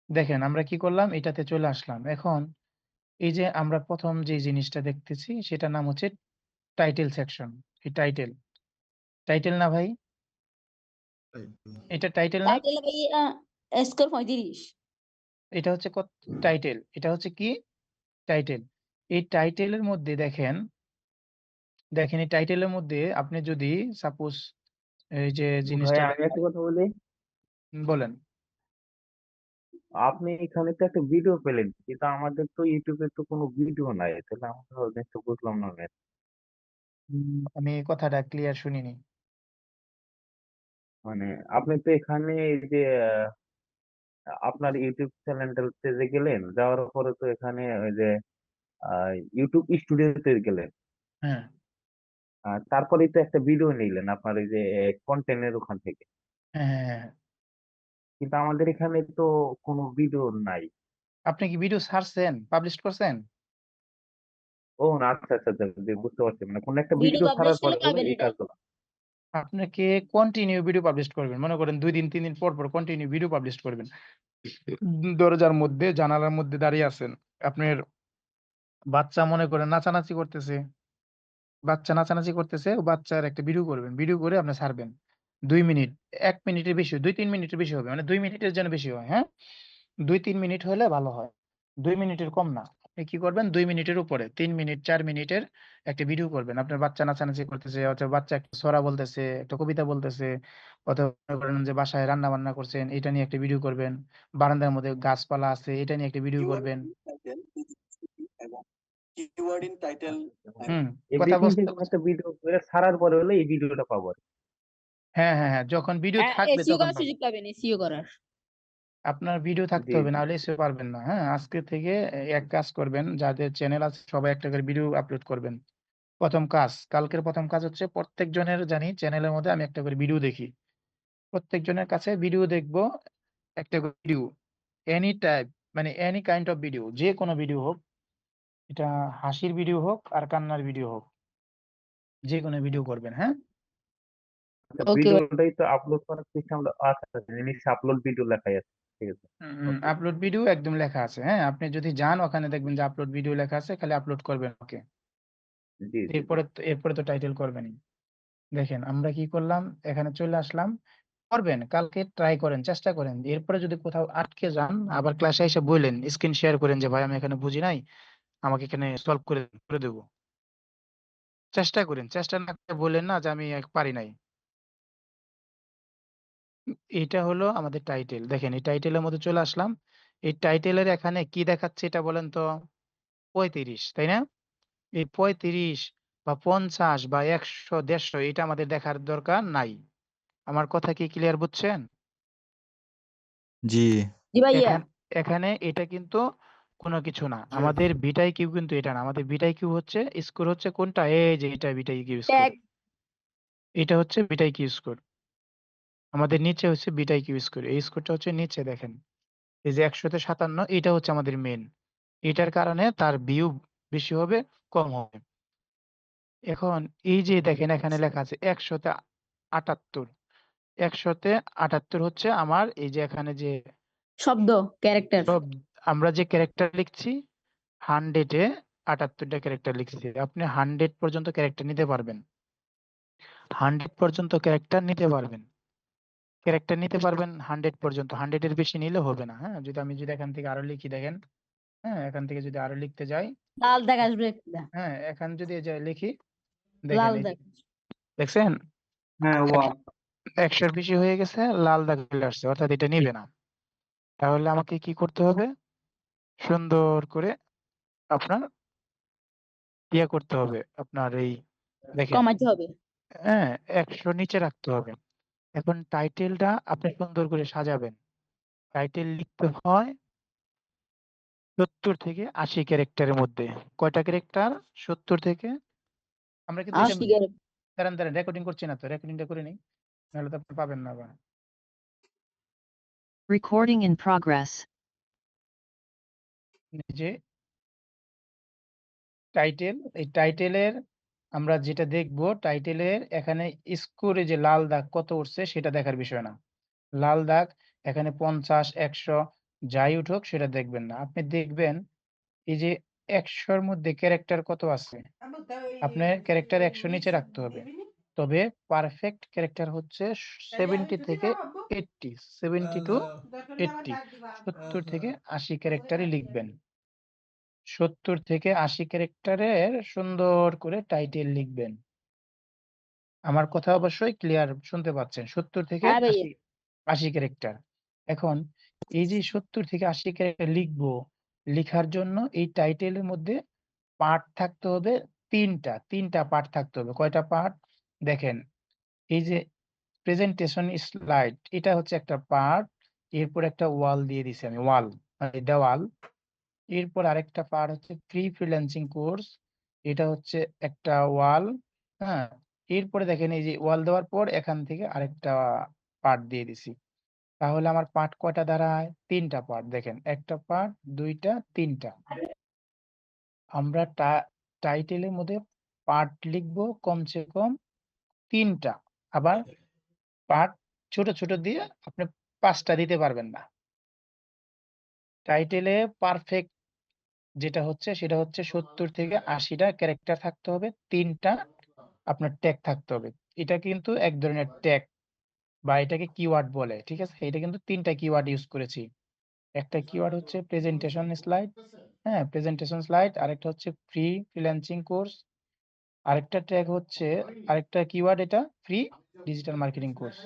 দেখেন আমরা কি করলাম, এটাতে চলে আসলাম। এখন এই যে আমরা প্রথম যে জিনিসটা দেখতেছি সেটার নাম হচ্ছে টাইটেল সেকশন। এই টাইটেল না ভাই? এটা টাইটেল না? টাইটেল ভাইয়া স্কোর 35। এটা হচ্ছে টাইটেল। এটা হচ্ছে কি? টাইটেল। এই টাইটেলের মধ্যে দেখেন এই টাইটেলের মধ্যে আপনি যদি সাপোজ এই যে ভাই জিনিসটা আমি একটা কথা বলি, বলেন। আপনি এখানে তো একটা ভিডিও পেলেন, কিন্তু আমাদের তো ইউটিউবে তো কোনো ভিডিও নাই, তাহলে আমরা তো বুঝলাম না net। আমি কথাটা ক্লিয়ার শুনিনি। মানে আপনি তো এখানে এই যে আপনার ইউটিউব চ্যানেলটাতে যে গেলেন, যাওয়ার পরে তো এখানে ওই যে ইউটিউব স্টুডিওতে গেলেন, হ্যাঁ, তারপরেই তো একটা ভিডিও নিলেন আপনার এই যে কন্টেন্টের ওখান থেকে, হ্যাঁ, হ্যাঁ, হ্যাঁ। কিন্তু আমাদের এখানে তো কোনো ভিডিও নাই। আপনি কি ভিডিও ছাড়ছেন, পাবলিশ করছেন? ও না, আচ্ছা আচ্ছা আচ্ছা, জি, বুঝতে পারছি, মানে কোন একটা ভিডিও ভিডিও পাবলিশ ছাড়ার করলে পরে পাবেন এই এটা। কাজগুলো। আপনাকে কন্টিনিউ ভিডিও পাবলিশ করবেন, মনে করেন 2 দিন 3 দিন পর পর কন্টিনিউ ভিডিও পাবলিশ করবেন। দরজার মধ্যে জানালার মধ্যে দাঁড়িয়ে আছেন, আপনার বাচ্চা মনে করেন নাচানাচি করতেছে। বাচ্চা নাচানাচি করতেছে, ও বাচ্চার একটা ভিডিও করবেন। ভিডিও করে আপনি ছাড়বেন। ২ মিনিট, ১ মিনিটের বেশি, ২-৩ মিনিটের বেশি হবে। মানে ২ মিনিটের যেন বেশি হয়, হ্যাঁ? ২-৩ মিনিট হলে ভালো হয়। ২ মিনিটের কম না। আপনি কি করবেন ২ মিনিটের উপরে ৩ মিনিট ৪ মিনিটের একটা ভিডিও করবেন। আপনার বাচ্চা নাচানাচি করতেছে অথবা বাচ্চা একটা ছড়া বলতেছে, একটা কবিতা বলতেছে অথবা মনে করেন যে বাসায় রান্না-বান্না করছেন এটা নিয়ে একটা ভিডিও করবেন। বারান্দার মধ্যে গাছপালা আছে এটা নিয়ে একটা ভিডিও করবেন। হুম, কথা এভরিথিং বুঝতে যেকোনো একটা ভিডিও করে ছাড়ার পরে হলে এই ভিডিওটা পাবো আরকি। হ্যাঁ। যখন ভিডিও থাকবে এসইও তখন করার পাবেন। সুযোগ পাবেন, এসইও করার। আপনার ভিডিও থাকতে জি, হবে, জি। নাহলে এসে পারবেন না। হ্যাঁ? আজকে থেকে এক কাজ করবেন, যাদের চ্যানেল আছে সবাই একটা করে ভিডিও আপলোড করবেন। ১ম কাজ, কালকের ১ম কাজ হচ্ছে প্রত্যেকজনের জানি চ্যানেলের মধ্যে আমি একটা করে ভিডিও দেখি। প্রত্যেকজনের কাছে ভিডিও দেখবো, একটা করে ভিডিও। এনি টাইপ মানে এনি কাইন্ড অফ ভিডিও, যেকোনো ভিডিও হোক। এটা হাসির ভিডিও হোক আর কান্নার ভিডিও হোক। যেকোনো ভিডিও করবেন, হ্যাঁ? আচ্ছা, ওকে ভাই। ভিডিওটাই তো আপলোড করার সিস্টেম আচ্ছা, নিচে আপলোড ভিডিও লেখাই আছে। ঠিক আছে। ওকে। আপলোড ভিডিও একদম লেখা আছে, হ্যাঁ? আপনি যদি যান ওখানে দেখবেন যে আপলোড ভিডিও লেখা আছে, খালি আপলোড করবেন ওকে। জি, জি। এরপরে তো টাইটেল করবেনই। দেখেন আমরা কি করলাম, এখানে চলে আসলাম। করবেন, কালকে ট্রাই করেন, চেষ্টা করেন। এরপরে যদি কোথাও আটকে যান আবার ক্লাসে এসে বললেন, স্ক্রিন শেয়ার করেন যে ভাই আমি এখানে বুঝি নাই, আমাকে এখানে সলভ করে দেবো। চেষ্টা করেন, চেষ্টা না করে বললেন না যে আমি পারি নাই। এটা হলো আমাদের টাইটেল। দেখেন এই টাইটেলের মধ্যে চলে আসলাম। এই টাইটেলের এখানে কি দেখাচ্ছে এটা বলেন তো? ৩৫, তাই না? এই ৩৫ বা ৫০ বা ১০০, ১৫০ এটা আমাদের দেখার দরকার নাই। আমার কথা কি ক্লিয়ার বুঝছেন? জি, জি ভাইয়া। এখানে এটা কিন্তু কোনো কিছু না। আমাদের বিটাই কিউ কিন্তু এটা না। আমাদের বিটাই কিউ হচ্ছে স্কোর হচ্ছে কোনটা? এই যে এটা বিটাই কিউ স্কোর। ট্যাগ। এটা হচ্ছে বিটাই কিউ স্কোর। আমাদের নিচে হচ্ছে বিটাই কিউ স্কোর। এই স্কোরটা হচ্ছে নিচে দেখেন। এই যে ১০০-৫৭ এটা হচ্ছে আমাদের মেন। এটার কারণে তার ভিউ বেশি হবে, কম হবে। এখন এই যে দেখেন এখানে লেখা আছে ১০০-৭৮। ১০০-৭৮ হচ্ছে আমার এই যে এখানে যে শব্দ, ক্যারেক্টার। সব আমরা যে ক্যারেক্টার লিখছি 100-এ ৭৮টা ক্যারেক্টার লিখছি। আপনি 100 পর্যন্ত ক্যারেক্টার নিতে পারবেন। 100 পর্যন্ত ক্যারেক্টার নিতে পারবেন। ক্যারেক্টার নিতে পারবেন 100 পর্যন্ত। 100 এর বেশি নিলে হবে না। হ্যাঁ? যদি এখান থেকে আরো লিখি দেখেন। হ্যাঁ? এখান থেকে যদি আরো লিখতে যাই, লাল দাগ আসবে একটা। হ্যাঁ? এখান যদি এই যে লিখি দেখেন লাল এই যে দাগ। দেখছেন? হ্যাঁ, ওয়াও। ১০০ এর বেশি হয়ে গেছে, লাল দাগ চলে আসছে। অর্থাৎ এটা নিবে না। তাহলে আমাকে কি করতে হবে? সুন্দর করে আপনার করতে হবে। আপনার এই দেখেন, কমাইতে হবে। হ্যাঁ? ১০০ নিচে রাখতে হবে। এখন টাইটেলটা আপনি সুন্দর করে সাজাবেন। টাইটেল লিখতে হয় ৭০ থেকে ৮০ ক্যারেক্টারের মধ্যে। কয়টা ক্যারেক্টার? ৭০ থেকে আমরা কিন্তু এটা ৮০ ক্যারেক্টার। দাঁড়ান রেকর্ডিং করছি না তো। রেকর্ডিংটা করে নিই। নাহলে তো আপনি পাবেন না আবার। Recording in progress. এই যে টাইটেল, এই টাইটেলের আমরা যেটা দেখব টাইটেলের এখানে স্কোরে যে লাল দাগ কত উঠছে সেটা দেখার বিষয় না। লাল দাগ এখানে ৫০, ১০০ যাই উঠুক সেটা দেখবেন না। আপনি দেখবেন এই যে ১০০ র মধ্যে ক্যারেক্টার কত আছে? আপনার ক্যারেক্টার ১০০ নিচে রাখতে হবে। তবে পারফেক্ট ক্যারেক্টার হচ্ছে 70 থেকে 80, 70 to 80, ৭০ থেকে ৮০ ক্যারেক্টারই লিখবেন। ৭০ থেকে ৮০ ক্যারেক্টারের সুন্দর করে টাইটেল লিখবেন। আমার কথা অবশ্যই ক্লিয়ার শুনতে পাচ্ছেন। ৭০ থেকে হ্যাঁ ভাইয়া। ৮০ ক্যারেক্টার। এখন এই যে ৭০ থেকে ৮০ ক্যারেক্টার লিখবো, লিখার জন্য এই টাইটেলের মধ্যে পার্ট থাকতে হবে ৩ টা। ৩ টা পার্ট থাকতে হবে। কয়টা পার্ট? দেখেন, এই যে প্রেজেন্টেশন স্লাইড এটা হচ্ছে একটা পার্ট। এরপর একটা ওয়াল দিয়ে দিছি আমি, ওয়াল মানে দেওয়াল। এরপর আরেকটা পার্ট হচ্ছে ফ্রিল্যান্সিং কোর্স। এটা হচ্ছে একটা ওয়াল, হ্যাঁ? এরপরে দেখেন এই যে ওয়াল দেওয়ার পর এখান থেকে আরেকটা পার্ট দিয়ে দিছি। তাহলে আমার পার্ট কয়টা দাঁড়ায়? ৩ টা পার্ট। দেখেন ১ টা পার্ট, ২ টা, ৩ টা। আমরা টাইটেলের মধ্যে পার্ট লিখবো কমসে কম ৩ টা। আবার পার্ট ছোট দিয়ে আপনি ৫ টা দিতে পারবেন না। টাইটেলে পারফেক্ট যেটা হচ্ছে সেটা হচ্ছে 70 থেকে 80টা ক্যারেক্টার থাকতে হবে, 3টা আপনার ট্যাগ থাকতে হবে। এটা কিন্তু এক ধরনের ট্যাগ বা এটাকে কিওয়ার্ড বলে, ঠিক আছে? এটা কিন্তু 3টা কিওয়ার্ড ইউজ করেছি। একটা কিওয়ার্ড হচ্ছে প্রেজেন্টেশন স্লাইড, হ্যাঁ, প্রেজেন্টেশন স্লাইড, আরেকটা হচ্ছে ফ্রি ফ্রিল্যান্সিং কোর্স, আরেকটা ট্যাগ হচ্ছে আরেকটা কিওয়ার্ড এটা ফ্রি ডিজিটাল মার্কেটিং কোর্স।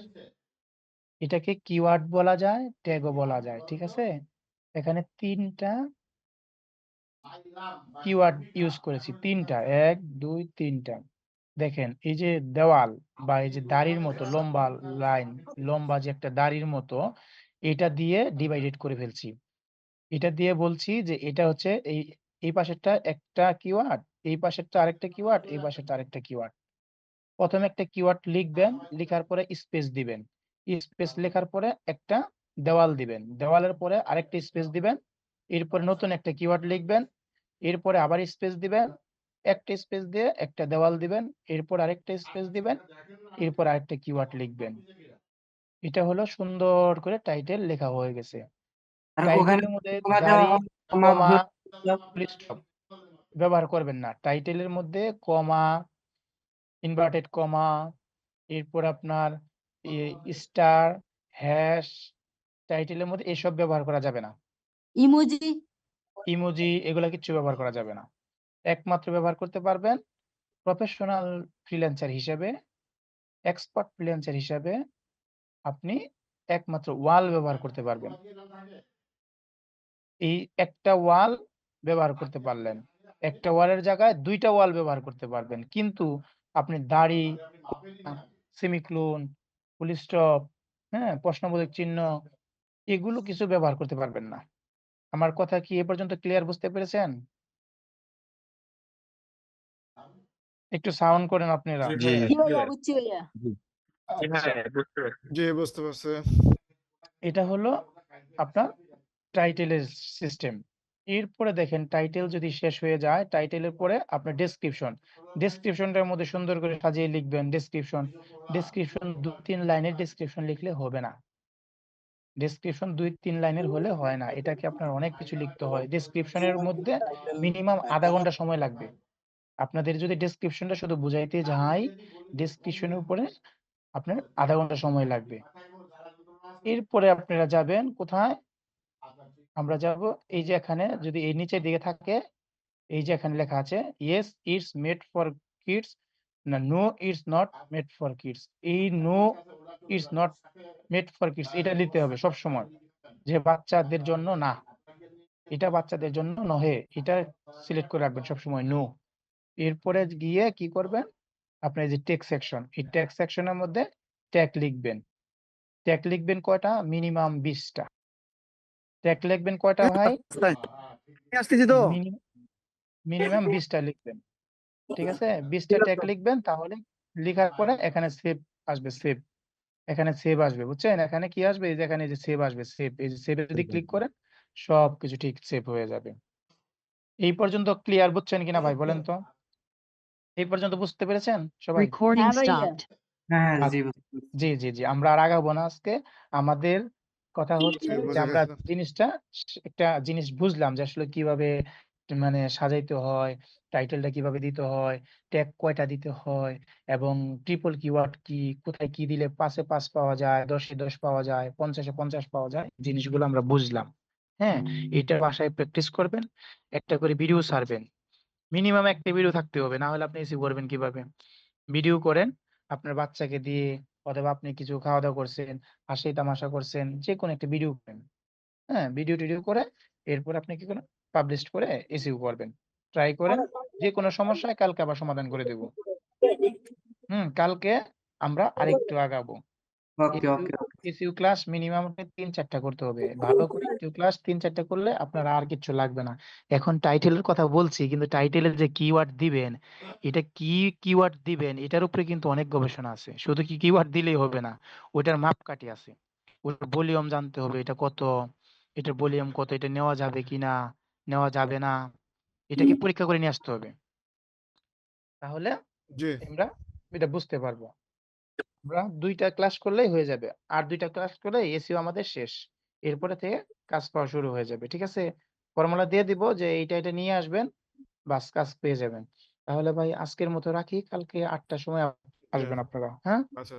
এটাকে কিওয়ার্ড বলা যায়, ট্যাগও বলা যায়, ঠিক আছে? এখানে 3টা কিওয়ার্ড ইউজ করেছি, 3টা, 1 2 3টা। দেখেন এই যে দেওয়াল বা এই যে দাড়ির মতো লম্বা লাইন, লম্বা যে একটা দাড়ির মতো, এটা দিয়ে ডিভাইডেড করে ফেলছি। এটা দিয়ে বলছি যে এটা হচ্ছে এই পাশেরটা একটা কিওয়ার্ড, এই পাশেরটা আরেকটা কিওয়ার্ড, এই পাশেরটা আরেকটা কিওয়ার্ড। প্রথমে একটা কিওয়ার্ড লিখবেন, লিখার পরে স্পেস দিবেন, স্পেস লেখার পরে একটা দেওয়াল দিবেন, দেওয়ালের পরে আরেকটা স্পেস দিবেন, এরপরে নতুন একটা কিওয়ার্ড লিখবেন, এরপরে আবার স্পেস দিবেন, একটা স্পেস দিয়ে একটা দেওয়াল দিবেন, এরপর আরেকটা স্পেস দিবেন, এরপর আরেকটা কিওয়ার্ড লিখবেন। এটা হলো সুন্দর করে টাইটেল লেখা হয়ে গেছে। আর ওখানে টাইটেলের মধ্যে কমা দেওয়া দাড়ি, হবে, কমা কমা, ধরে- ফুল স্টপ ব্যবহার করবেন না। টাইটেলের মধ্যে কমা, ইনভার্টেড কমা, এরপর আপনার স্টার, হ্যাশ, টাইটেলের মধ্যে এসব ব্যবহার করা যাবে না। ইমোজি ইমোজি এগুলা কিচ্ছু ব্যবহার করা যাবে না। একমাত্র ব্যবহার করতে পারবেন প্রফেশনাল ফ্রিল্যান্সার হিসেবে, এক্সপার্ট ফ্রিল্যান্সার হিসেবে আপনি একমাত্র ওয়াল ব্যবহার করতে পারবেন। এই একটা ওয়াল ব্যবহার করতে পারলেন, একটা ওয়ালের জায়গায় 2টা ওয়াল ব্যবহার করতে পারবেন, কিন্তু আপনি দাড়ি, সেমিক্লোন, ফুল স্টপ, হ্যাঁ, প্রশ্নবোধক চিহ্ন, এগুলো কিছু ব্যবহার করতে পারবেন না। আমার কথা কি এ পর্যন্ত ক্লিয়ার বুঝতে পেরেছেন? একটু সাউন্ড করেন আপনারা। জি জি ভাইয়া বুঝছি ভাইয়া। জি আচ্ছা, জি বুঝতে পারছি। এটা হলো আপনার টাইটেলের সিস্টেম। এরপরে দেখেন টাইটেল যদি শেষ হয়ে যায়, টাইটেলের পরে আপনার ডেসক্রিপশন, ডেসক্রিপশনটার মধ্যে সুন্দর করে সাজিয়ে লিখবেন ডেসক্রিপশন। ডেসক্রিপশন 2-3 লাইনের ডেসক্রিপশন লিখলে হবে না। ডেসক্রিপশন 2-3 লাইনের হলে হয় না, এটাকে আপনার অনেক কিছু লিখতে হয়। ডেসক্রিপশনের মধ্যে মিনিমাম আধা ঘন্টা সময় লাগবে। আপনাদের যদি ডেসক্রিপশনটা শুধু বুঝাইতে যাই, ডেসক্রিপশনের উপরে আপনার আধা ঘন্টা সময় লাগবে। এরপরে আপনারা যাবেন কোথায়? আমরা যাব এই যে এখানে, যদি এই নিচের দিকে থাকে, এই যে এখানে লেখা আছে yes it's made for kids, না no it's not made for kids. এই no it's not made for kids এটা দিতে হবে সব সময়, যে বাচ্চাদের জন্য না, এটা বাচ্চাদের জন্য নহে, এটা সিলেক্ট করে রাখবেন সব সময় নো। এরপরে গিয়ে কি করবেন? আপনার এই যে টেক্সট সেকশন, এই টেক্সট সেকশনের মধ্যে ট্যাগ লিখবেন। ট্যাগ লিখবেন কয়টা? মিনিমাম 20টা। ট্যাগ লিখবেন কয়টা ভাই? আসতেছি তো। মিনিমাম 20টা লিখবেন, ঠিক আছে? 20টা ট্যাগ লিখবেন, তাহলে লেখার পরে এখানে সেভ আসবে, সেভ, এখানে সেভ আসবে, বুঝছেন? এখানে কি আসবে? এই যে এখানে যে সেভ আসবে, সেভ, এই যে সেভে যদি ক্লিক করেন সবকিছু ঠিক সেভ হয়ে যাবে। এই পর্যন্ত ক্লিয়ার বুঝছেন কিনা ভাই বলেন তো? এই পর্যন্ত বুঝতে পেরেছেন সবাই? Recording হ্যাঁ ভাইয়া। stopped. হ্যাঁ জি আচ্ছা, জি জি জি, আমরা আর আগাবো না আজকে। আমাদের কথা হচ্ছে যে বুঝে আমরা গেছে। জিনিসটা একটা জিনিস বুঝলাম যে আসলে কিভাবে মানে সাজাইতে হয়, টাইটেলটা কিভাবে দিতে হয়, ট্যাগ কয়টা দিতে হয়, এবং ট্রিপল কিওয়ার্ড কি, কোথায় কি দিলে 5-এ 5 পাওয়া যায়, 10-এ 10 পাওয়া যায়, 50-এ 50 পাওয়া যায়, জিনিসগুলো আমরা বুঝলাম। হ্যাঁ, এটা বাসায় প্র্যাকটিস করবেন, একটা করে ভিডিও ছাড়বেন। মিনিমাম একটা ভিডিও থাকতে হবে, না হলে আপনি রিসিভ করবেন কিভাবে? ভিডিও করেন আপনার বাচ্চাকে দিয়ে, অথবা আপনি কিছু খাওয়া দাওয়া করছেন, হাসি তামাশা করছেন, যে কোনো একটা ভিডিও করেন। হ্যাঁ, ভিডিও টিডিও করে এরপর আপনি কি করেন? পাবলিশ করে এসইও করবেন। ট্রাই করেন, যে কোনো সমস্যায় কালকে আবার সমাধান করে দেব। কালকে আমরা আরেকটু আগাবো। ওকে ওকে। এসইও ক্লাস মিনিমাম 3-4টা করতে হবে। ভালো করে এসইও ক্লাস 3-4টা করলে আপনার আর কিছু লাগবে না। এখন টাইটেলের কথা বলছি, কিন্তু টাইটেলের যে কিওয়ার্ড দিবেন, এটা কি কিওয়ার্ড দিবেন এটার উপরে কিন্তু অনেক গবেষণা আছে। শুধু কি কিওয়ার্ড দিলেই হবে না, ওটার মাপকাঠি আছে। ওটার ভলিউম জানতে হবে, এটা কত, এটার ভলিউম কত, এটা নেওয়া যাবে কিনা, নেওয়া যাবে না, এটাকে পরীক্ষা করে নিয়ে আসতে হবে। তাহলে জি আমরা এটা বুঝতে পারবো। আমরা 2টা ক্লাস করলেই হয়ে যাবে, আর 2টা ক্লাস করলে এসইও আমাদের শেষ। এরপরে থেকে কাজ পাওয়া শুরু হয়ে যাবে, ঠিক আছে? ফর্মুলা দিয়ে দিব যে এইটা এটা নিয়ে আসবেন, বাস কাজ পেয়ে যাবেন। তাহলে ভাই আজকের মতো রাখি, কালকে 8টার সময় আসবেন আপনারা, হ্যাঁ? আচ্ছা